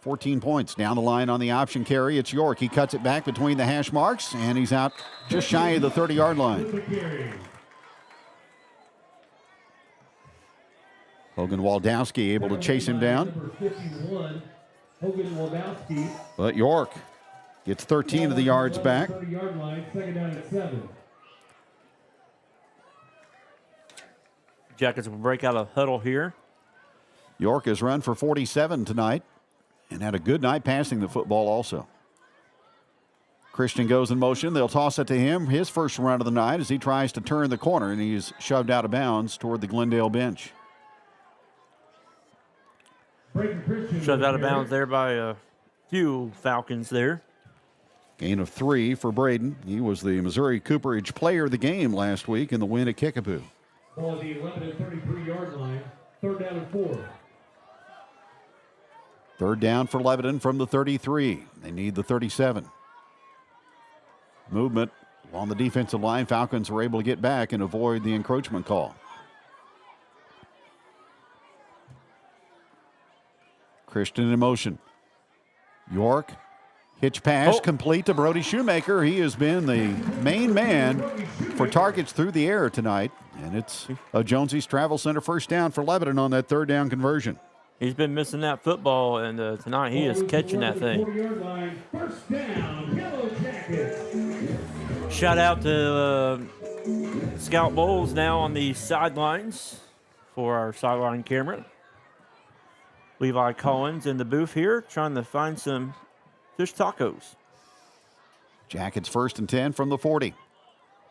14 points. Down the line on the option carry, it's York. He cuts it back between the hash marks, and he's out just shy of the 30-yard line. Hogan Waldowski able to chase him down. But York gets 13 of the yards back. Jackets will break out a huddle here. York has run for 47 tonight and had a good night passing the football also. Christian goes in motion. They'll toss it to him. His first run of the night as he tries to turn the corner, and he's shoved out of bounds toward the Glendale bench. Shoved out of bounds there by a few Falcons there. Gain of 3 for Braden. He was the Missouri Cooperage player of the game last week in the win at Kickapoo. Ball at the 11 and 33-yard line. Third down and 4. Third down for Lebanon from the 33. They need the 37. Movement on the defensive line. Falcons were able to get back and avoid the encroachment call. Christian in motion. York, hitch pass complete to Brody Shoemaker. He has been the main man for targets through the air tonight. And it's a Jonesy's Travel Center first down for Lebanon on that third down conversion. He's been missing that football, and tonight he is catching that thing. First down, Yellowjackets. Shout out to Scout Bowles now on the sidelines for our sideline camera. Levi Collins in the booth here trying to find some fish tacos. Jackets first and 10 from the 40.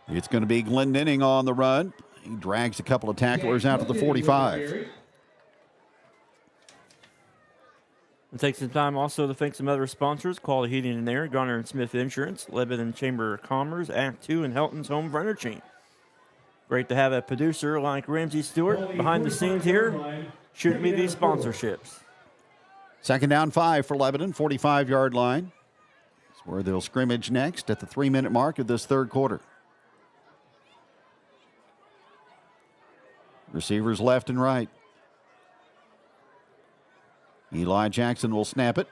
It's going to be Glendenning on the run. He drags a couple of tacklers out to the 45. We'll take some time also to thank some other sponsors: Quality Heating and Air, Garner and Smith Insurance, Lebanon Chamber of Commerce, Act 2, and Helton's Home Furnishing. Great to have a producer like Ramsey Stewart behind the scenes here, shooting me these sponsorships. Second down 5 for Lebanon, 45-yard line. That's where they'll scrimmage next at the 3-minute mark of this third quarter. Receivers left and right. Eli Jackson will snap it.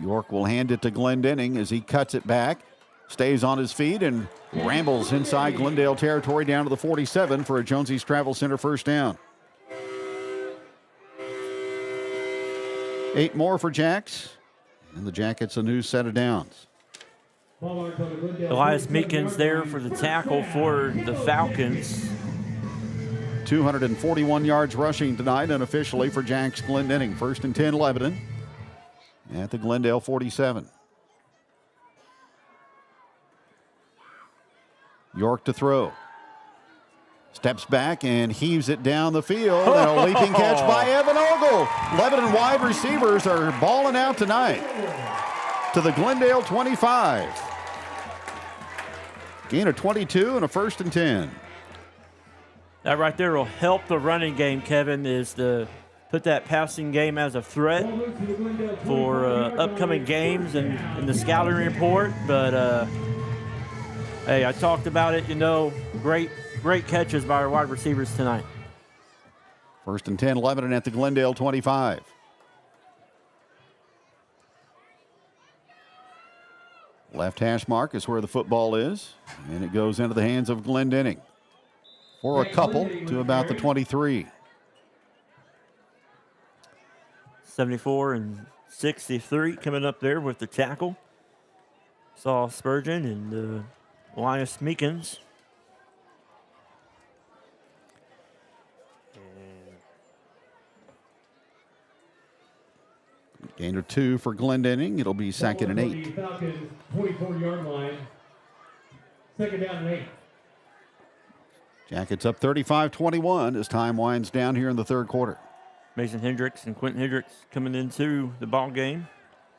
York will hand it to Glendenning as he cuts it back, stays on his feet, and rambles inside Glendale territory down to the 47 for a Jonesy's Travel Center first down. 8 more for Jacks, and the Jackets a new set of downs. Elias Meekins there for the tackle for the Falcons. 241 yards rushing tonight unofficially for Jacks Glendenning. First and 10 Lebanon at the Glendale 47. York to throw. Steps back and heaves it down the field. And a leaping catch by Evan Ogle. Lebanon wide receivers are balling out tonight to the Glendale 25. Gain of 22 and a first and 10. That right there will help the running game, Kevin, is to put that passing game as a threat for upcoming games and the scouting report. But, hey, I talked about it, great catches by our wide receivers tonight. First and 10, Lebanon at the Glendale 25. Left hash mark is where the football is, and it goes into the hands of Glendenning for a couple to about the 23. 74 and 63 coming up there with the tackle. Saul Spurgeon and Elias Meekins. Gain of 2 for Glendenning. It'll be second and 8. Falcons 24-yard line. Second down and 8. Jackets up 35-21 as time winds down here in the third quarter. Mason Hendricks and Quentin Hendricks coming into the ball game.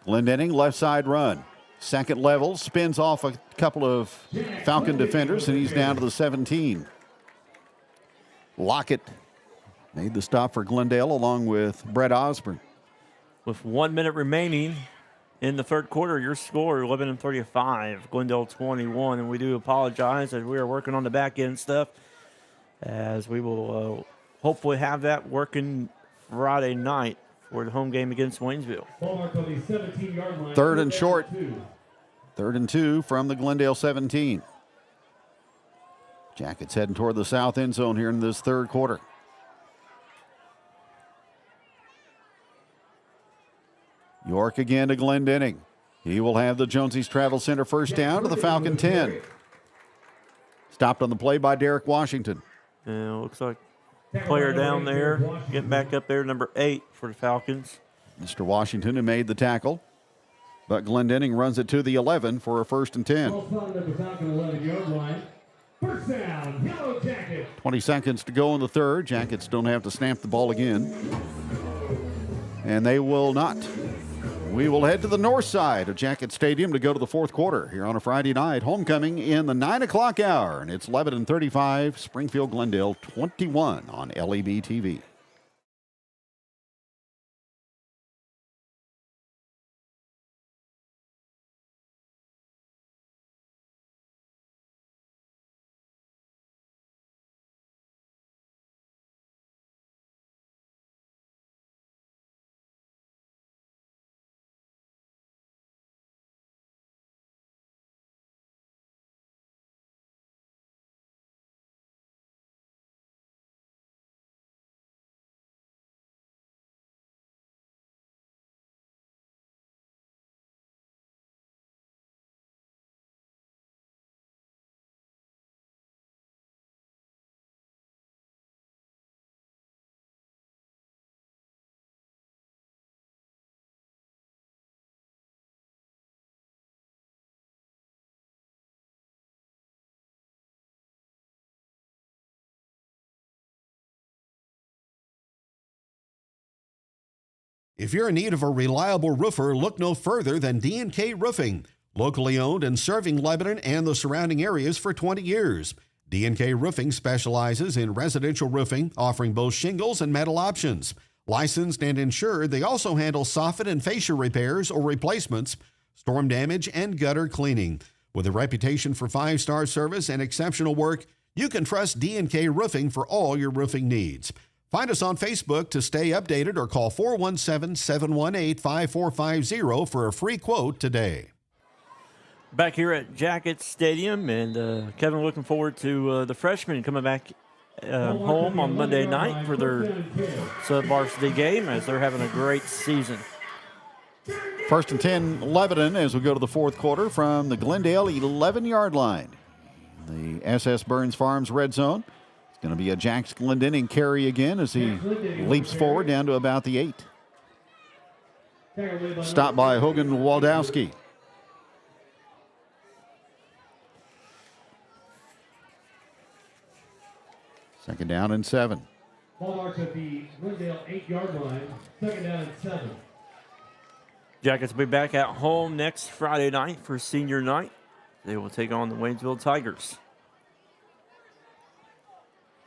Glendenning, left side run. Second level, spins off a couple of Falcon defenders, and he's down to the 17. Lockett made the stop for Glendale along with Brett Osborne. With 1 minute remaining, in the third quarter. Your score, Lebanon 35, Glendale 21. And we do apologize as we are working on the back end stuff, as we will hopefully have that working Friday night for the home game against Waynesville. Ball marked on the 17-yard line. Third and short. 2. 3rd and 2 from the Glendale 17. Jackets heading toward the south end zone here in this third quarter. York again to Glendenning. He will have the Jonesy's Travel Center first down to the Falcon 10. Stopped on the play by Derek Washington. Yeah, looks like player down there, getting back up there, number 8 for the Falcons. Mr. Washington who made the tackle, but Glendenning runs it to the 11 for a 1st and 10. Ball spotted at the Falcon 11-yard line. First down, Yellowjackets. 20 seconds to go in the third. Jackets don't have to snap the ball again. And they will not. We will head to the north side of Jacket Stadium to go to the fourth quarter here on a Friday night. Homecoming in the 9 o'clock hour. And it's Lebanon 35, Springfield Glendale 21 on LEB TV. If you're in need of a reliable roofer, look no further than D&K Roofing. Locally owned and serving Lebanon and the surrounding areas for 20 years. D&K Roofing specializes in residential roofing, offering both shingles and metal options. Licensed and insured, they also handle soffit and fascia repairs or replacements, storm damage, and gutter cleaning. With a reputation for 5-star service and exceptional work, you can trust D&K Roofing for all your roofing needs. Find us on Facebook to stay updated or call 417-718-5450 for a free quote today. Back here at Jackets Stadium, and Kevin, looking forward to the freshmen coming back home on Monday night for their sub-varsity game, as they're having a great season. 1st and 10, Lebanon, as we go to the fourth quarter from the Glendale 11-yard line. The SS Burns Farms red zone. It's going to be a Jax Glendenning carry again as he leaps forward down to about the 8. Stopped by Hogan Waldowski. Second down and 7. Ball marked at the Glendale 8-yard line. Second down and 7. Jackets will be back at home next Friday night for senior night. They will take on the Waynesville Tigers.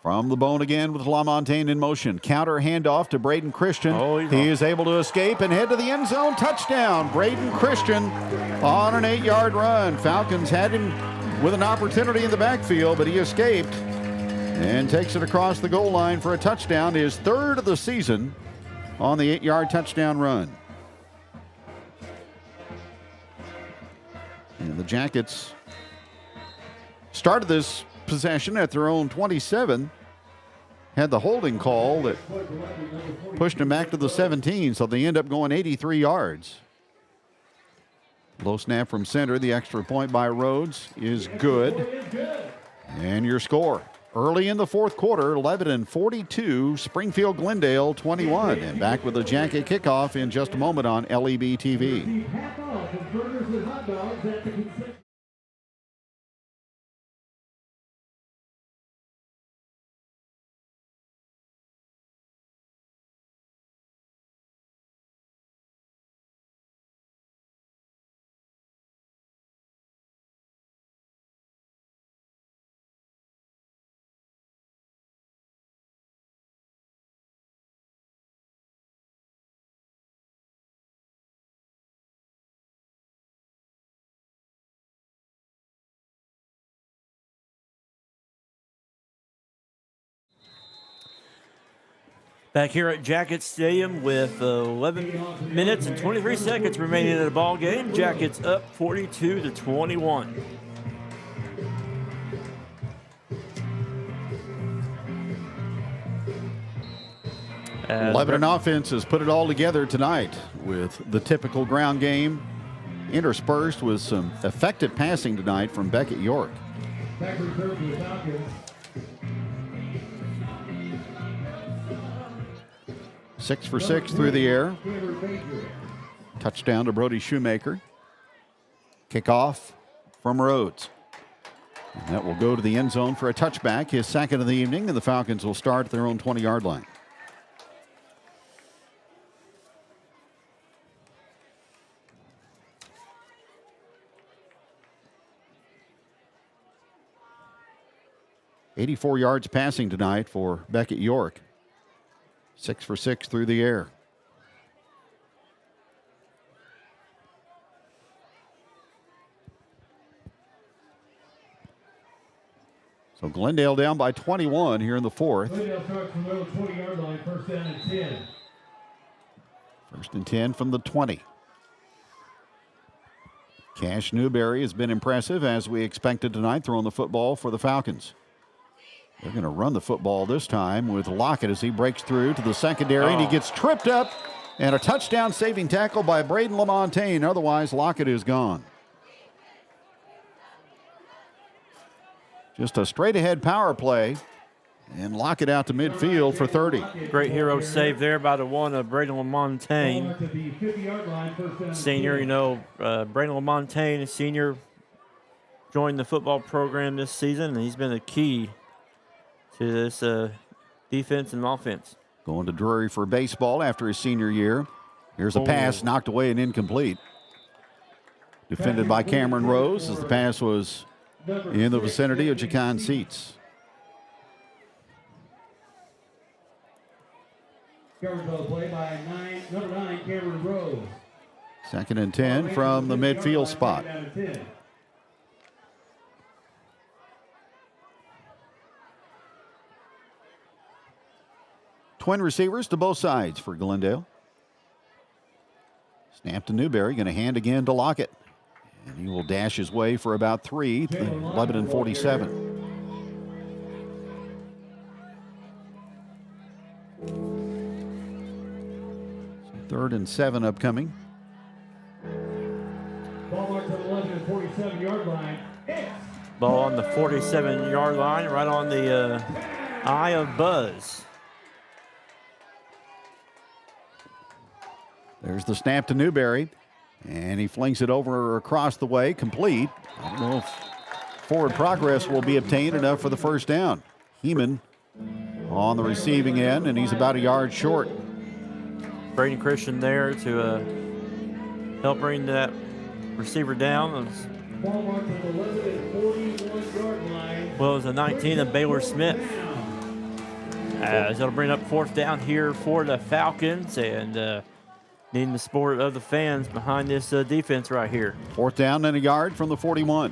From the bone again with LaMontagne in motion. Counter handoff to Braden Christian. He is able to escape and head to the end zone. Touchdown, Braden Christian on an 8-yard run. Falcons had him with an opportunity in the backfield, but he escaped and takes it across the goal line for a touchdown, his 3rd of the season on the 8-yard touchdown run. And the Jackets started this possession at their own 27, had the holding call that pushed him back to the 17, so they end up going 83 yards. Low snap from center. The extra point by Rhodes is good. And your score. Early in the fourth quarter, Lebanon 42, Springfield Glendale 21. And back with the Jacket kickoff in just a moment on LEB TV. Back here at Jackets Stadium with 11 minutes and 23 seconds remaining in the ball game. Jackets up 42-21. Lebanon offense has put it all together tonight with the typical ground game, interspersed with some effective passing tonight from Beckett York. Back return to the Falcons. 6 for 6 through the air. Touchdown to Brody Shoemaker. Kickoff from Rhodes. And that will go to the end zone for a touchback, his second of the evening, and the Falcons will start at their own 20-yard line. .84 yards passing tonight for Beckett York. 6 for 6 through the air. So Glendale down by 21 here in the fourth. Glendale starts from their 20-yard line, first down and 10. First and 10 from the 20. Cash Newberry has been impressive, as we expected tonight, throwing the football for the Falcons. They're going to run the football this time with Lockett as he breaks through to the secondary, and he gets tripped up, and a touchdown saving tackle by Braden LaMontagne. Otherwise, Lockett is gone. Just a straight-ahead power play, and Lockett out to midfield for 30. Great hero save there by the one of Braden LaMontagne. Senior, you know, Braden LaMontagne, senior, joined the football program this season, and he's been a key to this defense and offense. Going to Drury for baseball after his senior year. Here's a pass knocked away and incomplete. Defended by Cameron Rose as the pass was in the vicinity of Jacon Seats. Play by number 9, Cameron Rose. Second and 10 from the midfield spot. Twin receivers to both sides for Glendale. Snap to Newberry, going to hand again to Lockett. And he will dash his way for about 3 to the Lebanon 47. So 3rd and 7 upcoming. Ball marked on the Lebanon 47-yard line. Ball on the 47-yard line, right on the eye of Buzz. There's the snap to Newberry, and he flings it over across the way, complete. I don't know if forward progress will be obtained enough for the first down. Heeman on the receiving end, and he's about a yard short. Braden Christian there to help bring that receiver down. Ball marked on the Lebanon 41-yard line. Well, it's a 19 of Baylor Smith. It'll bring up 4th down here for the Falcons, and needing the support of the fans behind this defense right here. 4th down and a yard from the 41.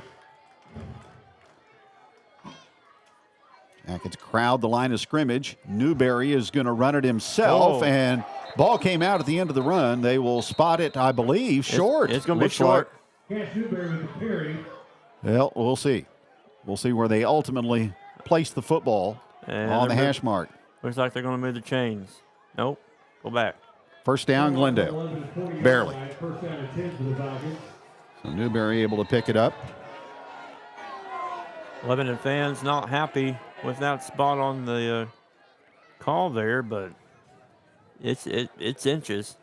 Jackets crowd the line of scrimmage. Newberry is going to run it himself, and ball came out at the end of the run. They will spot it, I believe, short. It's going to be short. Cash Newberry with the carry. Well, we'll see. We'll see where they ultimately place the football on the hash mark. Looks like they're going to move the chains. Nope. Go back. First down, Glendale. Barely. First down and 10 for the Falcons. So Newberry able to pick it up. Lebanon fans not happy with that spot on the call there, but it's inches.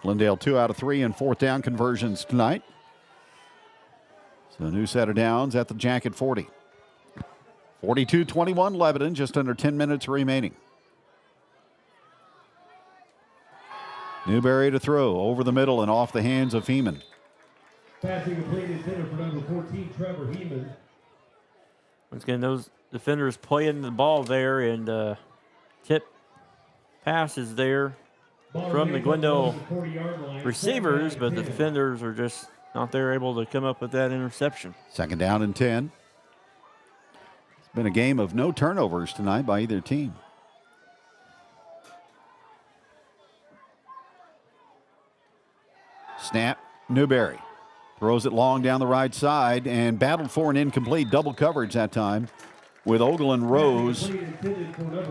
Glendale 2 out of 3 in 4th down conversions tonight. So a new set of downs at the Jacket 40. 42-21 Lebanon, just under 10 minutes remaining. Newberry to throw over the middle and off the hands of Heeman. Passing complete intended for number 14, Trevor Heeman. Once again, those defenders playing the ball there, and tip passes there from the Glendale receivers, but the defenders are just not there able to come up with that interception. 2nd down and 10. It's been a game of no turnovers tonight by either team. Snap, Newberry. Throws it long down the right side and battled for an incomplete. Double coverage that time with Ogle and Rose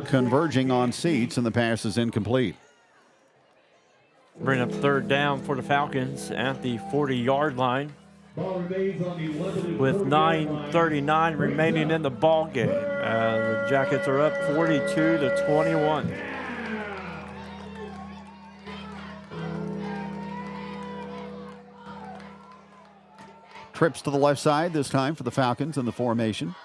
converging on seats, and the pass is incomplete. Bring up third down for the Falcons at the 40-yard line with 9:39 remaining in the ball game. The Jackets are up 42-21. Trips to the left side this time for the Falcons in the formation.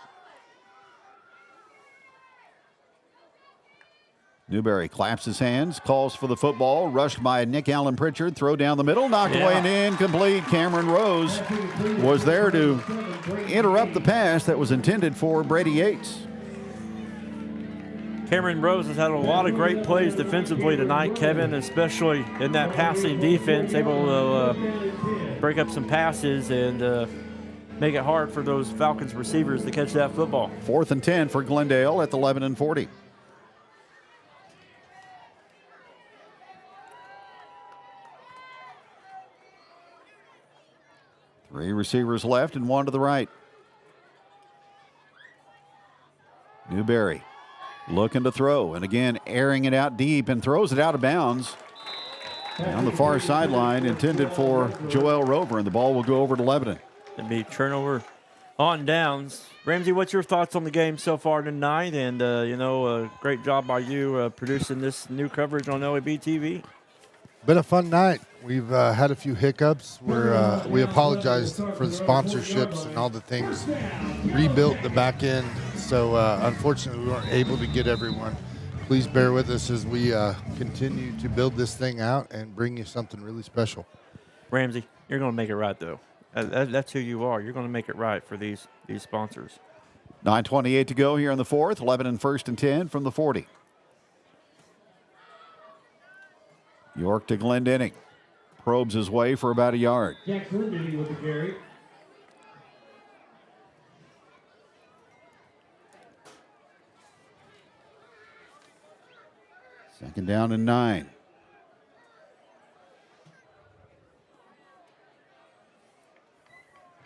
Newberry claps his hands, calls for the football, rushed by Nick Allen Pritchard, throw down the middle, knocked away and incomplete. Cameron Rose was there to interrupt the pass that was intended for Brady Yates. Cameron Rose has had a lot of great plays defensively tonight, Kevin, especially in that passing defense, able to break up some passes and make it hard for those Falcons receivers to catch that football. 4th and 10 for Glendale at the 11 and 40. Three receivers left and one to the right. Newberry looking to throw, and again airing it out deep and throws it out of bounds on the far sideline, intended for Joel Rover, and the ball will go over to Lebanon. It'll be turnover on downs. Ramsey, what's your thoughts on the game so far tonight? And, great job by you producing this new coverage on LAB TV. Been a fun night. We've had a few hiccups where we apologized for the sponsorships and all the things, rebuilt the back end. So unfortunately, we weren't able to get everyone. Please bear with us as we continue to build this thing out and bring you something really special. Ramsey, you're going to make it right, though. That's who you are. You're going to make it right for these sponsors. 9:28 to go here in the fourth. Lebanon 1st and 10 from the 40. York to Glendenning. Probes his way for about a yard. Jack Glendenning with the carry. Second down and 9.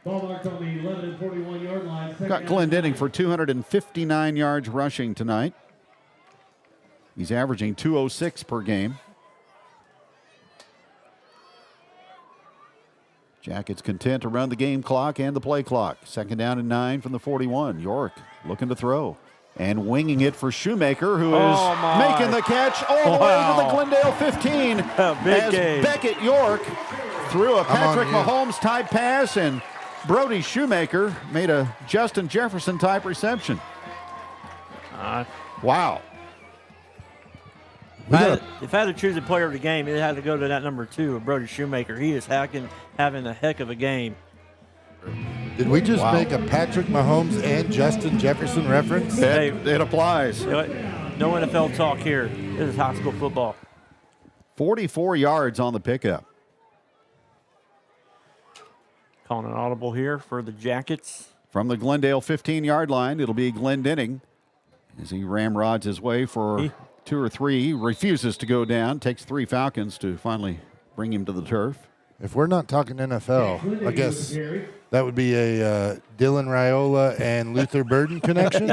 Ball marked on the 11 and 41-yard line. Got Glendenning for 259 yards rushing tonight. He's averaging 206 per game. Jackets content to run the game clock and the play clock. Second down and 9 from the 41. York looking to throw and winging it for Shoemaker, who is making the catch all the way to the Glendale 15. Big game. Beckett York threw a Patrick Mahomes-type pass, and Brody Shoemaker made a Justin Jefferson-type reception. Wow. If I had to choose a player of the game, it had to go to that number 2, Brody Shoemaker. He is having a heck of a game. Did we just make a Patrick Mahomes and Justin Jefferson reference? It applies. You know what? No NFL talk here. This is high school football. 44 yards on the pickup. Calling an audible here for the Jackets. From the Glendale 15-yard line, it'll be Glendenning as he ramrods his way for 2 or 3. He refuses to go down. Takes 3 Falcons to finally bring him to the turf. If we're not talking NFL, I guess that would be a Dylan Raiola and Luther Burden connection.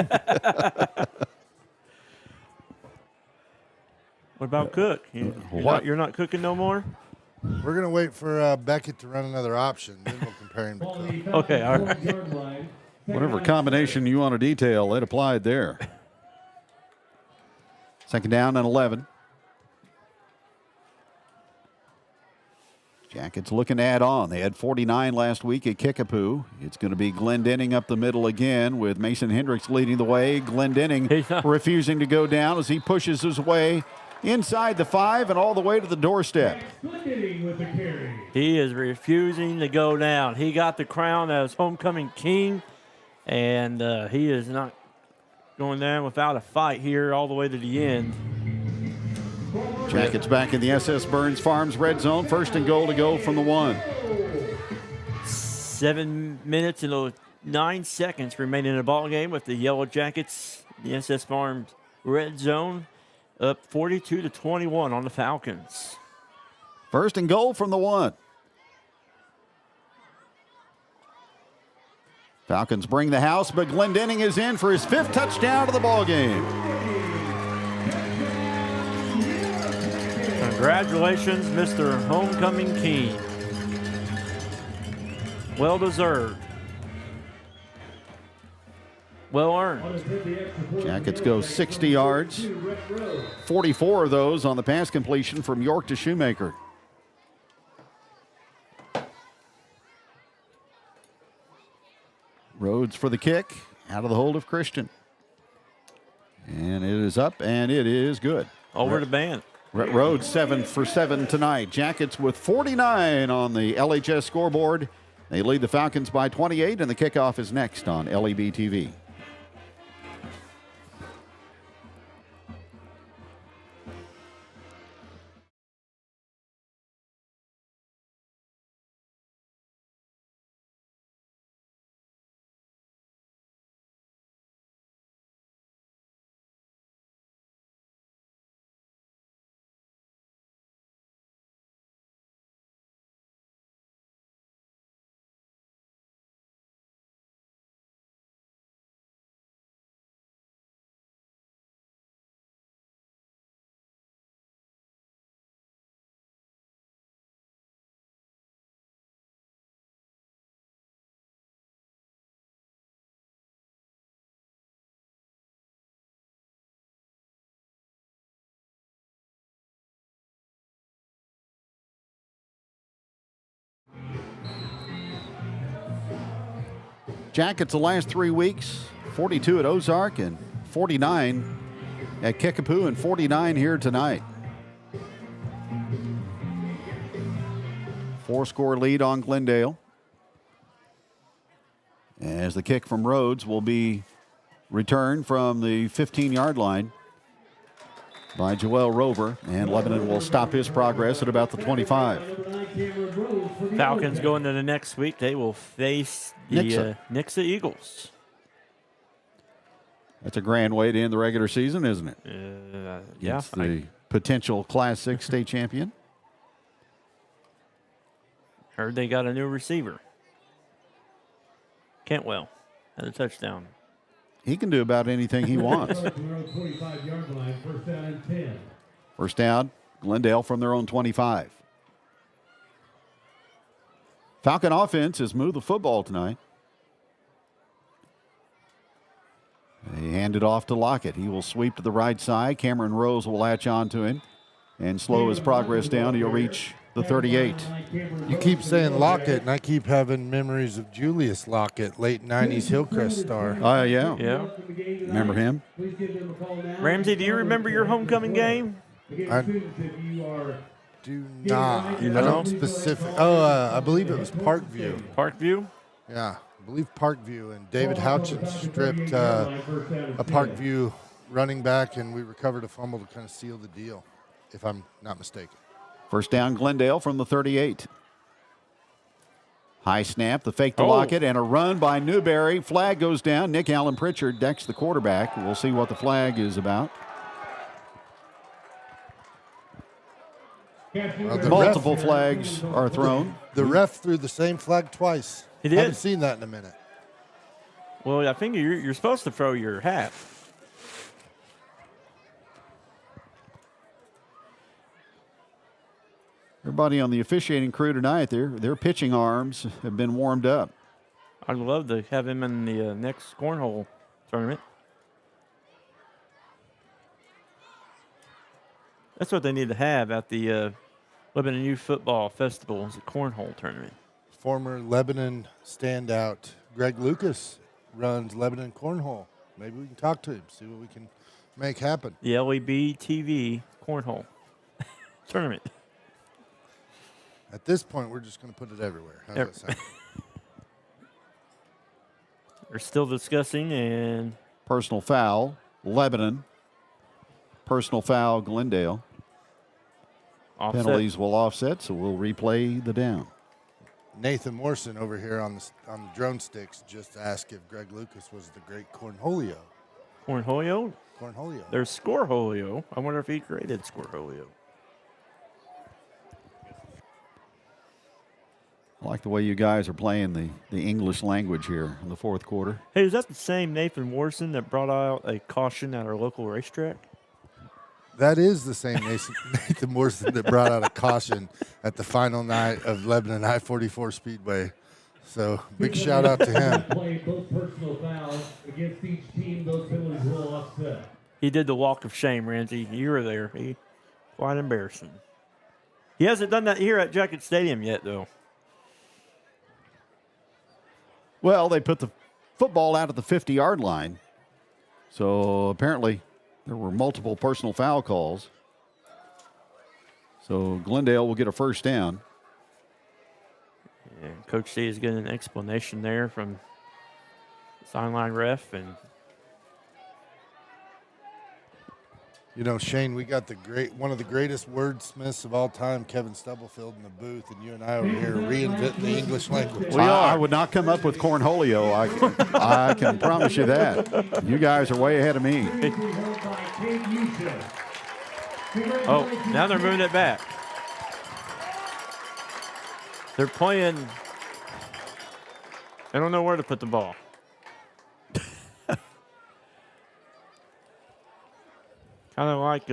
What about Cook? You're not cooking no more? We're going to wait for Beckett to run another option. Then we'll compare him to Cook. Okay, all right. Whatever combination you want to detail, it applied there. Second down and 11. Jackets looking to add on. They had 49 last week at Kickapoo. It's going to be Glendenning up the middle again with Mason Hendricks leading the way. Glendenning refusing to go down as he pushes his way inside the 5 and all the way to the doorstep. He is refusing to go down. He got the crown as homecoming king, and he is not going down without a fight here all the way to the end. Jackets back in the SS Burns Farms red zone. 1st and goal to go from the 1. 7 minutes and 9 seconds remaining in the ball game with the Yellowjackets, the SS Farms red zone, up 42-21 on the Falcons. 1st and goal from the 1. Falcons bring the house, but Glendenning is in for his 5th touchdown of the ball game. Congratulations, Mr. Homecoming King. Well deserved. Well earned. Jackets go 60 yards, 44 of those on the pass completion from York to Shoemaker. Rhodes for the kick, out of the hold of Christian. And it is up, and it is good. Over the band. Rhett Rhodes 7 for 7 tonight. Jackets with 49 on the LHS scoreboard. They lead the Falcons by 28, and the kickoff is next on LEB TV. Jackets the last 3 weeks, 42 at Ozark and 49 at Kickapoo and 49 here tonight. 4-score lead on Glendale. As the kick from Rhodes will be returned from the 15-yard line by Joel Rover, and Lebanon will stop his progress at about the 25. Falcons go into the next week. They will face the Nixa Eagles. That's a grand way to end the regular season, isn't it? Yeah. It's the potential Class 6 state champion. Heard they got a new receiver. Cantwell had a touchdown. He can do about anything he wants. First down, Glendale from their own 25. Falcon offense has moved the football tonight. They hand it off to Lockett. He will sweep to the right side. Cameron Rose will latch on to him and slow his progress down. He'll reach the 38. You keep saying Lockett, and I keep having memories of Julius Lockett, late 90s Hillcrest star. Oh, yeah. Yeah. Remember him? Ramsey, do you remember your homecoming game? I do not. I don't specific. I believe it was Parkview. Parkview? Yeah, I believe Parkview. And David Houchin stripped a Parkview running back, and we recovered a fumble to kind of seal the deal, if I'm not mistaken. First down, Glendale from the 38. High snap, the fake to Lockett, and a run by Newberry. Flag goes down. Nick Allen Pritchard decks the quarterback. We'll see what the flag is about. Multiple flags are thrown. The ref threw the same flag twice. He did? Haven't seen that in a minute. Well, I think you're supposed to throw your hat. Everybody on the officiating crew tonight, their pitching arms have been warmed up. I'd love to have him in the next cornhole tournament. That's what they need to have at the Lebanon Youth Football Festival, is a cornhole tournament. Former Lebanon standout Greg Lucas runs Lebanon Cornhole. Maybe we can talk to him, see what we can make happen. The LEB TV cornhole tournament. At this point, we're just going to put it everywhere. How's that sound? They're still discussing, and Personal foul, Lebanon. Personal foul, Glendale. offset. Penalties will offset, so we'll replay the down. Nathan Morrison over here on the drone sticks just asked if Greg Lucas was the great Cornholio. Cornholio? Cornholio. There's Scoreholio. I wonder if he created Scoreholio. I like the way you guys are playing the English language here in the fourth quarter. Hey, is that the same Nathan Warson that brought out a caution at our local racetrack? That is the same Nathan Morrison that brought out a caution at the final night of Lebanon I-44 Speedway. So big shout out to him. Played both personal fouls against each team. Those penalties will offset. He did the walk of shame, Ramsey. You were there. Quite embarrassing. He hasn't done that here at Jacket Stadium yet, though. Well, they put the football out at the 50-yard line. So apparently there were multiple personal foul calls. So Glendale will get a first down. And Coach C is getting an explanation there from the sideline ref. And You know, Shane, we got one of the greatest wordsmiths of all time, Kevin Stubblefield, in the booth, and you and I over here reinventing the English language. I would not come up with cornholio. I can promise you that. You guys are way ahead of me. oh, now they're moving it back. They're playing. I don't know where to put the ball. Kind of like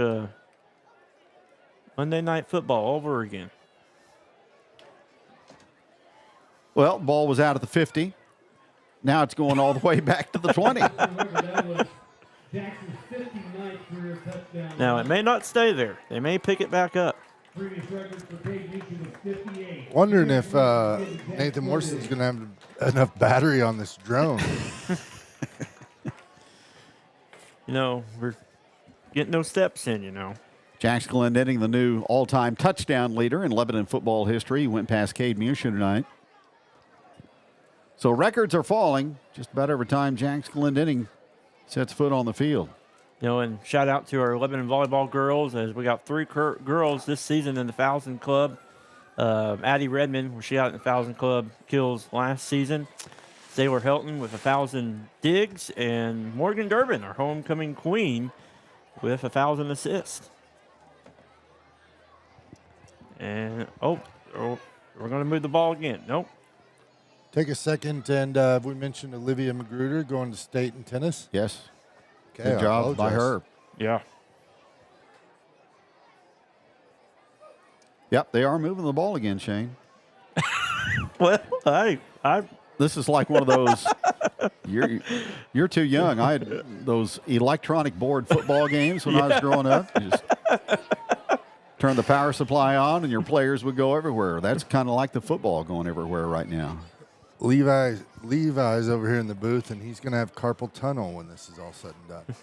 Monday Night Football over again. Well, the ball was out at the 50. Now it's going all the way back to the 20. Now, it may not stay there. They may pick it back up. Wondering if Nathan Morrison's going to have enough battery on this drone. You know, we're getting those steps in, you know. Jax Glendenning, the new all-time touchdown leader in Lebanon football history. He went past Cade Musha tonight. So records are falling just about every time Jax Glendenning sets foot on the field. You know, and shout out to our Lebanon volleyball girls, as we got 3 girls this season in the 1,000 Club. Addie Redmond, where she got in the 1,000 Club kills last season. Sailor Helton with 1,000 digs, and Morgan Durbin, our homecoming queen, with 1,000 assists. And, we're going to move the ball again. Nope. Take a second, and we mentioned Olivia Magruder going to state in tennis. Yes. Okay, Good job by her. Yeah. Yep, they are moving the ball again, Shane. Well, This is like one of those. You're too young. I had those electronic board football games when I was growing up. You just turn the power supply on, and your players would go everywhere. That's kind of like the football going everywhere right now. Levi's over here in the booth, and he's going to have carpal tunnel when this is all said and done.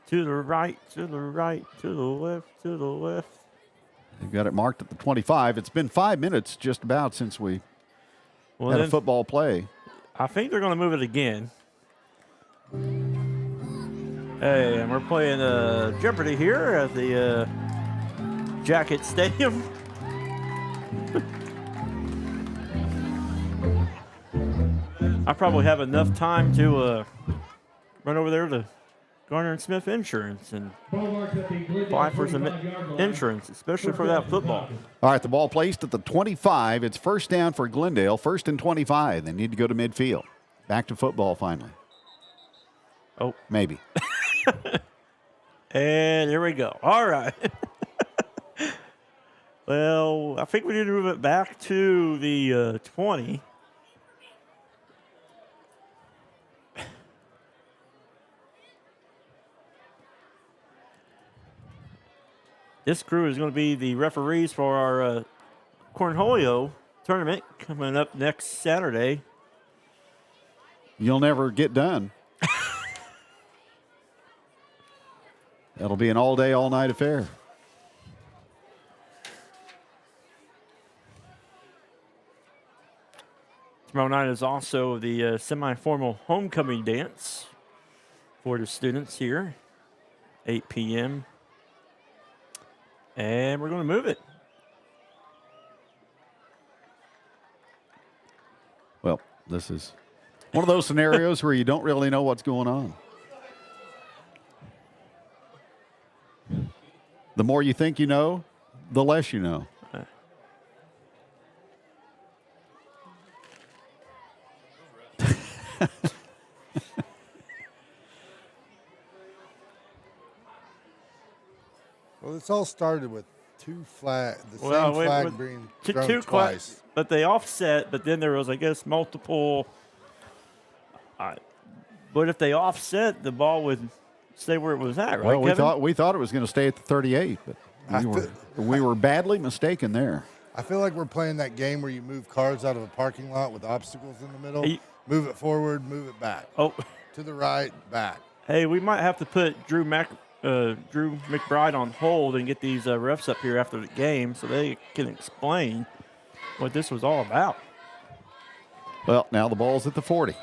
To the right, to the right, to the left, to the left. They've got it marked at the 25. It's been 5 minutes just about since we had a football play. I think they're going to move it again. Hey, and we're playing Jeopardy here at the Jacket Stadium. I probably have enough time to run over there to Garner and Smith Insurance and apply for some insurance, especially for that football. All right, the ball placed at the 25. It's first down for Glendale, 1st and 25. They need to go to midfield. Back to football finally. Oh. Maybe. And here we go. All right. Well, I think we need to move it back to the 20. This crew is going to be the referees for our Cornholio tournament coming up next Saturday. You'll never get done. That'll be an all-day, all-night affair. Tomorrow night is also the semi-formal homecoming dance for the students here, 8 p.m. And we're going to move it. Well, this is one of those scenarios where you don't really know what's going on. The more you think you know, the less you know. Well, it's all started with the Well, same flag being thrown twice. But they offset, but then there was, I guess, multiple. But if they offset, the ball would stay where it was at, right, Well, Kevin? we thought it was going to stay at the 38, but we were badly mistaken there. I feel like we're playing that game where you move cars out of a parking lot with obstacles in the middle. Move it forward, move it back. Oh, to the right, back. Hey, we might have to put Drew McBride on hold and get these refs up here after the game so they can explain what this was all about. Well, now the ball's at the 40.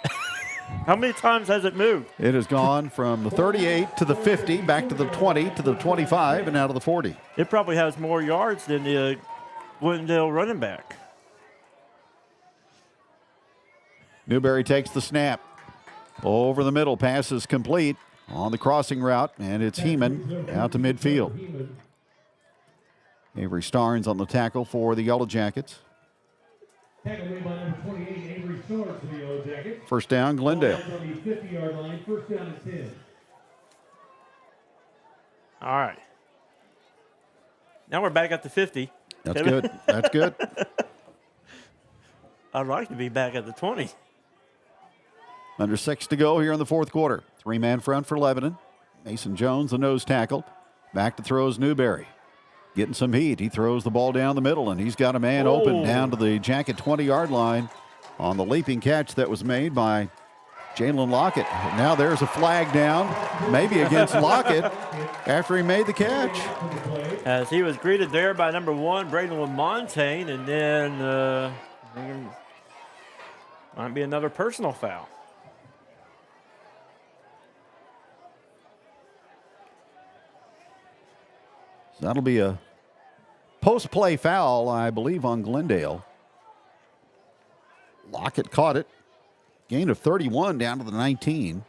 How many times has it moved? It has gone from the 38 to the 50, back to the 20, to the 25, and now to the 40. It probably has more yards than the Glendale running back. Newberry takes the snap. Over the middle, pass is complete on the crossing route, and it's Heeman out to midfield. Avery Starnes on the tackle for the Yellowjackets. Tackle made by number 28, Avery Starnes for the Yellowjackets. First down, Glendale. Ball on the 50-yard line, first down and 10. All right. Now we're back at the 50. That's good. That's good. I'd like to be back at the 20. Under 6 to go here in the fourth quarter. Three-man front for Lebanon. Mason Jones, the nose tackle. Back to throws Newberry. Getting some heat. He throws the ball down the middle, and he's got a man open down to the Jacket 20-yard line on the leaping catch that was made by Jalen Lockett. Now there's a flag down, maybe against Lockett, after he made the catch. As he was greeted there by number 1, Braden LaMontagne, and then might be another personal foul. So that'll be a post-play foul, I believe, on Glendale. Lockett caught it. Gain of 31 down to the 19.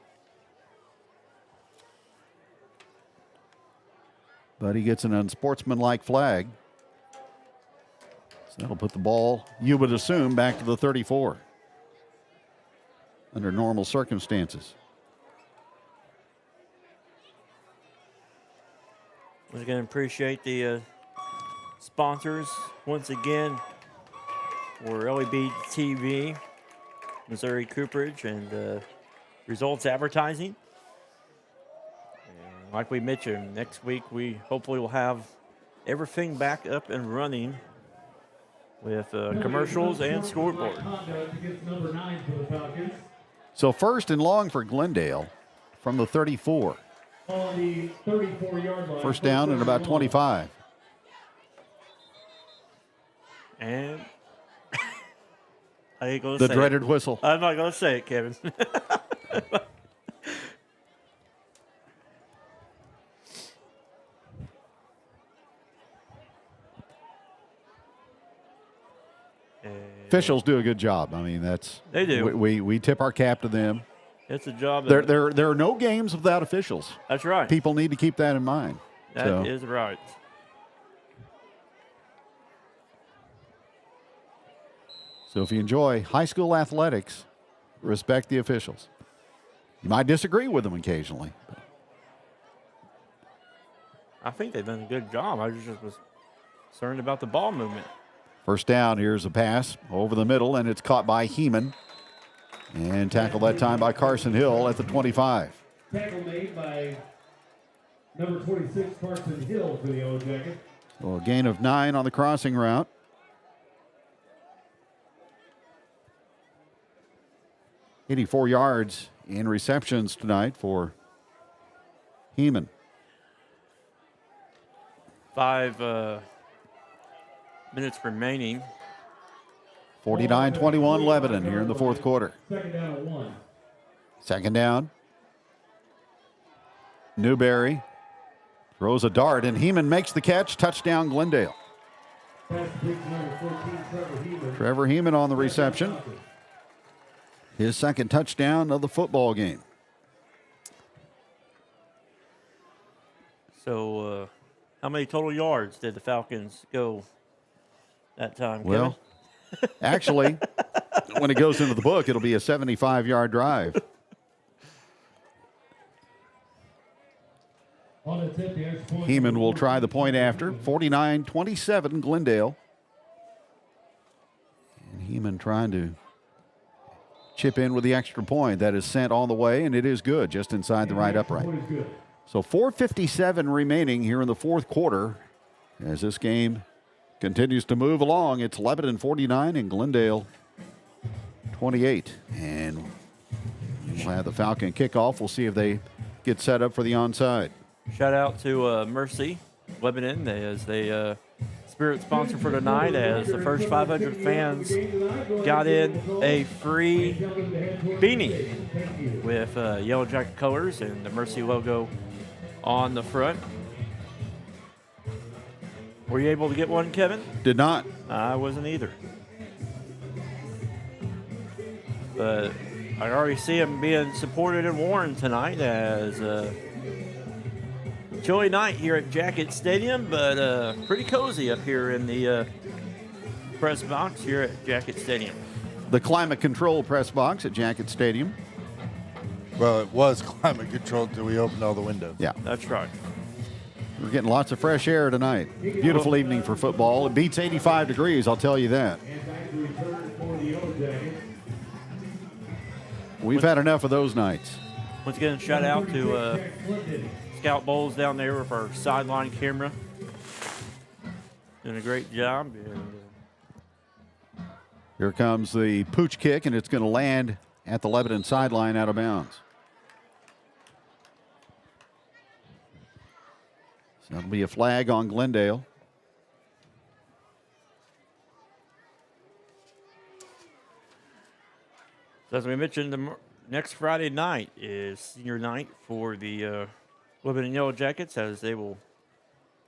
But he gets an unsportsmanlike flag. So that'll put the ball, you would assume, back to the 34 under normal circumstances. We're going to appreciate the sponsors once again for LEB TV, Missouri Cooperage, and Results Advertising. And like we mentioned, next week we hopefully will have everything back up and running with commercials and scoreboard. So first and long for Glendale from the 34. On the 34-yard line. First down and about 25. And I ain't gonna say the dreaded whistle. I'm not going to say it, Kevin. Officials do a good job. I mean, they do. We tip our cap to them. It's a job. There are no games without officials. That's right. People need to keep that in mind. That is right. So if you enjoy high school athletics, respect the officials. You might disagree with them occasionally. I think they've done a good job. I just was concerned about the ball movement. First down, here's a pass over the middle, and it's caught by Heeman. And tackled that time by Carson Hill at the 25. Tackle made by number 26, Carson Hill for the Yellowjackets. So a gain of 9 on the crossing route. $84 yards in receptions tonight for Heeman. 5 minutes remaining. 49-21 Lebanon here in the fourth quarter. Second down and 1. Second down. Newberry throws a dart, and Heeman makes the catch. Touchdown, Glendale. Pass complete to number 14, Trevor Heeman. Trevor Heeman on the reception. His second touchdown of the football game. So, how many total yards did the Falcons go that time, Kevin? Well, actually, when it goes into the book, it'll be a 75-yard drive. On attempt, the extra point. Heeman will try the point after. 49-27 Glendale. And Heeman trying to chip in with the extra point. That is sent on the way, and it is good, just inside the right upright. So 4:57 remaining here in the fourth quarter as this game continues to move along. It's Lebanon 49 and Glendale 28. And we'll have the Falcon kickoff. We'll see if they get set up for the onside. Shout out to Mercy Lebanon as they spirit sponsor for tonight, as the first 500 fans got in a free beanie with Yellowjacket colors and the Mercy logo on the front. Were you able to get one, Kevin? Did not. I wasn't either. But I already see them being supported and worn tonight as chilly night here at Jacket Stadium, but pretty cozy up here in the press box here at Jacket Stadium. The climate control press box at Jacket Stadium. Well, it was climate controlled until we opened all the windows. Yeah. That's right. We're getting lots of fresh air tonight. Beautiful evening for football. It beats 85 degrees, I'll tell you that. We've had enough of those nights. Once again, shout out to Scout Bowles down there with our sideline camera. Doing a great job. And, Here comes the pooch kick, and it's going to land at the Lebanon sideline out of bounds. So that'll be a flag on Glendale. So as we mentioned, next Friday night is senior night for the Lebanon Yellowjackets, as they will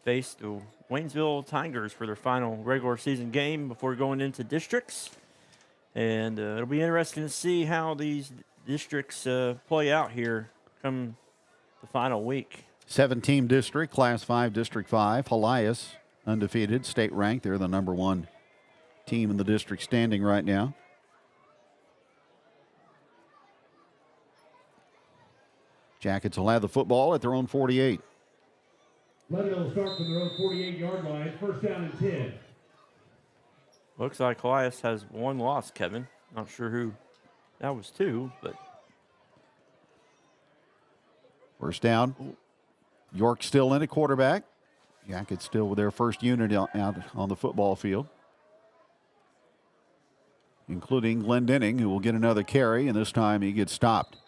face the Waynesville Tigers for their final regular season game before going into districts. And it'll be interesting to see how these districts play out here come the final week. 7-team district, Class 5, District 5. Helias, undefeated, state ranked. They're the number one team in the district standing right now. Jackets will have the football at their own 48. Lebanon will start from their own 48-yard line. First down and 10. Looks like Elias has one loss, Kevin. Not sure who that was to, but. First down. York still in at quarterback. Jackets still with their first unit out on the football field, including Glendenning, who will get another carry, and this time he gets stopped.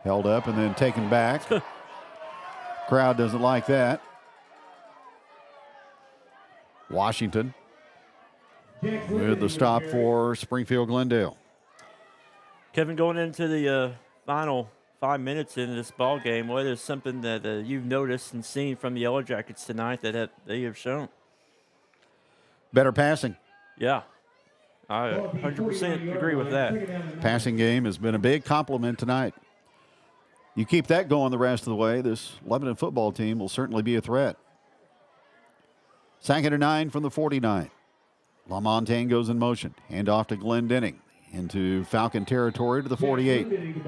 Held up and then taken back. Crowd doesn't like that. Washington with the stop for Springfield Glendale. Kevin, going into the final 5 minutes in this ball game, what is something that you've noticed and seen from the Yellowjackets tonight that they have shown? Better passing. Yeah, I 100% agree with that. Passing game has been a big compliment tonight. You keep that going the rest of the way, this Lebanon football team will certainly be a threat. 2nd and 9 from the 49. LaMontagne goes in motion. Hand off to Glendenning into Falcon territory to the 48.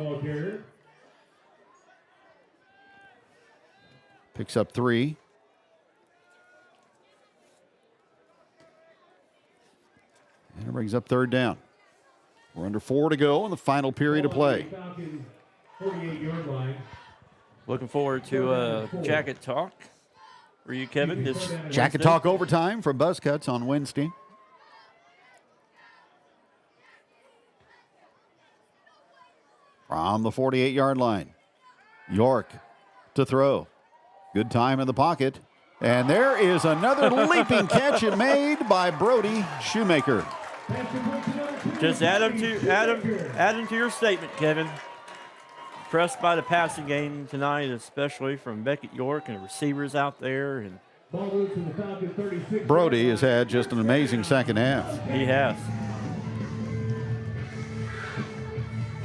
Picks up 3. And it brings up 3rd down. We're under 4 to go in the final period of play. 48-yard line. Looking forward to Jacket Talk for you, Kevin. This Jacket Wednesday. Talk overtime from Buzzcuts on Wednesday. From the 48-yard line. York to throw. Good time in the pocket. And there is another leaping catch made by Brody Shoemaker. Just add him to your statement, Kevin. Impressed by the passing game tonight, especially from Beckett York and the receivers out there. And Brody has had just an amazing second half. he has.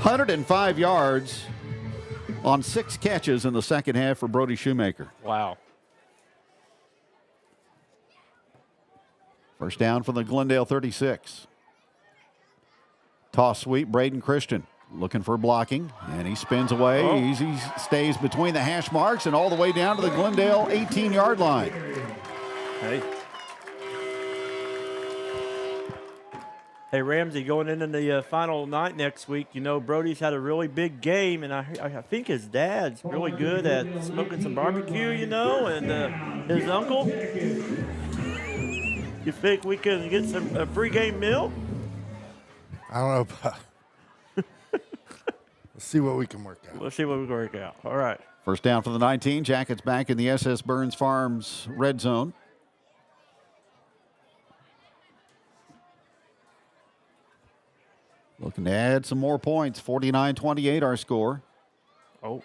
105 yards on 6 catches in the second half for Brody Shoemaker. Wow. First down from the Glendale 36. Toss sweep, Braden Christian. looking for blocking, and he spins away. Oh. Easy stays between the hash marks and all the way down to the Glendale 18-yard line. Hey. Hey, Ramsey, going into the final night next week, you know, Brody's had a really big game, and I think his dad's really good at smoking some barbecue, you know, and his uncle. You think we can get a pregame meal? I don't know. Let's see what we can work out. Let's see what we can work out. All right. First down for the 19. Jackets back in the SS Burns Farms red zone. Looking to add some more points. 49-28 our score. Oh.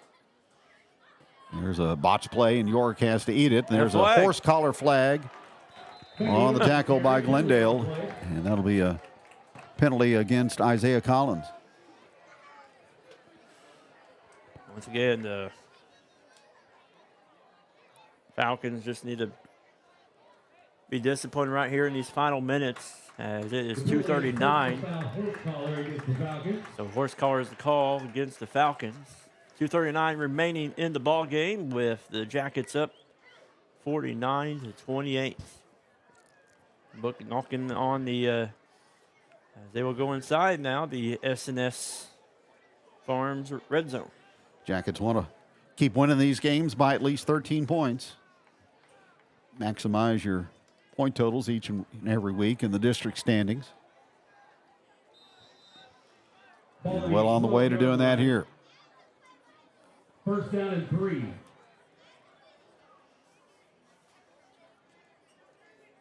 There's a botch play, and York has to eat it. There's a flag. horse collar flag on the tackle by Glendale, and that'll be a penalty against Isaiah Collins. Once again, the Falcons just need to be disciplined right here in these final minutes, as it is 2:39. So horse collar is the call against the Falcons. 2:39 remaining in the ball game, with the Jackets up 49-28. Knocking on the as they will go inside now, the S&S Farms red zone. Jackets want to keep winning these games by at least 13 points. Maximize your point totals each and every week in the district standings. And well on the way to doing that here. First down and 3.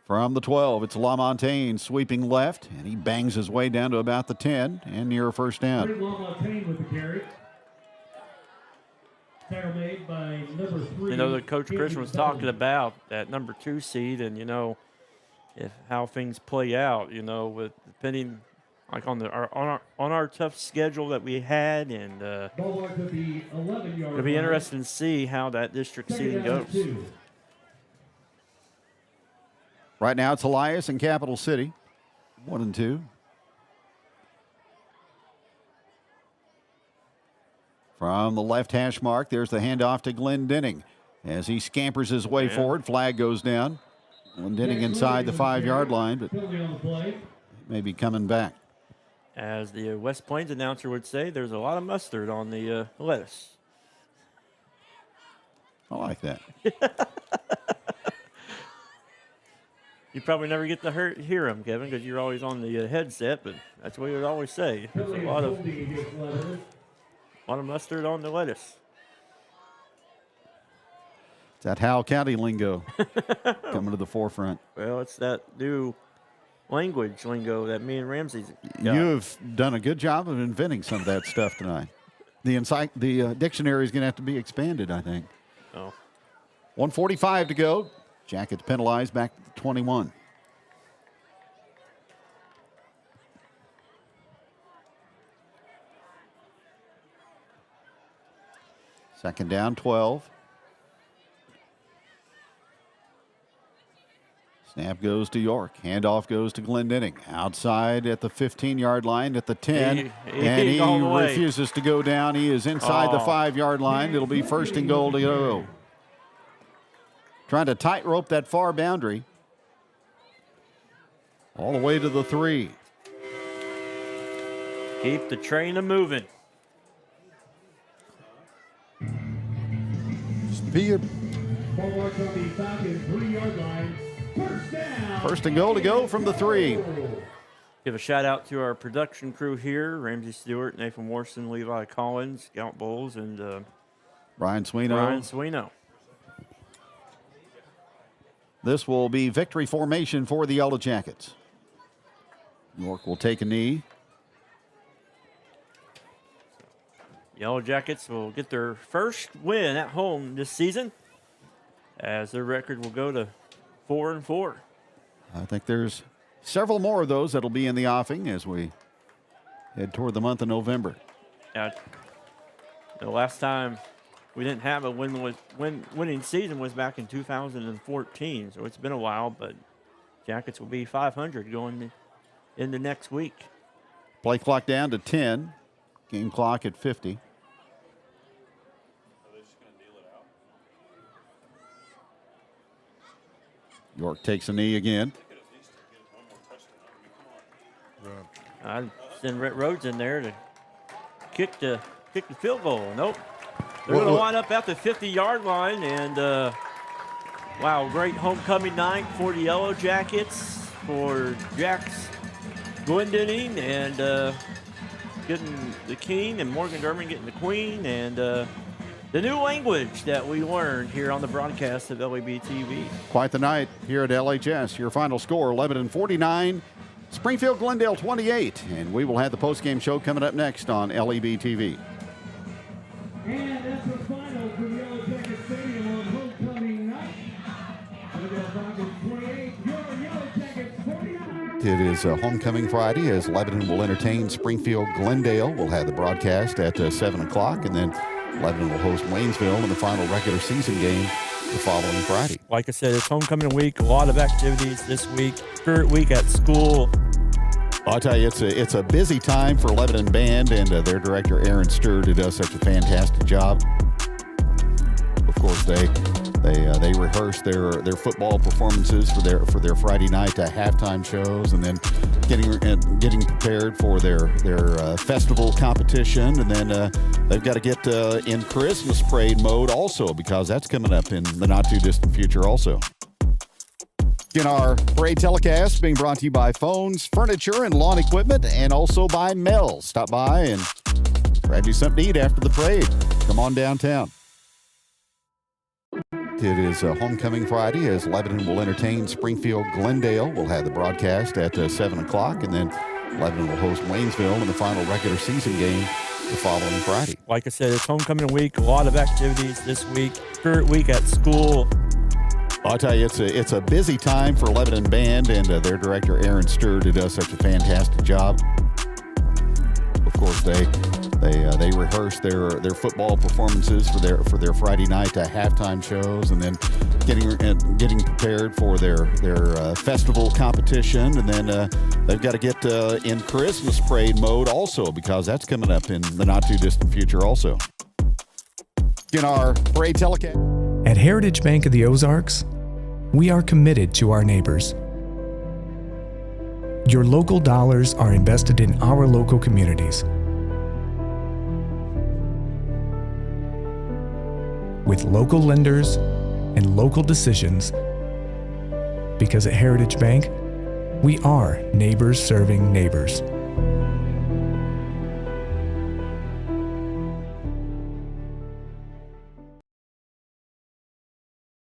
From the 12, it's LaMontagne sweeping left, and he bangs his way down to about the 10 and near a first down. LaMontagne with the carry. Tackle made by number 3. You know, the Coach Christian was talking about that number 2 seed, and, you know, if how things play out, you know, with depending like on our tough schedule that we had, and Ball to the 11-yard it'll be line. interesting to see how that district seeding Second down goes. and 2. Right now it's Elias and Capital City, 1 and 2. From the left hash mark, there's the handoff to Glendenning. As he scampers his way forward, flag goes down. Glendenning inside the 5-yard line, but Penalty on the play. maybe coming back. As the West Plains announcer would say, there's a lot of mustard on the lettuce. I like that. You probably never get to hear him, Kevin, because you're always on the headset, but that's what he would always say. There's Penalty a lot of holding against Lebanon. mustard on the lettuce. It's that Howell County lingo coming to the forefront. Well, it's that new language lingo that me and Ramsey's got. You've done a good job of inventing some of that stuff tonight. The dictionary is going to have to be expanded, I think. Oh. 1:45 to go. Jackets penalized back to the 21. Second down, 12. Snap goes to York. Handoff goes to Glendenning. Outside at the 15-yard line at the 10. And he all the way. refuses to go down. He is inside the 5-yard line. It'll be first and goal to go. Trying to tightrope that far boundary. All the way to the 3. Keep the train a-moving. Speed. Ball marked on the Falcons 3-yard line. First down. First and goal to go from the 3. Give a shout out to our production crew here: Ramsey Stewart, Nathan Morrison, Levi Collins, Scout Bowles, and Brian Sweeney. Ryan Sweeney. This will be victory formation for the Yellowjackets. York will take a knee. Yellowjackets will get their first win at home this season, as their record will go to 4-4. I think there's several more of those that'll be in the offing as we head toward the month of November. The last time we didn't have a winning season was back in 2014, so it's been a while, but Jackets will be 500 going into next week. Play clock down to 10. Game clock at 50. York takes a knee again. I'd send Rhett Rhodes in there to kick the field goal. Nope. They're going to line up at the 50-yard line, and wow, great homecoming night for the Yellowjackets, for Jax Glendening, and getting the king, and Morgan Derman getting the queen, and the new language that we learned here on the broadcast of LAB TV. Quite the night here at LHS. Your final score, Lebanon 49, Springfield Glendale 28. And we will have the postgame show coming up next on LAB TV. And that's the final for the Yellowjacket Stadium on homecoming night. Glendale Falcons 28, your Yellowjackets 49. It is Homecoming Friday as Lebanon will entertain Springfield Glendale. We'll have the broadcast at 7 o'clock, and then Lebanon will host Waynesville in the final regular season game the following Friday. Like I said, it's homecoming week. A lot of activities this week. Spirit week at school. I'll tell you, it's a busy time for Lebanon Band and their director, Aaron Stewart, who does such a fantastic job. Of course, they rehearse their football performances for their Friday night halftime shows, and then getting prepared for their festival competition, and then they've got to get in Christmas parade mode also, because that's coming up in the not too distant future also. In our parade telecast being brought to you by phones, furniture, and lawn equipment, and also by Mel's. Stop by and grab you something to eat after the parade. Come on downtown. It is Homecoming Friday as Lebanon will entertain Springfield Glendale. We'll have the broadcast at 7 o'clock, and then Lebanon will host Waynesville in the final regular season game the following Friday. Like I said, it's homecoming week. A lot of activities this week. Spirit week at school. I'll tell you, it's a busy time for Lebanon Band and their director, Aaron Stewart, who does such a fantastic job. Of course, they rehearse their football performances for their Friday night halftime shows, and then getting prepared for their festival competition, and then they've got to get in Christmas parade mode also, because that's coming up in the not too distant future also. In our parade telecast. At Heritage Bank of the Ozarks, we are committed to our neighbors. Your local dollars are invested in our local communities. With local lenders and local decisions, because at Heritage Bank, we are neighbors serving neighbors.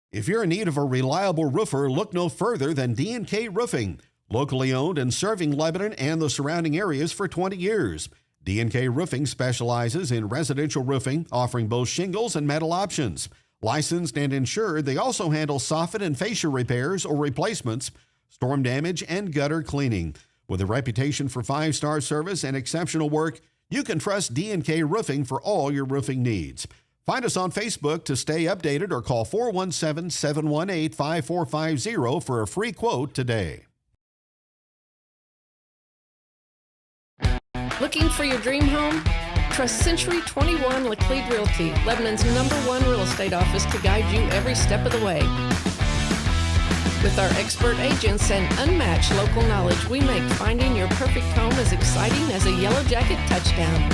If you're in need of a reliable roofer, look no further than D&K Roofing. Locally owned and serving Lebanon and the surrounding areas for 20 years. D&K Roofing specializes in residential roofing, offering both shingles and metal options. Licensed and insured, they also handle soffit and fascia repairs or replacements, storm damage, and gutter cleaning. With a reputation for 5-star service and exceptional work, you can trust D&K Roofing for all your roofing needs. Find us on Facebook to stay updated, or call 417-718-5450 for a free quote today. Looking for your dream home? Trust Century 21 Laclede Realty, Lebanon's #1 real estate office, to guide you every step of the way. With our expert agents and unmatched local knowledge, we make finding your perfect home as exciting as a Yellowjacket touchdown.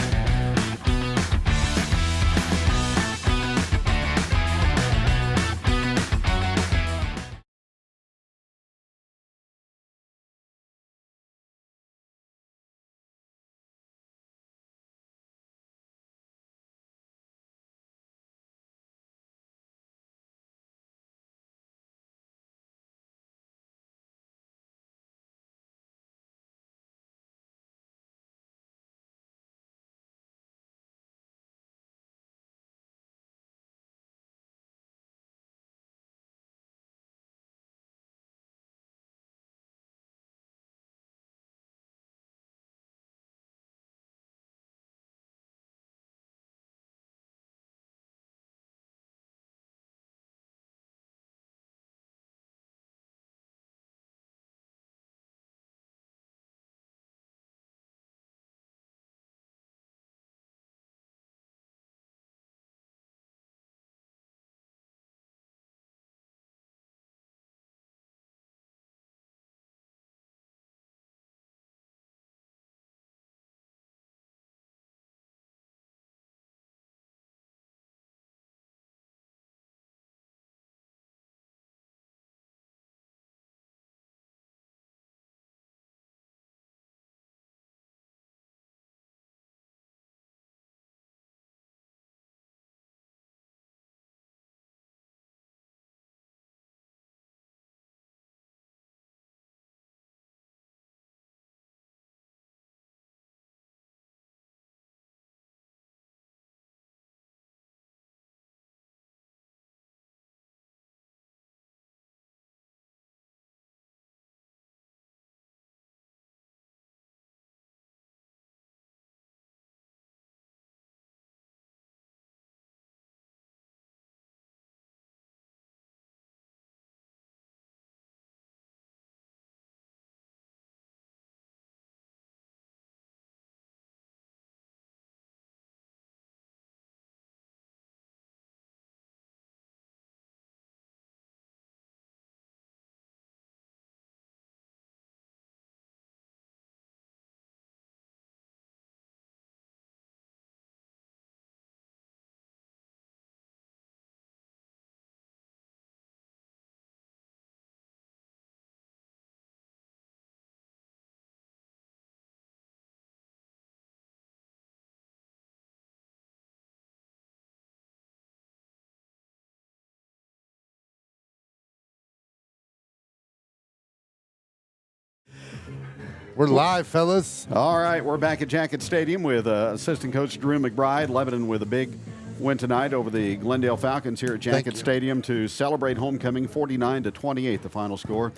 We're live, fellas. All right, we're back at Jacket Stadium with assistant coach Drew McBride. Lebanon with a big win tonight over the Glendale Falcons here at Jacket Stadium to celebrate homecoming, 49-28, the final score.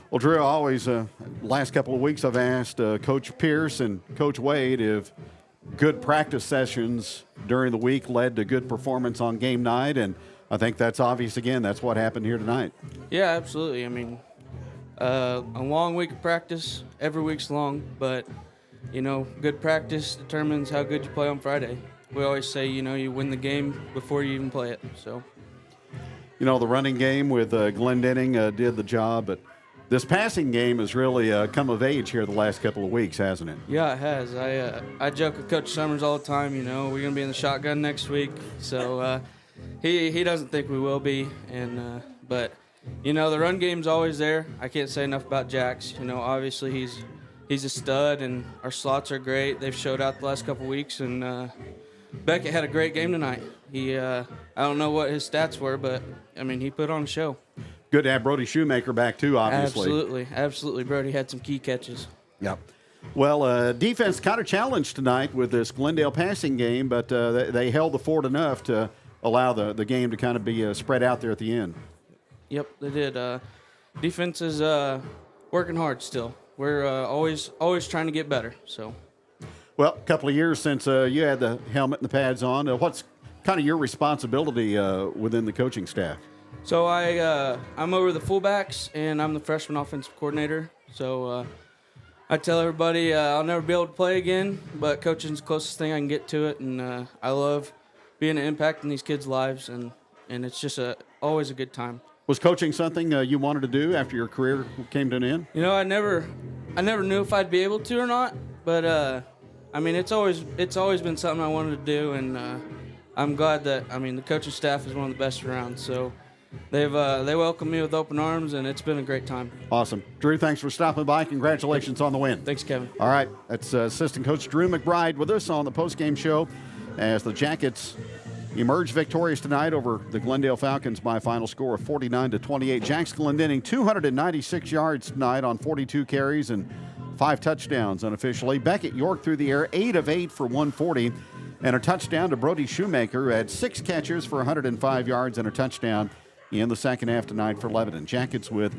Well, Drew, always, last couple of weeks I've asked Coach Pierce and Coach Wade if good practice sessions during the week led to good performance on game night, and I think that's obvious again. That's what happened here tonight. Yeah, absolutely. I mean, a long week of practice, every week's long, but, good practice determines how good you play on Friday. We always say, you win the game before you even play it. So, the running game with Glendenning did the job, but this passing game has really come of age here the last couple of weeks, hasn't it? Yeah, it has. I joke with Coach Summers all the time, we're going to be in the shotgun next week. So he doesn't think we will be, and but the run game's always there. I can't say enough about Jax. Obviously he's a stud, and our slots are great. They've showed out the last couple weeks, and Beckett had a great game tonight. He I don't know what his stats were, but he put on a show. Good to have Brody Shoemaker back too, obviously. Absolutely. Brody had some key catches. Yep. Well, defense kind of challenged tonight with this Glendale passing game, but they held the fort enough to allow the game to kind of be spread out there at the end. Yep, they did. Defense is working hard still. We're always trying to get better. So, well, a couple of years since you had the helmet and the pads on. What's kind of your responsibility within the coaching staff? So I'm over the fullbacks, and I'm the freshman offensive coordinator. So I tell everybody I'll never be able to play again, but coaching's the closest thing I can get to it, and I love being an impact in these kids' lives, and it's just always a good time. Was coaching something you wanted to do after your career came to an end? I never knew if I'd be able to or not, but it's always been something I wanted to do, and I'm glad that the coaching staff is one of the best around. So they welcomed me with open arms, and it's been a great time. Awesome. Drew, thanks for stopping by. Congratulations on the win. Thanks, Kevin. All right, that's assistant coach Drew McBride with us on the postgame show as the Jackets emerge victorious tonight over the Glendale Falcons by a final score of 49-28. Jax Glendenning 296 yards tonight on 42 carries and 5 touchdowns unofficially. Beckett York through the air, 8 of 8 for 140. And a touchdown to Brody Shoemaker, who had 6 catches for 105 yards and a touchdown in the second half tonight for Lebanon. Jackets with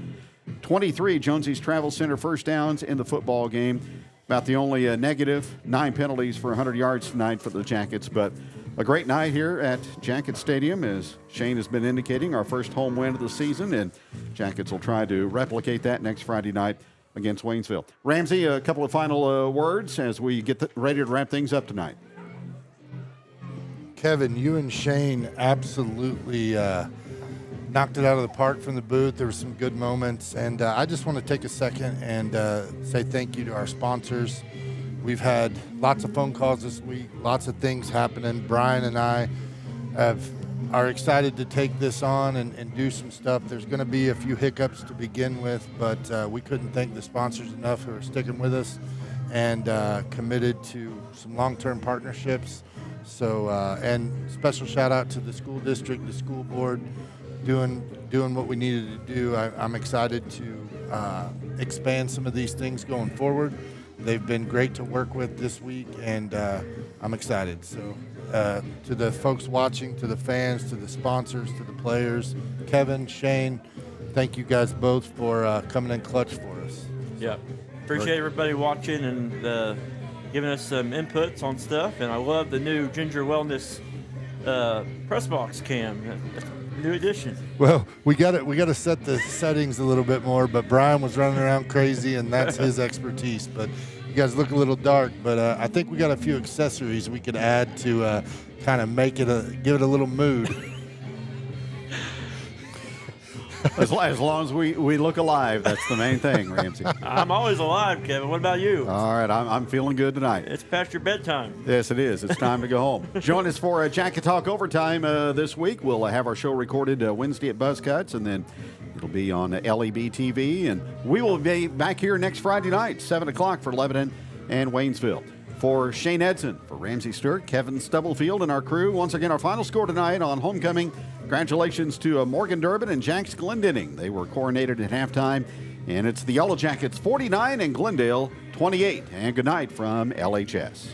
23 Jonesy's Travel Center first downs in the football game. About the only negative, 9 penalties for 100 yards tonight for the Jackets. But a great night here at Jacket Stadium, as Shane has been indicating, our first home win of the season, and Jackets will try to replicate that next Friday night against Waynesville. Ramsey, a couple of final words as we get ready to wrap things up tonight. Kevin, you and Shane absolutely knocked it out of the park from the booth. There were some good moments, and I just want to take a second and say thank you to our sponsors. We've had lots of phone calls this week, lots of things happening. Brian and I are excited to take this on and do some stuff. There's going to be a few hiccups to begin with, but we couldn't thank the sponsors enough who are sticking with us and committed to some long-term partnerships. So, and special shout out to the school district, the school board, doing what we needed to do. I'm excited to expand some of these things going forward. They've been great to work with this week, and I'm excited. So to the folks watching, to the fans, to the sponsors, to the players, Kevin, Shane, thank you guys both for coming in clutch for us. Yeah. Appreciate everybody watching and giving us some inputs on stuff. And I love the new Ginger Wellness press box cam. New addition. Well, we got to set the settings a little bit more, but Brian was running around crazy, and that's his expertise. But you guys look a little dark, but I think we got a few accessories we could add to kind of make it give it a little mood. As long as we look alive, that's the main thing, Ramsey. I'm always alive, Kevin. What about you? All right, I'm feeling good tonight. It's past your bedtime. Yes, it is. It's time to go home. Join us for Jacket Talk Overtime this week. We'll have our show recorded Wednesday at Buzzcuts, and then it'll be on LEB TV. And we will be back here next Friday night, 7 o'clock for Lebanon and Waynesville. For Shane Edson, for Ramsey Stewart, Kevin Stubblefield, and our crew, once again, our final score tonight on homecoming. Congratulations to Morgan Durbin and Jax Glendenning. They were coronated at halftime And it's the Yellowjackets 49 and Glendale 28. And good night from LHS.